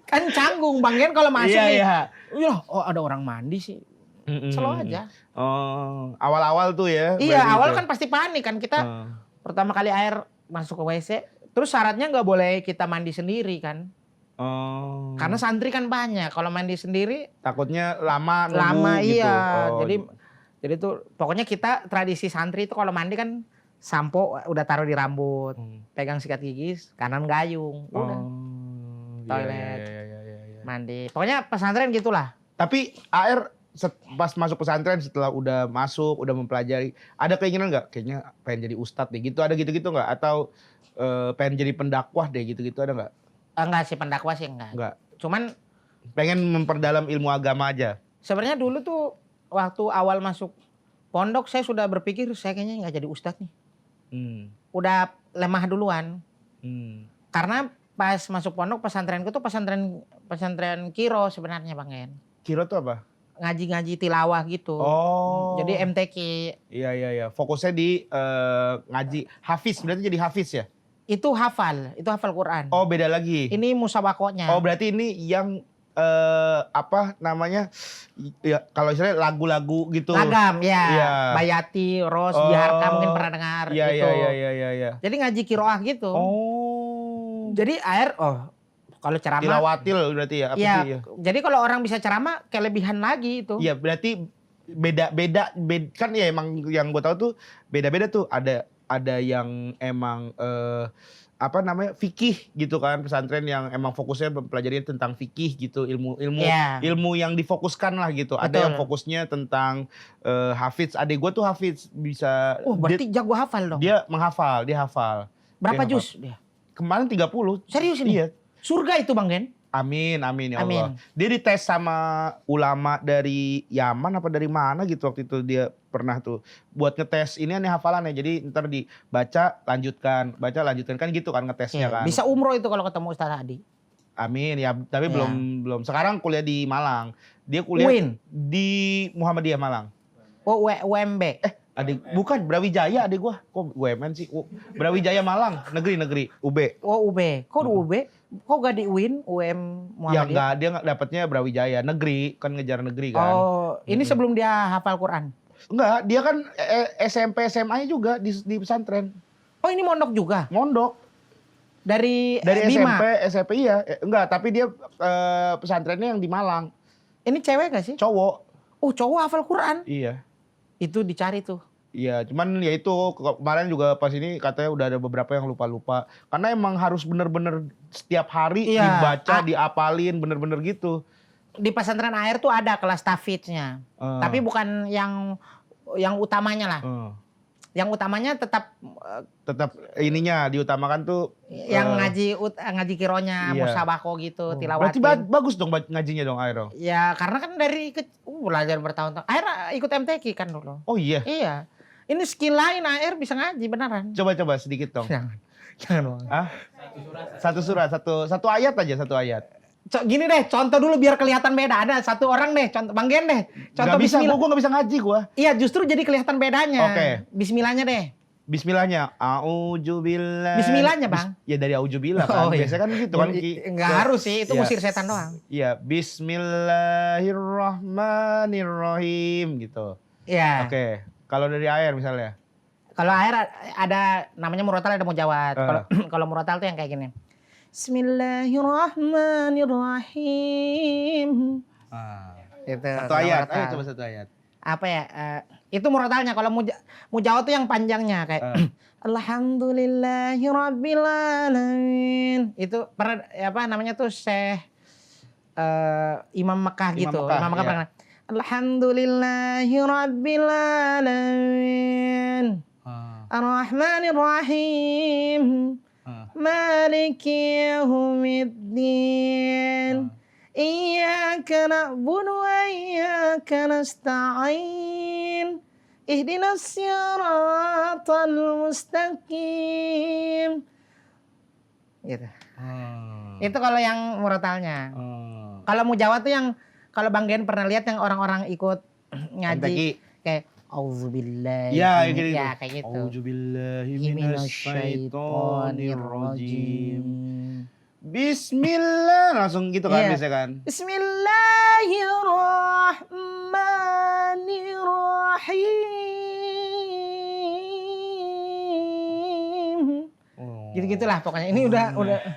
[SPEAKER 2] Kan canggung Bang Gen kalau masuk nih.
[SPEAKER 1] Iya.
[SPEAKER 2] Oh ada orang mandi sih. Slow aja.
[SPEAKER 1] Oh, awal-awal tuh ya.
[SPEAKER 2] Iya, awal
[SPEAKER 1] gitu.
[SPEAKER 2] kan pasti panik kan kita. Pertama kali air masuk ke WC, Terus syaratnya nggak boleh kita mandi sendiri kan.
[SPEAKER 1] Oh.
[SPEAKER 2] Karena santri kan banyak. Kalau mandi sendiri
[SPEAKER 1] takutnya lama nunggu
[SPEAKER 2] lama
[SPEAKER 1] gitu.
[SPEAKER 2] iya.
[SPEAKER 1] Oh,
[SPEAKER 2] Jadi tuh pokoknya kita tradisi santri itu kalau mandi kan sampo udah taruh di rambut, pegang sikat gigi, kanan gayung, udah toilet, mandi. Pokoknya pesantren gitulah.
[SPEAKER 1] Tapi AR pas masuk pesantren setelah udah masuk, udah mempelajari, ada keinginan nggak? Kayaknya pengen jadi ustadz deh gitu, ada gitu-gitu nggak? Atau pengen jadi pendakwah deh gitu-gitu ada nggak?
[SPEAKER 2] Enggak sih pendakwah sih enggak.
[SPEAKER 1] Nggak.
[SPEAKER 2] Cuman
[SPEAKER 1] Pengen memperdalam ilmu agama aja.
[SPEAKER 2] sebenarnya dulu tuh waktu awal masuk pondok saya sudah berpikir saya kayaknya nggak jadi ustadz nih. Udah lemah duluan. Karena pas masuk pondok pesantrenku tuh pesantren Kiro sebenarnya Bang Gen.
[SPEAKER 1] Kiro tuh apa?
[SPEAKER 2] Ngaji-ngaji tilawah gitu.
[SPEAKER 1] Oh.
[SPEAKER 2] Jadi MTQ.
[SPEAKER 1] Iya. Fokusnya di ngaji. Hafiz, berarti jadi hafiz ya?
[SPEAKER 2] Itu hafal Quran.
[SPEAKER 1] Oh, beda lagi.
[SPEAKER 2] Ini musawakohnya.
[SPEAKER 1] Oh, berarti ini yang apa namanya? Ya, kalau istilahnya lagu-lagu gitu.
[SPEAKER 2] Lagam ya.
[SPEAKER 1] Iya.
[SPEAKER 2] Bayati, Ros,
[SPEAKER 1] Oh.
[SPEAKER 2] Biharka mungkin pernah dengar
[SPEAKER 1] Iya,
[SPEAKER 2] gitu.
[SPEAKER 1] iya.
[SPEAKER 2] Jadi ngaji kiroah gitu.
[SPEAKER 1] Oh.
[SPEAKER 2] Jadi kalau ceramah
[SPEAKER 1] Tilawatil berarti ya? Apa
[SPEAKER 2] iya.
[SPEAKER 1] sih?
[SPEAKER 2] Jadi kalau orang bisa ceramah kelebihan lagi itu.
[SPEAKER 1] Iya, berarti beda kan ya emang yang gue tahu tuh beda-beda tuh. Ada yang emang apa namanya fikih gitu kan, pesantren yang emang fokusnya mempelajari tentang fikih gitu, ilmu yang difokuskan lah gitu.
[SPEAKER 2] Betul.
[SPEAKER 1] Ada yang fokusnya tentang hafiz. Adik gue tuh hafiz bisa.
[SPEAKER 2] Berarti jago hafal dong.
[SPEAKER 1] Dia hafal.
[SPEAKER 2] Berapa
[SPEAKER 1] Dia
[SPEAKER 2] juz dia?
[SPEAKER 1] Kemarin 30.
[SPEAKER 2] Serius ini?
[SPEAKER 1] Iya.
[SPEAKER 2] Surga itu Bang Gen?
[SPEAKER 1] Amin ya Allah.
[SPEAKER 2] Amin.
[SPEAKER 1] Dia dites sama ulama dari Yaman apa dari mana gitu waktu itu dia pernah tuh buat ngetes ini aneh hafalannya. Jadi ntar dibaca lanjutkan kan gitu kan ngetesnya kan.
[SPEAKER 2] Bisa umroh itu kalau ketemu Ustaz Adi.
[SPEAKER 1] Amin ya, tapi
[SPEAKER 2] Ya.
[SPEAKER 1] belum. Sekarang kuliah di Malang. Dia kuliah
[SPEAKER 2] UIN?
[SPEAKER 1] di Muhammadiyah Malang.
[SPEAKER 2] Oh UMB.
[SPEAKER 1] Adik bukan Brawijaya adik gua. Kok UMN sih? Brawijaya Malang, negeri UB.
[SPEAKER 2] Oh UB. Kok UB? Kok gak di UIN? UM
[SPEAKER 1] Ya
[SPEAKER 2] Muhammadiyah?
[SPEAKER 1] enggak, dia nggak dapatnya Brawijaya, negeri, kan ngejar negeri kan.
[SPEAKER 2] Oh, ini sebelum dia hafal Quran.
[SPEAKER 1] Enggak, dia kan SMP SMA-nya juga di pesantren.
[SPEAKER 2] Oh, ini mondok juga.
[SPEAKER 1] Mondok.
[SPEAKER 2] Dari
[SPEAKER 1] SMP,
[SPEAKER 2] Bima.
[SPEAKER 1] SMP iya. Enggak, tapi dia pesantrennya yang di Malang.
[SPEAKER 2] Ini cewek gak sih?
[SPEAKER 1] Cowok.
[SPEAKER 2] Oh, cowok hafal Quran.
[SPEAKER 1] Iya.
[SPEAKER 2] Itu dicari tuh.
[SPEAKER 1] Iya, cuman ya itu kemarin juga pas ini katanya udah ada beberapa yang lupa-lupa. Karena emang harus bener-bener setiap hari
[SPEAKER 2] Iya.
[SPEAKER 1] dibaca, diapalin, bener-bener gitu.
[SPEAKER 2] Di pesantren air tuh ada kelas tahfidznya. Tapi bukan yang utamanya lah. Yang utamanya tetap
[SPEAKER 1] Tetap ininya diutamakan tuh
[SPEAKER 2] yang ngaji kironya,
[SPEAKER 1] iya.
[SPEAKER 2] musabako gitu,
[SPEAKER 1] berarti
[SPEAKER 2] tilawatin.
[SPEAKER 1] bagus dong ngajinya dong Air dong.
[SPEAKER 2] Ya karena kan dari belajar bertahun-tahun. Air ikut MTQ kan dulu.
[SPEAKER 1] Oh iya.
[SPEAKER 2] Iya. Ini skill lain Air bisa ngaji beneran.
[SPEAKER 1] Coba sedikit dong.
[SPEAKER 2] Jangan Bang.
[SPEAKER 1] Hah? Satu surat, satu ayat aja, satu ayat.
[SPEAKER 2] Gini deh, contoh dulu biar kelihatan beda. Ada satu orang deh, contoh Bang Gen deh. Contoh
[SPEAKER 1] Gak bisa,
[SPEAKER 2] bismillah.
[SPEAKER 1] gue gak bisa ngaji gue.
[SPEAKER 2] Iya, justru jadi kelihatan bedanya.
[SPEAKER 1] Oke.
[SPEAKER 2] Bismillahnya deh.
[SPEAKER 1] Bismillahnya, auzubillah.
[SPEAKER 2] Bismillahnya Bang.
[SPEAKER 1] Ya dari auzubillah kan,
[SPEAKER 2] Oh, iya.
[SPEAKER 1] biasanya kan gitu kan.
[SPEAKER 2] Enggak harus sih, itu
[SPEAKER 1] Iya.
[SPEAKER 2] usir setan doang.
[SPEAKER 1] Iya, Bismillahirrahmanirrahim gitu.
[SPEAKER 2] Iya.
[SPEAKER 1] Oke, kalau dari Air misalnya.
[SPEAKER 2] Kalau Air ada namanya murotal, ada mujawad. Kalau murotal tuh yang kayak gini. Bismillahirrahmanirrahim. Itu.
[SPEAKER 1] Satu ayat, ayo coba satu ayat.
[SPEAKER 2] Apa ya? Itu murotalnya. Kalau mujawad tuh yang panjangnya kayak Alhamdulillahirabbil alamin. Itu pernah apa namanya tuh Syekh Imam Mekah gitu. Imam Mekah pernah. Alhamdulillahirabbil alamin. Ar-Rahmanir-Rahim. Maliki yaumiddin. Iyyaka na'budu wa iyyaka nasta'in. Ihdinas siratal mustaqim. Gitu. Itu kalau yang murotalnya. Kalau mujawad tuh yang kalau Bang Gen pernah lihat yang orang-orang ikut ngaji kayak auzubillahi.
[SPEAKER 1] Ya, gitu.
[SPEAKER 2] Ya, kayak gitu.
[SPEAKER 1] Auzubillahi
[SPEAKER 2] minasyaitonirrajim.
[SPEAKER 1] Bismillah langsung gitu kan biasa kan.
[SPEAKER 2] Bismillahirrahmanirrahim. Gitu-gitulah pokoknya. Ini udah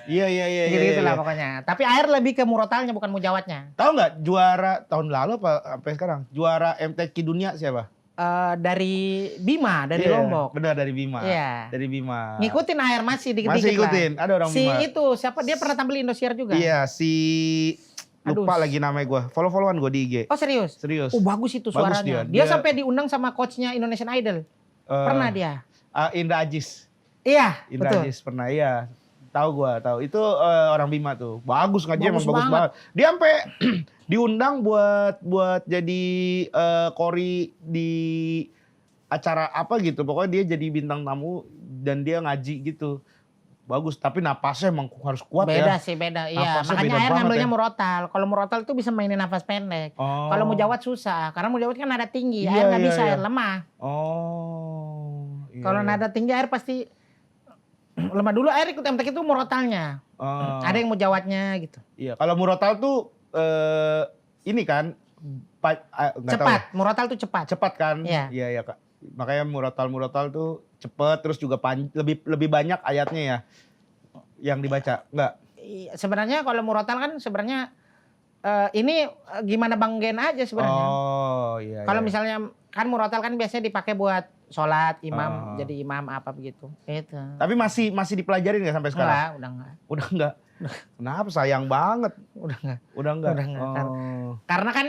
[SPEAKER 1] Iya.
[SPEAKER 2] gitu-gitulah pokoknya. Tapi air lebih ke murotalnya bukan mujawatnya.
[SPEAKER 1] Tahu nggak juara tahun lalu apa sampai sekarang? Juara MTQ dunia siapa?
[SPEAKER 2] Dari Bima, dari
[SPEAKER 1] Iya,
[SPEAKER 2] Lombok.
[SPEAKER 1] Benar dari Bima.
[SPEAKER 2] Iya.
[SPEAKER 1] Dari Bima.
[SPEAKER 2] Ngikutin air masih dikit-dikit
[SPEAKER 1] Masih
[SPEAKER 2] lah.
[SPEAKER 1] ikutin. Ada orang
[SPEAKER 2] Si
[SPEAKER 1] Bima.
[SPEAKER 2] itu siapa dia pernah tampil di Indosiar juga.
[SPEAKER 1] Iya, si lupa
[SPEAKER 2] Aduh.
[SPEAKER 1] lagi namanya gue. Follow-followan gue di IG.
[SPEAKER 2] Oh serius?
[SPEAKER 1] Serius.
[SPEAKER 2] Oh bagus itu
[SPEAKER 1] Bagus
[SPEAKER 2] suaranya.
[SPEAKER 1] dia.
[SPEAKER 2] Dia sampai diundang sama coachnya Indonesian Idol. Pernah dia.
[SPEAKER 1] Indra Ajis.
[SPEAKER 2] Iya,
[SPEAKER 1] Indra
[SPEAKER 2] betul.
[SPEAKER 1] Ajis pernah, iya. Tahu gua, tahu. Itu orang Bima tuh. Bagus ngaji emang
[SPEAKER 2] Bagus
[SPEAKER 1] bagus
[SPEAKER 2] banget.
[SPEAKER 1] banget. Dia sampai diundang buat jadi kori di acara apa gitu. Pokoknya dia jadi bintang tamu dan dia ngaji gitu. Bagus, tapi napasnya emang harus kuat
[SPEAKER 2] Beda
[SPEAKER 1] ya.
[SPEAKER 2] sih, beda. Iya,
[SPEAKER 1] Nafasnya
[SPEAKER 2] makanya
[SPEAKER 1] beda
[SPEAKER 2] air
[SPEAKER 1] banget
[SPEAKER 2] ngambilnya
[SPEAKER 1] ya.
[SPEAKER 2] murotal. Kalau murotal itu bisa mainin nafas pendek.
[SPEAKER 1] Oh.
[SPEAKER 2] Kalau mujawat susah, karena mujawat kan nada tinggi.
[SPEAKER 1] Iya,
[SPEAKER 2] Air nggak
[SPEAKER 1] iya,
[SPEAKER 2] bisa,
[SPEAKER 1] iya.
[SPEAKER 2] air lemah.
[SPEAKER 1] Oh. Iya,
[SPEAKER 2] Kalau
[SPEAKER 1] iya.
[SPEAKER 2] nada tinggi air pasti lemah. Dulu air ikut MTQ itu murotalnya.
[SPEAKER 1] Oh.
[SPEAKER 2] Ada yang mujawatnya gitu.
[SPEAKER 1] Iya, kalau murotal tuh ini kan nggak tahu.
[SPEAKER 2] Cepat, murotal tuh cepat.
[SPEAKER 1] Cepat kan?
[SPEAKER 2] Iya.
[SPEAKER 1] Iya Kak. Makanya murotal tuh cepet terus juga lebih banyak ayatnya ya yang dibaca. Enggak?
[SPEAKER 2] Sebenarnya kalau murotal kan sebenarnya ini gimana Bang Gen aja sebenarnya.
[SPEAKER 1] Oh iya.
[SPEAKER 2] Kalau
[SPEAKER 1] iya.
[SPEAKER 2] misalnya kan murotal kan biasanya dipakai buat sholat, imam,
[SPEAKER 1] Oh.
[SPEAKER 2] jadi imam apa begitu. Itu.
[SPEAKER 1] Tapi masih dipelajarin nggak sampai sekarang?
[SPEAKER 2] Enggak, udah enggak.
[SPEAKER 1] Udah enggak. Kenapa sayang banget?
[SPEAKER 2] Udah enggak.
[SPEAKER 1] Udah enggak.
[SPEAKER 2] Udah enggak,
[SPEAKER 1] Oh.
[SPEAKER 2] Karena kan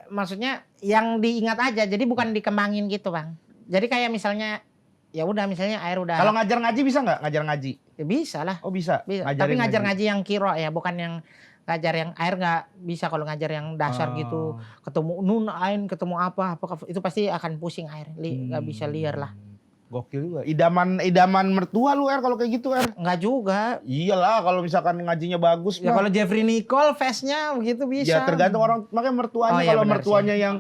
[SPEAKER 2] maksudnya yang diingat aja, jadi bukan dikembangin gitu, Bang. Jadi kayak misalnya ya udah misalnya air udah
[SPEAKER 1] Kalau ngajar ngaji bisa nggak? Ngajar ngaji?
[SPEAKER 2] ya bisa lah.
[SPEAKER 1] Oh bisa.
[SPEAKER 2] Bisa.
[SPEAKER 1] Ngajarin
[SPEAKER 2] Tapi ngajar ngaji yang kiro ya, bukan yang ngajar yang air nggak bisa. Kalau ngajar yang dasar
[SPEAKER 1] Oh.
[SPEAKER 2] gitu, ketemu nun ain, ketemu apa itu pasti akan pusing air, nggak bisa liar lah.
[SPEAKER 1] Gokil juga. Idaman mertua lu kalau kayak gitu
[SPEAKER 2] Nggak juga.
[SPEAKER 1] Iyalah kalau misalkan ngajinya bagus
[SPEAKER 2] Ya
[SPEAKER 1] mah.
[SPEAKER 2] kalau Jeffrey Nicole face-nya begitu bisa.
[SPEAKER 1] Ya tergantung orang, makanya mertuanya
[SPEAKER 2] Oh, iya,
[SPEAKER 1] kalau
[SPEAKER 2] benar
[SPEAKER 1] mertuanya yang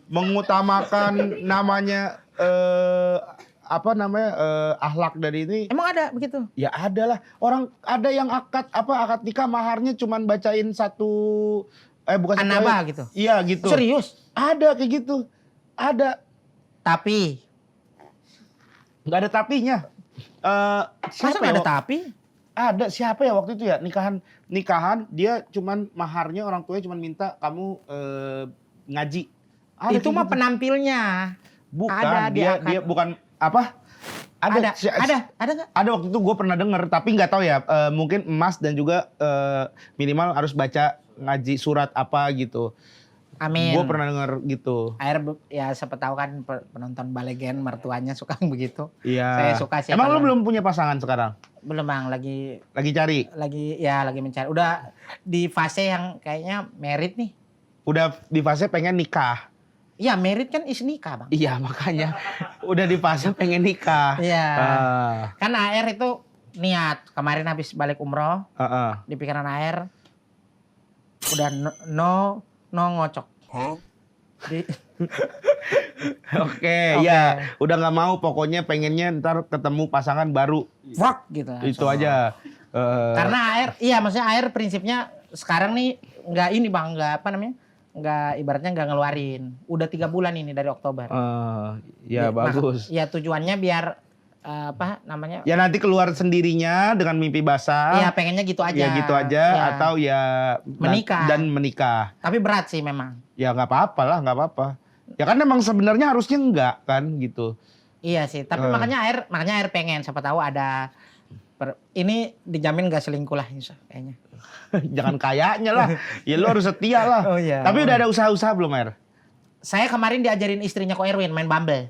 [SPEAKER 1] mengutamakan namanya akhlak dari ini,
[SPEAKER 2] Emang ada begitu?
[SPEAKER 1] ya ada lah. Orang ada yang akad nikah maharnya cuman bacain satu bukan satu
[SPEAKER 2] An-Naba
[SPEAKER 1] ayat.
[SPEAKER 2] gitu.
[SPEAKER 1] Iya gitu.
[SPEAKER 2] Serius?
[SPEAKER 1] Ada kayak gitu. Ada.
[SPEAKER 2] Tapi
[SPEAKER 1] Nggak ada tapinya.
[SPEAKER 2] masa nggak ada tapi?
[SPEAKER 1] Ada siapa ya waktu itu ya nikahan dia cuman maharnya orang tuanya cuman minta kamu ngaji. Ada
[SPEAKER 2] Itu
[SPEAKER 1] kayak
[SPEAKER 2] mah
[SPEAKER 1] gitu.
[SPEAKER 2] penampilnya.
[SPEAKER 1] Bukan
[SPEAKER 2] ada,
[SPEAKER 1] dia
[SPEAKER 2] dia
[SPEAKER 1] bukan apa?
[SPEAKER 2] Ada nggak?
[SPEAKER 1] Ada waktu itu gue pernah denger tapi nggak tahu ya mungkin emas dan juga minimal harus baca ngaji surat apa gitu.
[SPEAKER 2] Amin.
[SPEAKER 1] Gue pernah denger gitu.
[SPEAKER 2] Air ya siapa tahu kan penonton balegen mertuanya suka begitu.
[SPEAKER 1] Iya.
[SPEAKER 2] Saya suka sih.
[SPEAKER 1] Emang lu
[SPEAKER 2] kalau-
[SPEAKER 1] belum punya pasangan sekarang?
[SPEAKER 2] Belum Bang, lagi
[SPEAKER 1] Cari?
[SPEAKER 2] lagi mencari. Udah di fase yang kayaknya merit nih.
[SPEAKER 1] Udah di fase pengen nikah.
[SPEAKER 2] Iya, merit kan is nikah, Bang.
[SPEAKER 1] Iya makanya udah di fase pengen nikah.
[SPEAKER 2] Iya.
[SPEAKER 1] Ah,
[SPEAKER 2] Kan AR itu niat. Kemarin habis balik umroh, di pikiran AR udah no ngocok. Di-
[SPEAKER 1] Oke, ya udah nggak mau pokoknya pengennya ntar ketemu pasangan baru.
[SPEAKER 2] fuck gitu.
[SPEAKER 1] Itu
[SPEAKER 2] langsung.
[SPEAKER 1] aja.
[SPEAKER 2] Karena AR, iya maksudnya AR prinsipnya sekarang nih nggak ini Bang, nggak apa namanya? Nggak ibaratnya nggak ngeluarin. Udah 3 bulan ini dari Oktober.
[SPEAKER 1] Ya bagus.
[SPEAKER 2] Ya tujuannya biar apa namanya?
[SPEAKER 1] Ya nanti keluar sendirinya dengan mimpi basah.
[SPEAKER 2] Iya pengennya gitu aja.
[SPEAKER 1] Ya gitu aja
[SPEAKER 2] Ya.
[SPEAKER 1] atau ya
[SPEAKER 2] Menikah.
[SPEAKER 1] dan menikah.
[SPEAKER 2] Tapi berat sih memang.
[SPEAKER 1] Ya nggak apa-apa lah, nggak apa-apa. Ya kan emang sebenarnya harusnya enggak kan gitu.
[SPEAKER 2] Iya sih. Tapi makanya air pengen. Siapa tahu ada ini dijamin gak selingkuh lah insya kayaknya.
[SPEAKER 1] Jangan kayaknya lah. Ya lu harus setia lah.
[SPEAKER 2] Oh, iya.
[SPEAKER 1] Tapi udah ada usaha-usaha belum, Air?
[SPEAKER 2] Saya kemarin diajarin istrinya Ko Erwin main Bumble.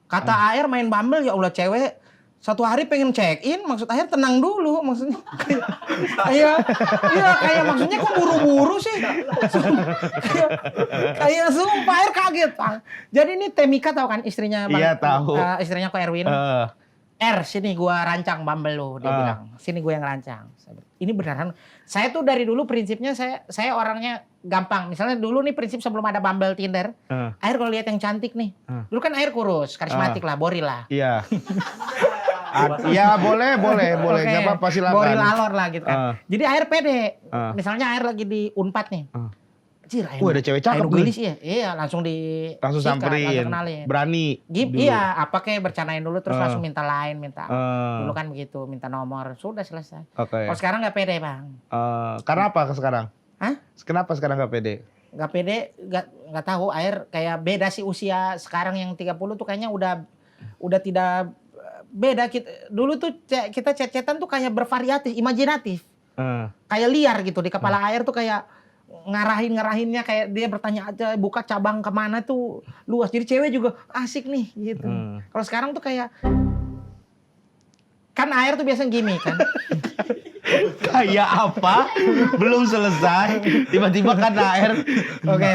[SPEAKER 2] Kata AR main Bumble, ya Allah cewek satu hari pengen check in, maksud AR tenang dulu maksudnya. Iya kayak maksudnya kok buru-buru sih. Kayak sumpah AR kaget, Bang. Jadi ini Temika tahu kan istrinya Bang?
[SPEAKER 1] Iya, tahu.
[SPEAKER 2] Istrinya Ko Erwin. Sini gua rancang Bumble lo, dia bilang. Sini gua yang rancang. Ini beneran. Saya tuh dari dulu prinsipnya saya orangnya gampang. Misalnya dulu nih prinsip sebelum ada Bumble, Tinder, Air kalau lihat yang cantik nih. Dulu kan Air kurus, karismatik lah, boril lah.
[SPEAKER 1] Iya. Iya boleh.
[SPEAKER 2] Oke.
[SPEAKER 1] Nggak apa-apa silakan.
[SPEAKER 2] Boril alor lah gitu kan. Jadi Air pede.
[SPEAKER 1] Ah.
[SPEAKER 2] Misalnya Air lagi di Unpad nih. Cir,
[SPEAKER 1] Ada cewek cakep nih.
[SPEAKER 2] gelis ya. Iya, langsung
[SPEAKER 1] Langsung
[SPEAKER 2] sikat,
[SPEAKER 1] samperin.
[SPEAKER 2] langsung kenalin.
[SPEAKER 1] Berani. dulu.
[SPEAKER 2] Iya, apa kayak bercandain dulu terus langsung minta line, minta.
[SPEAKER 1] Eh,
[SPEAKER 2] Dulu kan begitu, minta nomor, sudah selesai.
[SPEAKER 1] Oke.
[SPEAKER 2] Kalau sekarang nggak pede, Bang.
[SPEAKER 1] Karena apa sekarang?
[SPEAKER 2] Hah?
[SPEAKER 1] Kenapa sekarang nggak pede?
[SPEAKER 2] Nggak pede, nggak tahu. Air kayak beda sih usia sekarang yang 30 tuh kayaknya udah tidak beda. Dulu tuh kita chat-chatan tuh kayak bervariatif, imajinatif. Kayak liar gitu di kepala Air tuh kayak ngarahinnya kayak dia bertanya aja buka cabang kemana tuh luas. Jadi cewek juga asik nih gitu. Kalau sekarang tuh kayak kan Air tuh biasanya gini kan.
[SPEAKER 1] Kayak apa? Belum selesai. Tiba-tiba kan air.
[SPEAKER 2] Oke.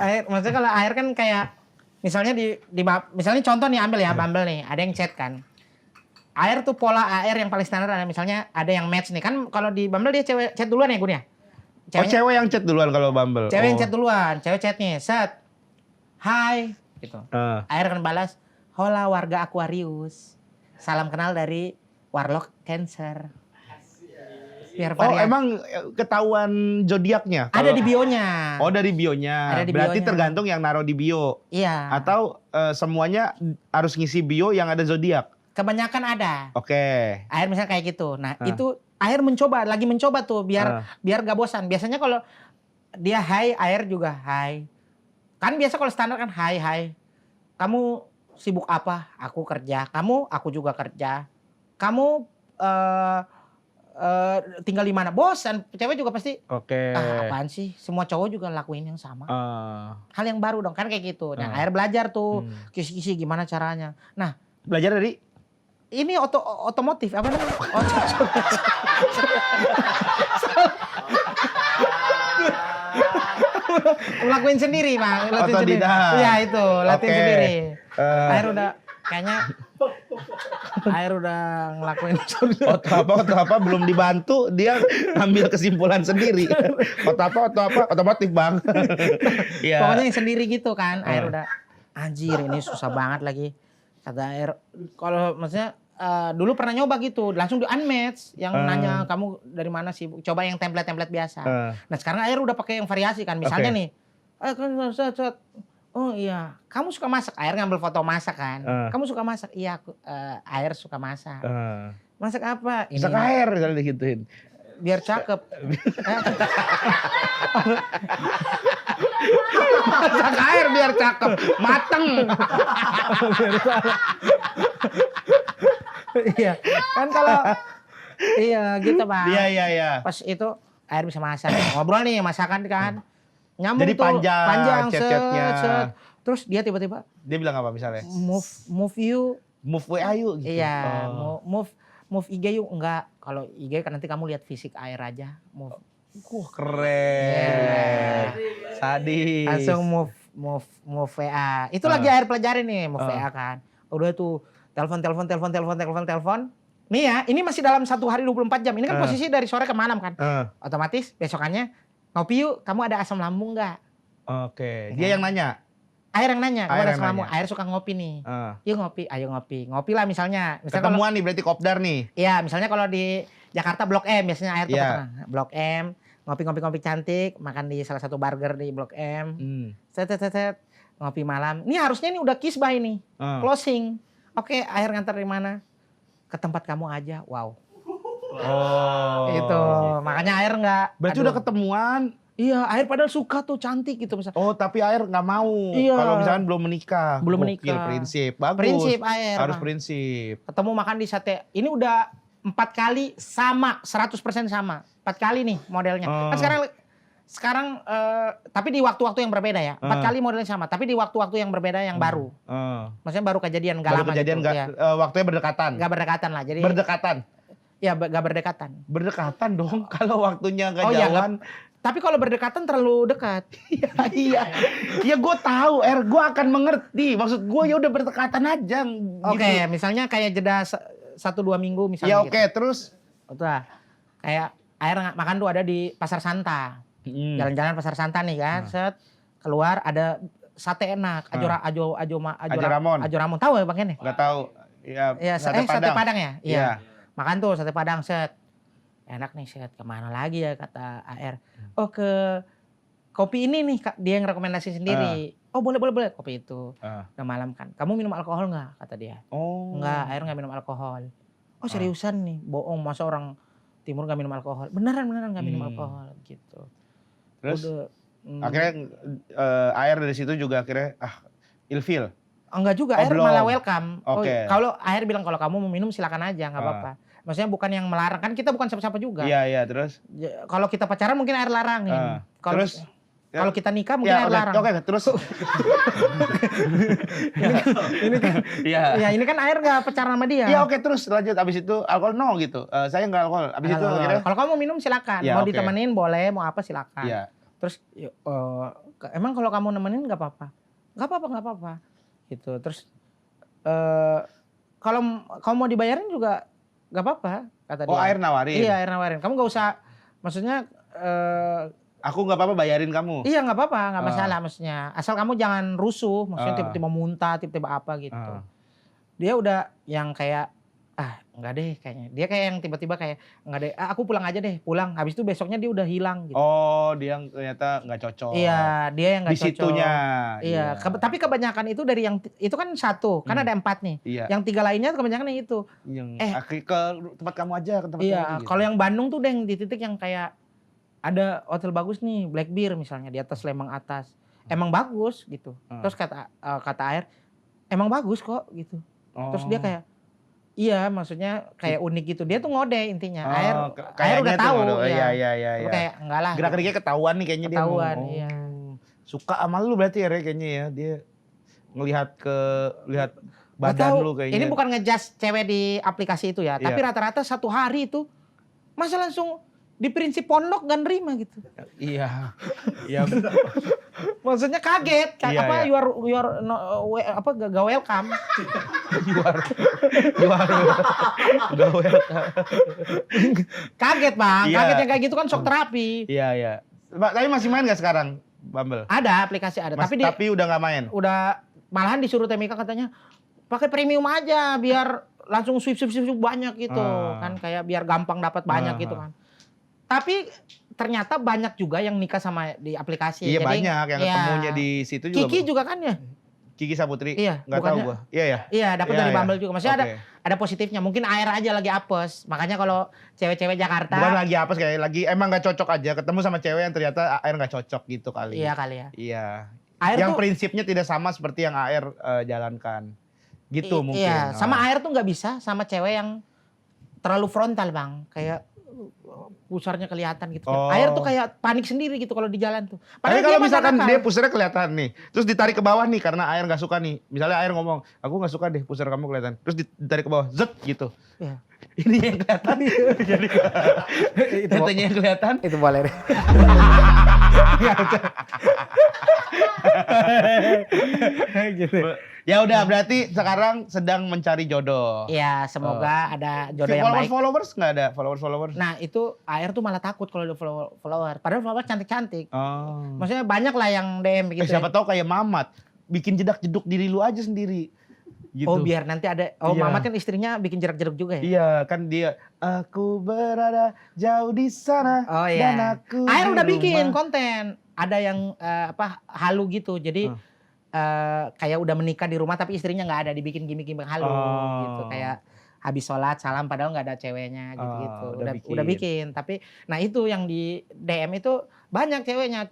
[SPEAKER 2] Air maksudnya kalau Air kan kayak misalnya misalnya contoh nih ambil ya Bumble nih, ada yang chat kan. Air tuh pola Air yang paling standar ada misalnya ada yang match nih kan kalau di Bumble dia cewek chat duluan ya Gun ya.
[SPEAKER 1] Cewek yang chat duluan kalau Bumble.
[SPEAKER 2] Cewek yang chat duluan, cewek chatnya set. Hai gitu. Air kan balas, hola warga Aquarius. Salam kenal dari Warlock Cancer. Biar
[SPEAKER 1] emang ketahuan zodiaknya?
[SPEAKER 2] Ada di bionya.
[SPEAKER 1] Oh, dari bionya.
[SPEAKER 2] Ada di
[SPEAKER 1] Berarti
[SPEAKER 2] bionya.
[SPEAKER 1] tergantung yang naruh di bio.
[SPEAKER 2] Iya.
[SPEAKER 1] Atau semuanya harus ngisi bio yang ada zodiak.
[SPEAKER 2] Kebanyakan ada.
[SPEAKER 1] Oke.
[SPEAKER 2] Air misalnya kayak gitu. Nah, itu Air lagi mencoba tuh biar gak bosan. Biasanya kalau dia hai, Air juga hai. Kan biasa kalau standar kan hai. Kamu sibuk apa? Aku kerja. Kamu, aku juga kerja. Kamu tinggal di mana? Bosan. Cewek juga pasti.
[SPEAKER 1] Oke.
[SPEAKER 2] Apaan sih? Semua cowok juga lakuin yang sama. Hal yang baru dong kan kayak gitu. Nah, Air belajar tuh kisi-kisi gimana caranya. Nah,
[SPEAKER 1] Belajar dari
[SPEAKER 2] ini otomotif apa namanya? Lakuin sendiri, Bang.
[SPEAKER 1] Otodidak.
[SPEAKER 2] Iya, itu, latihan
[SPEAKER 1] Oke.
[SPEAKER 2] sendiri. Air udah ngelakuin
[SPEAKER 1] Oto apa belum dibantu dia ngambil kesimpulan sendiri. Oto apa otomotif bang. Iya.
[SPEAKER 2] Pokoknya yang sendiri gitu kan. Air udah anjir ini susah banget lagi. Kata Air kalau maksudnya dulu pernah nyoba gitu, langsung di unmatch yang nanya kamu dari mana sih? Coba yang template biasa. Nah sekarang Air udah pakai yang variasi kan, misalnya nih, oh iya, kamu suka masak? Air ngambil foto masak kan, kamu suka masak? Iya, Air suka masak. Masak apa? Ini
[SPEAKER 1] Masak air misalnya digituin.
[SPEAKER 2] biar cakep. Masak air biar cakep, mateng. Iya, kan kalau iya gitu Bang.
[SPEAKER 1] Iya.
[SPEAKER 2] Pas itu Air bisa masak. Ngobrol nih masakan kan. Nyambung
[SPEAKER 1] Jadi
[SPEAKER 2] tuh,
[SPEAKER 1] panjang chat-chatnya.
[SPEAKER 2] set. Terus dia tiba-tiba
[SPEAKER 1] Dia bilang apa misalnya?
[SPEAKER 2] move you.
[SPEAKER 1] Move WA yuk gitu.
[SPEAKER 2] Iya, move IG yuk. Enggak, kalau IG kan nanti kamu lihat fisik Air aja. Move.
[SPEAKER 1] Keren. Sadis.
[SPEAKER 2] Langsung move WA. Itu lagi Air pelajarin nih, move WA kan. Udah tuh telepon. Nih ya, ini masih dalam 1 hari 24 jam. Ini kan posisi dari sore ke malam kan. Otomatis besokannya ngopi yuk, kamu ada asam lambung nggak?
[SPEAKER 1] Oke. Dia yang nanya.
[SPEAKER 2] Air yang nanya, kamu
[SPEAKER 1] Air
[SPEAKER 2] ada
[SPEAKER 1] yang
[SPEAKER 2] asam lambung.
[SPEAKER 1] nanya.
[SPEAKER 2] Air suka ngopi nih. Yuk ngopi, ayo ngopi. Ngopi lah misalnya.
[SPEAKER 1] Ketemuan nih berarti kopdar nih.
[SPEAKER 2] Iya, misalnya kalau di Jakarta Blok M biasanya Air tuh
[SPEAKER 1] Iya.
[SPEAKER 2] pernah. Blok M, ngopi cantik, makan di salah satu burger di Blok M. Set, ngopi malam. Ini harusnya ini udah kiss bye nih. Closing. Oke, Air nganter di mana? Ke tempat kamu aja. Wow.
[SPEAKER 1] Oh.
[SPEAKER 2] Itu. Makanya Air nggak.
[SPEAKER 1] Berarti
[SPEAKER 2] aduh.
[SPEAKER 1] udah ketemuan.
[SPEAKER 2] Iya, Air padahal suka tuh cantik gitu misalnya.
[SPEAKER 1] Oh, tapi Air nggak mau.
[SPEAKER 2] Iya.
[SPEAKER 1] Kalau misalkan belum menikah.
[SPEAKER 2] Belum
[SPEAKER 1] Gokil,
[SPEAKER 2] menikah.
[SPEAKER 1] Prinsip. Bagus.
[SPEAKER 2] Prinsip Air.
[SPEAKER 1] Harus
[SPEAKER 2] Bang.
[SPEAKER 1] prinsip.
[SPEAKER 2] Ketemu makan di sate. Ini udah 4 kali sama, 100% sama. 4 kali nih modelnya. Kan sekarang tapi di waktu-waktu yang berbeda ya. 4 kali modelnya sama, tapi di waktu-waktu yang berbeda yang baru. Maksudnya baru kejadian enggak lama
[SPEAKER 1] kejadian
[SPEAKER 2] gitu.
[SPEAKER 1] nggak waktunya berdekatan.
[SPEAKER 2] Enggak berdekatan lah. Jadi
[SPEAKER 1] Berdekatan.
[SPEAKER 2] ya enggak berdekatan.
[SPEAKER 1] Berdekatan dong kalau waktunya nggak
[SPEAKER 2] Iya,
[SPEAKER 1] jauhan.
[SPEAKER 2] tapi kalau berdekatan terlalu dekat.
[SPEAKER 1] Iya. Ya gue tahu, gue akan mengerti. Maksud gue ya udah berdekatan aja.
[SPEAKER 2] Oke, misalnya kayak jeda 1-2 minggu misalnya.
[SPEAKER 1] Ya
[SPEAKER 2] gitu.
[SPEAKER 1] oke, terus
[SPEAKER 2] Udah. Kayak Air makan tuh ada di Pasar Santa. Jalan-jalan Pasar Santa nih kan, set keluar ada sate enak, Ajo Ramon. Tahu ya Bang ini?
[SPEAKER 1] nggak tahu. Ya,
[SPEAKER 2] Sate Padang ya? Iya. Makan tuh sate Padang set. Enak nih set. Kemana lagi ya kata AR? Oh ke kopi ini nih dia yang rekomendasi sendiri. Oh boleh kopi itu. Udah malam kan. Kamu minum alkohol nggak? Kata dia.
[SPEAKER 1] Oh.
[SPEAKER 2] Enggak, Air nggak minum alkohol. Oh seriusan nih, bohong masa orang timur nggak minum alkohol? Beneran nggak minum alkohol gitu.
[SPEAKER 1] Terus
[SPEAKER 2] Udah,
[SPEAKER 1] akhirnya Air dari situ juga akhirnya ilfil.
[SPEAKER 2] enggak juga, Air
[SPEAKER 1] belum.
[SPEAKER 2] malah welcome.
[SPEAKER 1] Oke.
[SPEAKER 2] Kalau Air bilang kalau kamu mau minum silakan aja, nggak apa-apa. Maksudnya bukan yang melarang, kan kita bukan siapa-siapa juga.
[SPEAKER 1] Iya, terus.
[SPEAKER 2] Kalau kita pacaran mungkin Air larang nih.
[SPEAKER 1] Terus
[SPEAKER 2] Kalau kita nikah mungkin Air larang.
[SPEAKER 1] Oke, terus.
[SPEAKER 2] Ini kan,
[SPEAKER 1] Iya.
[SPEAKER 2] ya ini kan Air nggak pacaran sama dia.
[SPEAKER 1] Iya, oke, terus lanjut. Abis itu alkohol no gitu. Saya nggak alkohol. Abis itu akhirnya.
[SPEAKER 2] Kalau kamu mau minum silakan,
[SPEAKER 1] Ya,
[SPEAKER 2] mau
[SPEAKER 1] oke.
[SPEAKER 2] ditemenin boleh, mau apa silakan.
[SPEAKER 1] Iya.
[SPEAKER 2] Terus emang kalau kamu nemenin nggak apa-apa? Nggak apa-apa. Gitu. Terus kalau kamu mau dibayarin juga nggak apa-apa, kata dia.
[SPEAKER 1] Oh, Air nawarin.
[SPEAKER 2] Iya, Air nawarin. Kamu nggak usah, maksudnya
[SPEAKER 1] Aku nggak apa-apa bayarin kamu.
[SPEAKER 2] iya nggak apa-apa, nggak masalah maksudnya. Asal kamu jangan rusuh, maksudnya tiba-tiba muntah, tiba-tiba apa gitu. Dia udah yang kayak enggak deh kayaknya. Dia kayak yang tiba-tiba kayak enggak deh, aku pulang aja deh, pulang. Habis itu besoknya dia udah hilang gitu.
[SPEAKER 1] Oh, dia ternyata nggak cocok.
[SPEAKER 2] Iya, dia yang nggak
[SPEAKER 1] Di
[SPEAKER 2] cocok.
[SPEAKER 1] situnya.
[SPEAKER 2] Iya, tapi kebanyakan itu dari yang itu kan satu, kan ada 4 nih.
[SPEAKER 1] Iya.
[SPEAKER 2] Yang 3 lainnya kebanyakan yang itu.
[SPEAKER 1] Yang ke tempat kamu aja, ke tempat
[SPEAKER 2] Iya,
[SPEAKER 1] kamu aja, gitu.
[SPEAKER 2] kalau yang Bandung tuh deng di titik yang kayak ada hotel bagus nih, Black Bear misalnya di atas Lembang atas. Emang bagus gitu. Terus kata Air, emang bagus kok gitu. Terus dia kayak iya, maksudnya kayak unik gitu. Dia tuh ngode intinya. Air udah tahu ya.
[SPEAKER 1] Iya.
[SPEAKER 2] Kayak enggak lah.
[SPEAKER 1] Gerak-geriknya ketahuan nih kayaknya
[SPEAKER 2] Ketahuan,
[SPEAKER 1] dia.
[SPEAKER 2] iya.
[SPEAKER 1] Suka sama lu berarti ya kayaknya ya. Dia lihat badan lu kayaknya.
[SPEAKER 2] Ini bukan ngejudge cewek di aplikasi itu ya, tapi rata-rata satu hari itu masa langsung di prinsip pondok gak nerima gitu.
[SPEAKER 1] Iya. Iya.
[SPEAKER 2] Maksudnya kaget,
[SPEAKER 1] Iya,
[SPEAKER 2] apa
[SPEAKER 1] iya.
[SPEAKER 2] you are gak welcome.
[SPEAKER 1] Udah
[SPEAKER 2] Kaget bang,
[SPEAKER 1] Iya.
[SPEAKER 2] kaget yang kayak gitu kan shock terapi.
[SPEAKER 1] Iya. Tapi masih main gak sekarang Bumble?
[SPEAKER 2] Ada aplikasi ada,
[SPEAKER 1] Tapi udah gak main?
[SPEAKER 2] udah malahan disuruh Temika katanya pakai premium aja biar langsung swipe banyak gitu kan, kayak biar gampang dapat banyak gitu kan. Tapi ternyata banyak juga yang nikah sama di aplikasi.
[SPEAKER 1] Iya.
[SPEAKER 2] Jadi,
[SPEAKER 1] Banyak yang ketemunya di situ juga.
[SPEAKER 2] Kiki juga kan ya?
[SPEAKER 1] Kiki Saputri?
[SPEAKER 2] Iya,
[SPEAKER 1] Gak tahu gua. Iya ya?
[SPEAKER 2] Iya, dapat
[SPEAKER 1] Iya,
[SPEAKER 2] dari
[SPEAKER 1] iya.
[SPEAKER 2] Bumble juga. Maksudnya
[SPEAKER 1] Oke.
[SPEAKER 2] ada positifnya. Mungkin Air aja lagi apes. Makanya kalau cewek-cewek Jakarta.
[SPEAKER 1] Bukan lagi apa kayak lagi emang gak cocok aja. Ketemu sama cewek yang ternyata Air gak cocok gitu kali.
[SPEAKER 2] Iya kali ya.
[SPEAKER 1] Iya.
[SPEAKER 2] Air
[SPEAKER 1] Yang
[SPEAKER 2] tuh,
[SPEAKER 1] prinsipnya tidak sama seperti yang Air jalankan. Gitu mungkin.
[SPEAKER 2] Iya, sama Air tuh nggak bisa sama cewek yang terlalu frontal bang. Kayak pusarnya kelihatan gitu.
[SPEAKER 1] Oh.
[SPEAKER 2] Air tuh kayak panik sendiri gitu kalau di jalan tuh.
[SPEAKER 1] Tapi
[SPEAKER 2] Padahal
[SPEAKER 1] kalau
[SPEAKER 2] mah
[SPEAKER 1] misalkan
[SPEAKER 2] nakal.
[SPEAKER 1] dia pusarnya kelihatan nih, terus ditarik ke bawah nih karena Air nggak suka nih. Misalnya Air ngomong, aku nggak suka deh pusar kamu kelihatan. Terus ditarik ke bawah, zet gitu.
[SPEAKER 2] Iya.
[SPEAKER 1] Ini yang kelihatan. Jadi itunya yang kelihatan.
[SPEAKER 2] Itu boleh deh. gitu.
[SPEAKER 1] Ya udah berarti sekarang sedang mencari jodoh.
[SPEAKER 2] Iya, semoga ada jodoh yang baik.
[SPEAKER 1] Followers nggak ada followers.
[SPEAKER 2] Nah itu Air tuh malah takut kalau ada follower. Padahal follower cantik-cantik.
[SPEAKER 1] Oh.
[SPEAKER 2] Maksudnya banyak lah yang DM gitu.
[SPEAKER 1] Siapa tahu kayak Mamat bikin jedak-jeduk diri lu aja sendiri. Gitu.
[SPEAKER 2] Oh biar nanti ada. Oh
[SPEAKER 1] Iya.
[SPEAKER 2] Mamat kan istrinya bikin jerak-jeruk juga ya.
[SPEAKER 1] Iya kan dia. Aku berada jauh di sana.
[SPEAKER 2] Oh
[SPEAKER 1] Dan
[SPEAKER 2] iya.
[SPEAKER 1] aku
[SPEAKER 2] Air
[SPEAKER 1] di
[SPEAKER 2] udah bikin
[SPEAKER 1] rumah.
[SPEAKER 2] konten. Ada yang halu gitu. Jadi kayak udah menikah di rumah tapi istrinya nggak ada, dibikin gimmick-gimmick halu gitu. Kayak habis sholat salam padahal nggak ada ceweknya gitu-gitu. Udah bikin. Tapi nah itu yang di DM itu banyak ceweknya.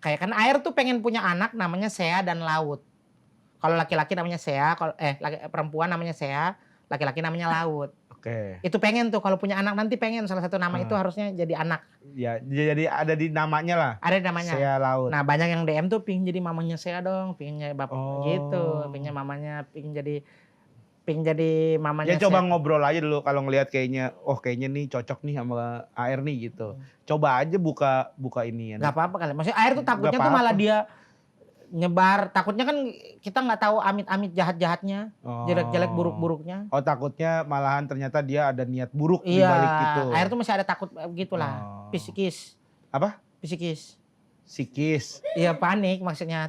[SPEAKER 2] Kayak kan Air tuh pengen punya anak namanya Sea dan Laut. Kalau laki-laki namanya Sea, perempuan namanya Sea, laki-laki namanya Laut.
[SPEAKER 1] Oke.
[SPEAKER 2] Itu pengen tuh kalau punya anak nanti pengen salah satu nama itu harusnya jadi anak.
[SPEAKER 1] Ya jadi ada di namanya lah.
[SPEAKER 2] Ada namanya.
[SPEAKER 1] Sea Laut.
[SPEAKER 2] Nah banyak yang DM tuh pingin jadi mamanya Sea dong, pinginnya bapak
[SPEAKER 1] Oh.
[SPEAKER 2] gitu, pinginnya mamanya, pingin jadi mamanya.
[SPEAKER 1] Ya coba
[SPEAKER 2] Sea.
[SPEAKER 1] ngobrol aja dulu kalau ngelihat kayaknya nih cocok nih sama Air nih gitu. Coba aja buka ini ya.
[SPEAKER 2] Gak apa-apa kali. Maksudnya Air tuh takutnya
[SPEAKER 1] Nggak
[SPEAKER 2] tuh malah
[SPEAKER 1] apa-apa.
[SPEAKER 2] dia nyebar. Takutnya kan kita nggak tahu amit-amit jahat-jahatnya, jelek-jelek buruk-buruknya.
[SPEAKER 1] Oh takutnya malahan ternyata dia ada niat buruk di
[SPEAKER 2] Iya.
[SPEAKER 1] balik gitu.
[SPEAKER 2] Air tuh masih ada takut gitulah.
[SPEAKER 1] Oh.
[SPEAKER 2] Psikis.
[SPEAKER 1] Apa?
[SPEAKER 2] Psikis.
[SPEAKER 1] Psikis.
[SPEAKER 2] Iya panik maksudnya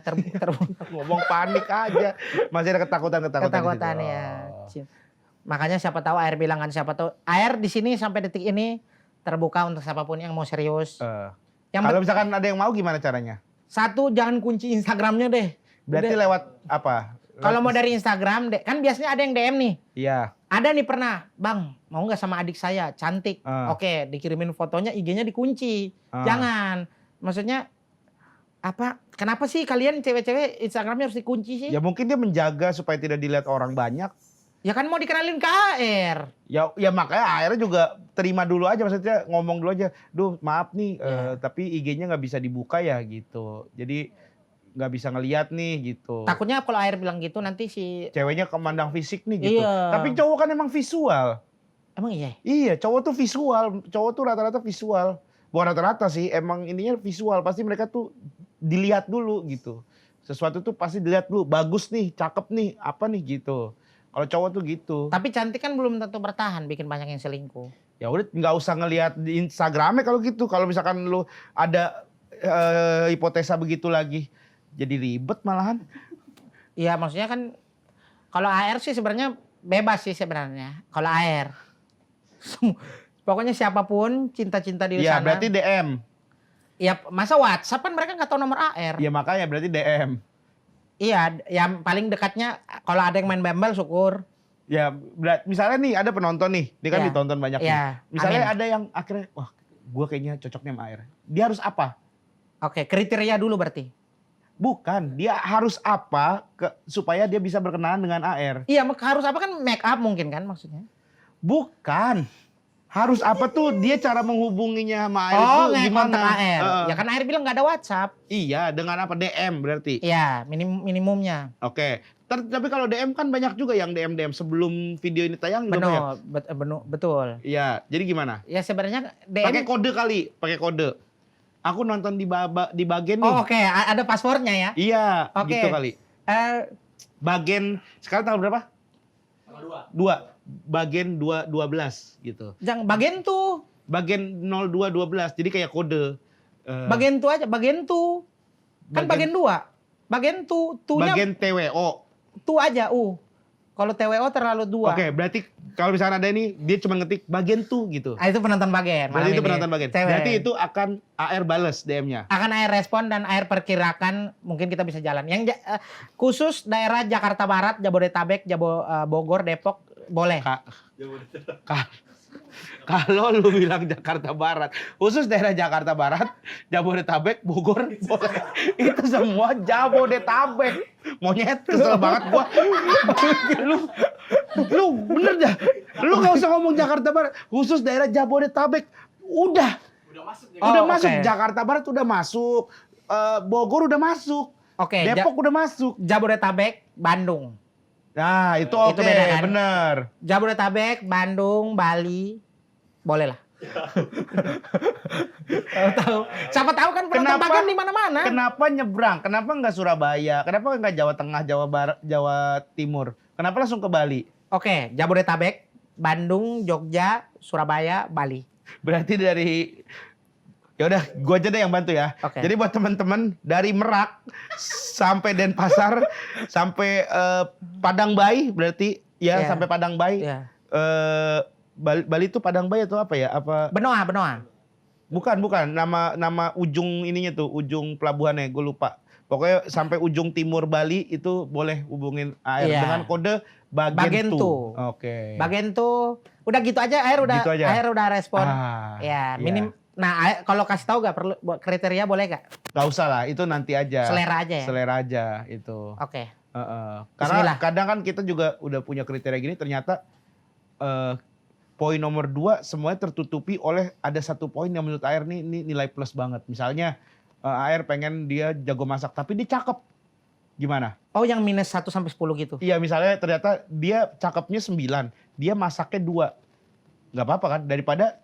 [SPEAKER 1] Ngomong panik aja. Masih ada ketakutan di
[SPEAKER 2] ketakutan
[SPEAKER 1] situ.
[SPEAKER 2] ya.
[SPEAKER 1] Oh.
[SPEAKER 2] Makanya siapa tahu Air bilang kan, siapa tahu Air di sini sampai detik ini terbuka untuk siapapun yang mau serius.
[SPEAKER 1] Kalau misalkan ada yang mau gimana caranya?
[SPEAKER 2] Satu, jangan kunci Instagramnya deh.
[SPEAKER 1] Berarti
[SPEAKER 2] Udah.
[SPEAKER 1] lewat apa?
[SPEAKER 2] Kalau mau dari Instagram, kan biasanya ada yang DM nih.
[SPEAKER 1] Iya.
[SPEAKER 2] Ada nih pernah, Bang, mau nggak sama adik saya, cantik. Oke, dikirimin fotonya, IG-nya dikunci. Jangan. Maksudnya, kenapa sih kalian cewek-cewek Instagramnya harus dikunci sih?
[SPEAKER 1] Ya mungkin dia menjaga supaya tidak dilihat orang banyak.
[SPEAKER 2] Ya kan mau dikenalin ke AR.
[SPEAKER 1] Ya makanya akhirnya juga terima dulu aja, maksudnya ngomong dulu aja. Duh maaf nih, tapi IG-nya nggak bisa dibuka ya gitu. Jadi nggak bisa ngelihat nih gitu.
[SPEAKER 2] Takutnya kalau AR bilang gitu nanti si...
[SPEAKER 1] Ceweknya kemandang fisik nih gitu.
[SPEAKER 2] Iya.
[SPEAKER 1] Tapi cowok kan emang visual.
[SPEAKER 2] Emang iya?
[SPEAKER 1] Iya, cowok tuh visual. Cowok tuh rata-rata visual. Bukan rata-rata sih, emang ininya visual. Pasti mereka tuh dilihat dulu gitu. Sesuatu tuh pasti dilihat dulu. Bagus nih, cakep nih, apa nih gitu. Kalau cowok tuh gitu.
[SPEAKER 2] Tapi cantik kan belum tentu bertahan, bikin banyak yang selingkuh.
[SPEAKER 1] Ya udah nggak usah ngelihat di Instagramnya kalau gitu. Kalau misalkan lu ada hipotesa begitu lagi, jadi ribet malahan.
[SPEAKER 2] Iya, maksudnya kan kalau AR sih sebenarnya bebas sih sebenarnya. Kalau AR. Pokoknya siapapun cinta-cinta di
[SPEAKER 1] Iya,
[SPEAKER 2] sana.
[SPEAKER 1] berarti DM.
[SPEAKER 2] Ya masa WhatsApp kan mereka nggak tahu nomor AR.
[SPEAKER 1] Ya makanya berarti DM.
[SPEAKER 2] Iya, yang paling dekatnya kalau ada yang main Bumble syukur.
[SPEAKER 1] Ya, misalnya nih ada penonton nih, dia kan
[SPEAKER 2] Iya.
[SPEAKER 1] ditonton banyak nih.
[SPEAKER 2] Iya,
[SPEAKER 1] Misalnya
[SPEAKER 2] amin.
[SPEAKER 1] ada yang akhirnya, wah gue kayaknya cocoknya sama AR. Dia harus apa?
[SPEAKER 2] Oke, kriteria dulu berarti.
[SPEAKER 1] Bukan, dia harus apa supaya dia bisa berkenalan dengan AR.
[SPEAKER 2] Iya, harus apa kan make up mungkin kan maksudnya.
[SPEAKER 1] Bukan. Harus apa tuh dia cara menghubunginya sama AR
[SPEAKER 2] Oh,
[SPEAKER 1] itu
[SPEAKER 2] nge-kontak
[SPEAKER 1] gimana?
[SPEAKER 2] AR. Ya kan AR bilang nggak ada WhatsApp.
[SPEAKER 1] Iya, dengan apa? DM berarti.
[SPEAKER 2] Iya, minimumnya.
[SPEAKER 1] Oke. Tapi kalau DM kan banyak juga yang DM sebelum video ini tayang juga banyak.
[SPEAKER 2] Betul.
[SPEAKER 1] Iya, jadi gimana?
[SPEAKER 2] Ya sebenarnya DM.
[SPEAKER 1] Pakai kode kali, pakai kode. Aku nonton di bagian nih.
[SPEAKER 2] Oh, oke, ada passwordnya ya.
[SPEAKER 1] Iya,
[SPEAKER 2] Oke.
[SPEAKER 1] gitu kali. Bagian sekarang tanggal berapa? Tanggal 2. Bagian 12 gitu.
[SPEAKER 2] Jangan bagian tuh.
[SPEAKER 1] Bagian 0212. Jadi kayak kode.
[SPEAKER 2] Bagian tuh aja, bagian tuh. Kan bagian 2. Bagian tuh, tuhnya
[SPEAKER 1] Bagian TWO.
[SPEAKER 2] tuh aja, Kalau TWO terlalu 2.
[SPEAKER 1] Oke, berarti kalau misalnya ada ini dia cuma ngetik bagian tuh gitu.
[SPEAKER 2] Itu penonton bagian.
[SPEAKER 1] Berarti itu
[SPEAKER 2] malam
[SPEAKER 1] penonton
[SPEAKER 2] ini.
[SPEAKER 1] bagian.
[SPEAKER 2] Cewek.
[SPEAKER 1] Berarti itu akan AR bales DM-nya.
[SPEAKER 2] Akan AR respon dan AR perkirakan mungkin kita bisa jalan. Yang khusus daerah Jakarta Barat, Jabodetabek, Bogor, Depok boleh.
[SPEAKER 1] Kalau lu bilang Jakarta Barat, khusus daerah Jakarta Barat, Jabodetabek, Bogor, boleh. Itu semua Jabodetabek. Monyet, kesel banget gua. Lu bener dah. Lu gak usah ngomong Jakarta Barat, khusus daerah Jabodetabek. Udah masuk.
[SPEAKER 2] Oke.
[SPEAKER 1] Jakarta Barat udah masuk. Bogor udah masuk.
[SPEAKER 2] Oke,
[SPEAKER 1] Depok udah masuk.
[SPEAKER 2] Jabodetabek, Bandung.
[SPEAKER 1] Nah, itu
[SPEAKER 2] Itu
[SPEAKER 1] oke,
[SPEAKER 2] beda kan?
[SPEAKER 1] bener.
[SPEAKER 2] Jabodetabek, Bandung, Bali, boleh lah. Tahu. Siapa tahu kan penonton bagian di mana-mana.
[SPEAKER 1] Kenapa nyebrang? Kenapa nggak Surabaya? Kenapa nggak Jawa Tengah, Jawa Barat, Jawa Timur? Kenapa langsung ke Bali?
[SPEAKER 2] Oke, Jabodetabek, Bandung, Jogja, Surabaya, Bali.
[SPEAKER 1] Berarti dari ya udah, gua aja deh yang bantu ya.
[SPEAKER 2] Oke.
[SPEAKER 1] Jadi buat teman-teman dari Merak sampai Denpasar sampai Padang Bayi berarti ya,
[SPEAKER 2] Iya.
[SPEAKER 1] sampai Padang Bayi.
[SPEAKER 2] Iya.
[SPEAKER 1] Bali itu Padang Bayi atau apa ya? Apa?
[SPEAKER 2] Benoa.
[SPEAKER 1] Bukan. Nama ujung ininya tuh, ujung pelabuhannya, gue lupa. Pokoknya sampai ujung timur Bali itu boleh hubungin AR
[SPEAKER 2] Iya.
[SPEAKER 1] dengan kode bagian tuh. Oke.
[SPEAKER 2] Bagian tuh udah gitu aja,
[SPEAKER 1] Gitu aja.
[SPEAKER 2] AR udah respon.
[SPEAKER 1] Ah,
[SPEAKER 2] Ya,
[SPEAKER 1] iya.
[SPEAKER 2] Nah, kalau kasih tahu gak perlu kriteria boleh gak?
[SPEAKER 1] Gak usah lah, itu nanti aja.
[SPEAKER 2] Selera aja ya?
[SPEAKER 1] Selera aja itu.
[SPEAKER 2] Oke.
[SPEAKER 1] Karena
[SPEAKER 2] Bismillah.
[SPEAKER 1] kadang kan kita juga udah punya kriteria gini, ternyata poin nomor 2 semuanya tertutupi oleh ada satu poin yang menurut AR nih nilai plus banget. Misalnya AR pengen dia jago masak, tapi dia cakep. Gimana?
[SPEAKER 2] Oh, yang minus 1 sampai 10 gitu.
[SPEAKER 1] Iya, misalnya ternyata dia cakepnya 9, dia masaknya 2. Nggak apa-apa kan, daripada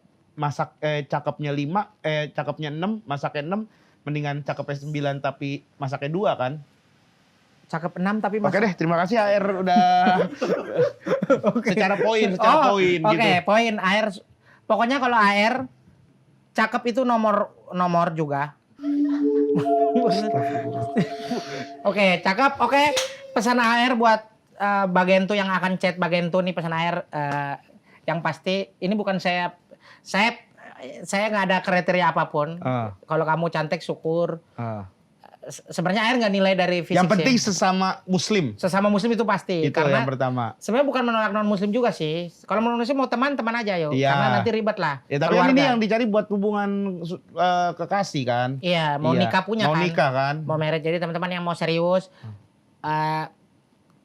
[SPEAKER 1] cakepnya 5, cakepnya 6, masaknya 6, mendingan cakepnya 9 tapi masaknya 2 kan.
[SPEAKER 2] Cakep 6 tapi
[SPEAKER 1] Oke deh, terima kasih AR udah secara poin
[SPEAKER 2] Oke,
[SPEAKER 1] gitu.
[SPEAKER 2] poin AR. Pokoknya kalau AR cakep itu nomor juga. Oke, cakep. Oke, pesan AR buat bagian tuh yang akan chat bagian tuh nih, pesan AR yang pasti ini bukan saya nggak ada kriteria apapun. Kalau kamu cantik syukur. sebenarnya air nggak nilai dari fisik.
[SPEAKER 1] Yang penting
[SPEAKER 2] sih.
[SPEAKER 1] sesama muslim
[SPEAKER 2] itu pasti.
[SPEAKER 1] itu
[SPEAKER 2] Karena
[SPEAKER 1] yang pertama.
[SPEAKER 2] sebenarnya bukan menolak non muslim juga sih. Kalau non muslim mau teman aja yo.
[SPEAKER 1] Iya.
[SPEAKER 2] Karena nanti ribet lah.
[SPEAKER 1] Ya tapi kan ini yang dicari buat hubungan kekasih kan.
[SPEAKER 2] Iya, mau nikah punya
[SPEAKER 1] mau
[SPEAKER 2] kan.
[SPEAKER 1] Mau nikah kan.
[SPEAKER 2] Mau marriage. Jadi teman-teman yang mau serius,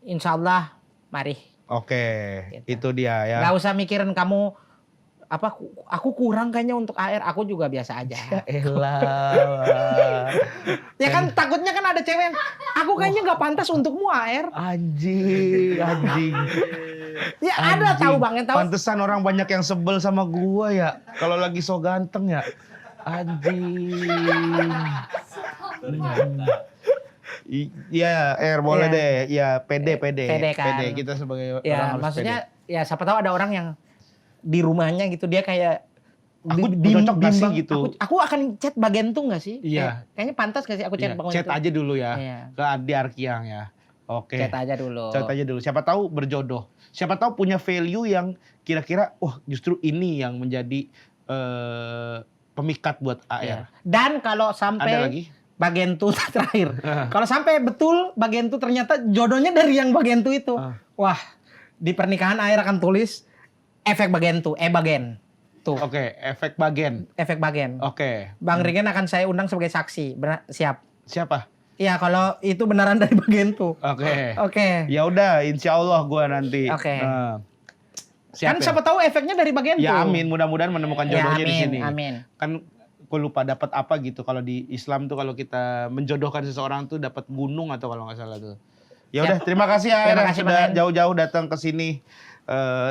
[SPEAKER 2] insya Allah mari.
[SPEAKER 1] Oke,
[SPEAKER 2] Gitu.
[SPEAKER 1] itu dia ya.
[SPEAKER 2] Gak usah mikirin kamu apa aku kurang kayaknya untuk AR, aku juga biasa aja.
[SPEAKER 1] Elah.
[SPEAKER 2] Ya kan takutnya kan ada cewek yang aku kayaknya nggak pantas untukmu AR.
[SPEAKER 1] Anjing.
[SPEAKER 2] Ya ada tahu Bang yang tahu.
[SPEAKER 1] Pantesan orang banyak yang sebel sama gua ya. Kalau lagi so ganteng ya. Anjing. Iya, boleh deh. Iya, pede.
[SPEAKER 2] Pede kan.
[SPEAKER 1] Pede. Kita sebagai orang
[SPEAKER 2] Ya
[SPEAKER 1] harus
[SPEAKER 2] maksudnya ya siapa tahu ada orang yang di rumahnya gitu dia kayak
[SPEAKER 1] Aku cocok gak sih gitu?
[SPEAKER 2] Aku akan chat bagian tuh gak sih?
[SPEAKER 1] Iya.
[SPEAKER 2] Kayaknya pantas gak sih aku chat
[SPEAKER 1] pede.
[SPEAKER 2] Bang
[SPEAKER 1] Chat
[SPEAKER 2] itu?
[SPEAKER 1] aja dulu ya.
[SPEAKER 2] Iya.
[SPEAKER 1] Ke Adi Arkiang ya. Oke.
[SPEAKER 2] Chat aja dulu.
[SPEAKER 1] Chat aja dulu. Siapa tahu berjodoh. Siapa tahu punya value yang kira-kira, wah justru ini yang menjadi pemikat buat AR.
[SPEAKER 2] Iya. Dan kalau
[SPEAKER 1] Ada
[SPEAKER 2] sampai
[SPEAKER 1] lagi?
[SPEAKER 2] bagian tuh terakhir. Kalau sampai betul bagian tuh ternyata jodohnya dari yang bagian tuh itu. Wah, di pernikahan AR akan tulis efek bagian tuh, bagian tuh.
[SPEAKER 1] Oke, efek bagian.
[SPEAKER 2] Efek bagian.
[SPEAKER 1] Oke.
[SPEAKER 2] Bang Regen akan saya undang sebagai saksi. Siap.
[SPEAKER 1] Siapa?
[SPEAKER 2] Iya, kalau itu beneran dari bagian tuh.
[SPEAKER 1] Oke.
[SPEAKER 2] Oke.
[SPEAKER 1] Ya udah, insya Allah gua nanti.
[SPEAKER 2] Oke.
[SPEAKER 1] Siap
[SPEAKER 2] Kan
[SPEAKER 1] ya?
[SPEAKER 2] siapa tahu efeknya dari bagian tuh.
[SPEAKER 1] Ya amin, mudah-mudahan menemukan
[SPEAKER 2] Ya,
[SPEAKER 1] jodohnya di
[SPEAKER 2] amin,
[SPEAKER 1] sini.
[SPEAKER 2] amin.
[SPEAKER 1] Kan gue lupa dapat apa gitu kalau di Islam tuh kalau kita menjodohkan seseorang tuh dapat gunung atau kalau nggak salah tuh. Ya udah, terima kasih ya
[SPEAKER 2] Terima
[SPEAKER 1] Era
[SPEAKER 2] kasih,
[SPEAKER 1] sudah
[SPEAKER 2] Bang En.
[SPEAKER 1] jauh-jauh datang ke sini.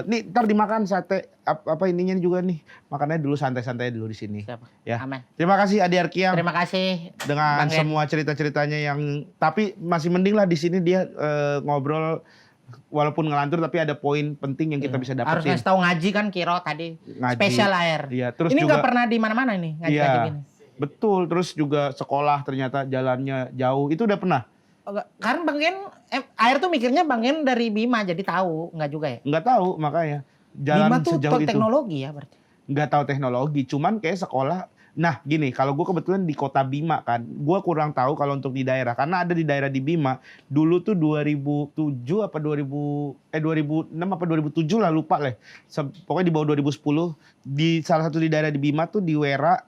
[SPEAKER 1] Nih ntar dimakan sate apa ininya juga nih. Makannya dulu santai-santai dulu di sini.
[SPEAKER 2] Siap.
[SPEAKER 1] Ya.
[SPEAKER 2] Aman.
[SPEAKER 1] Terima kasih Adi Arkiang
[SPEAKER 2] Terima kasih.
[SPEAKER 1] dengan
[SPEAKER 2] Bang En.
[SPEAKER 1] semua cerita-ceritanya yang tapi masih mending lah di sini dia ngobrol walaupun ngelantur tapi ada poin penting yang kita bisa
[SPEAKER 2] Harus
[SPEAKER 1] dapetin.
[SPEAKER 2] ngasih tahu ngaji kan Kiro tadi.
[SPEAKER 1] Ngaji.
[SPEAKER 2] Spesial AR.
[SPEAKER 1] Iya, terus
[SPEAKER 2] ini
[SPEAKER 1] juga
[SPEAKER 2] nggak pernah di mana-mana nih ngaji-ngaji
[SPEAKER 1] iya,
[SPEAKER 2] gini.
[SPEAKER 1] betul. Terus juga sekolah ternyata jalannya jauh. Itu udah pernah?
[SPEAKER 2] Karena Bang Gen, AR tuh mikirnya Bang Gen dari Bima jadi tahu, nggak juga ya?
[SPEAKER 1] Nggak tahu makanya. Jalan
[SPEAKER 2] Bima tuh
[SPEAKER 1] sejauh itu.
[SPEAKER 2] teknologi ya berarti.
[SPEAKER 1] Nggak tahu teknologi. Cuman kayak sekolah. Nah gini, kalau gue kebetulan di kota Bima kan. Gue kurang tahu kalau untuk di daerah. Karena ada di daerah di Bima. Dulu tuh 2007 apa 2006 apa 2007 lah lupa lah. Pokoknya di bawah 2010. Di salah satu di daerah di Bima tuh di Wera.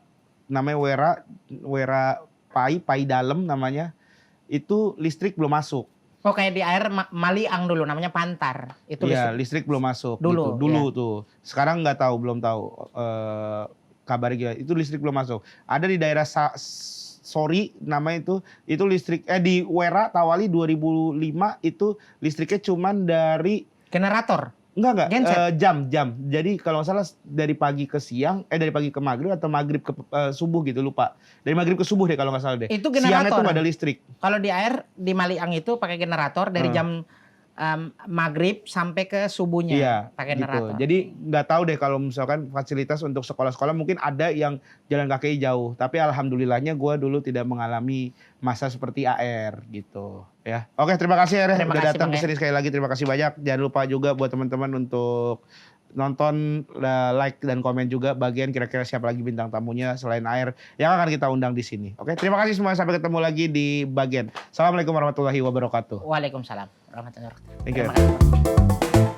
[SPEAKER 1] Namanya Wera Pai Dalam namanya. Itu listrik belum masuk.
[SPEAKER 2] Oh kayak di AR Maliang dulu namanya Pantar. Itu
[SPEAKER 1] Iya,
[SPEAKER 2] listrik.
[SPEAKER 1] listrik belum masuk.
[SPEAKER 2] Dulu,
[SPEAKER 1] gitu. Dulu
[SPEAKER 2] iya.
[SPEAKER 1] tuh. Sekarang nggak tahu, belum tahu. Kabarnya gimana. Itu listrik belum masuk. Ada di daerah Sori namanya itu listrik di Wera Tawali 2005 itu listriknya cuman dari
[SPEAKER 2] Generator.
[SPEAKER 1] enggak
[SPEAKER 2] Genset.
[SPEAKER 1] jam. Jadi kalau nggak salah dari pagi ke siang, dari pagi ke maghrib atau maghrib ke subuh gitu lupa. Dari maghrib ke subuh deh kalau nggak salah deh.
[SPEAKER 2] Itu
[SPEAKER 1] Siangnya
[SPEAKER 2] generator.
[SPEAKER 1] tuh nggak ada listrik.
[SPEAKER 2] Kalau di AR di Maliang itu pakai generator dari jam maghrib sampai ke subuhnya
[SPEAKER 1] Iya,
[SPEAKER 2] pakai
[SPEAKER 1] gitu.
[SPEAKER 2] generator.
[SPEAKER 1] Jadi nggak tahu deh kalau misalkan fasilitas untuk sekolah-sekolah mungkin ada yang jalan kaki jauh. Tapi alhamdulillahnya gue dulu tidak mengalami masa seperti AR gitu. Ya, oke terima kasih ya
[SPEAKER 2] Terima
[SPEAKER 1] udah
[SPEAKER 2] kasih,
[SPEAKER 1] datang
[SPEAKER 2] Bang
[SPEAKER 1] ke sini sekali lagi. Terima kasih banyak. Jangan lupa juga buat teman-teman untuk nonton, like dan komen juga bagian kira-kira siapa lagi bintang tamunya selain AR yang akan kita undang di sini. Oke, terima kasih semua. Sampai ketemu lagi di bagian. Assalamualaikum warahmatullahi wabarakatuh.
[SPEAKER 2] Waalaikumsalam warahmatullahi wabarakatuh.
[SPEAKER 1] Thank you.
[SPEAKER 2] Terima kasih.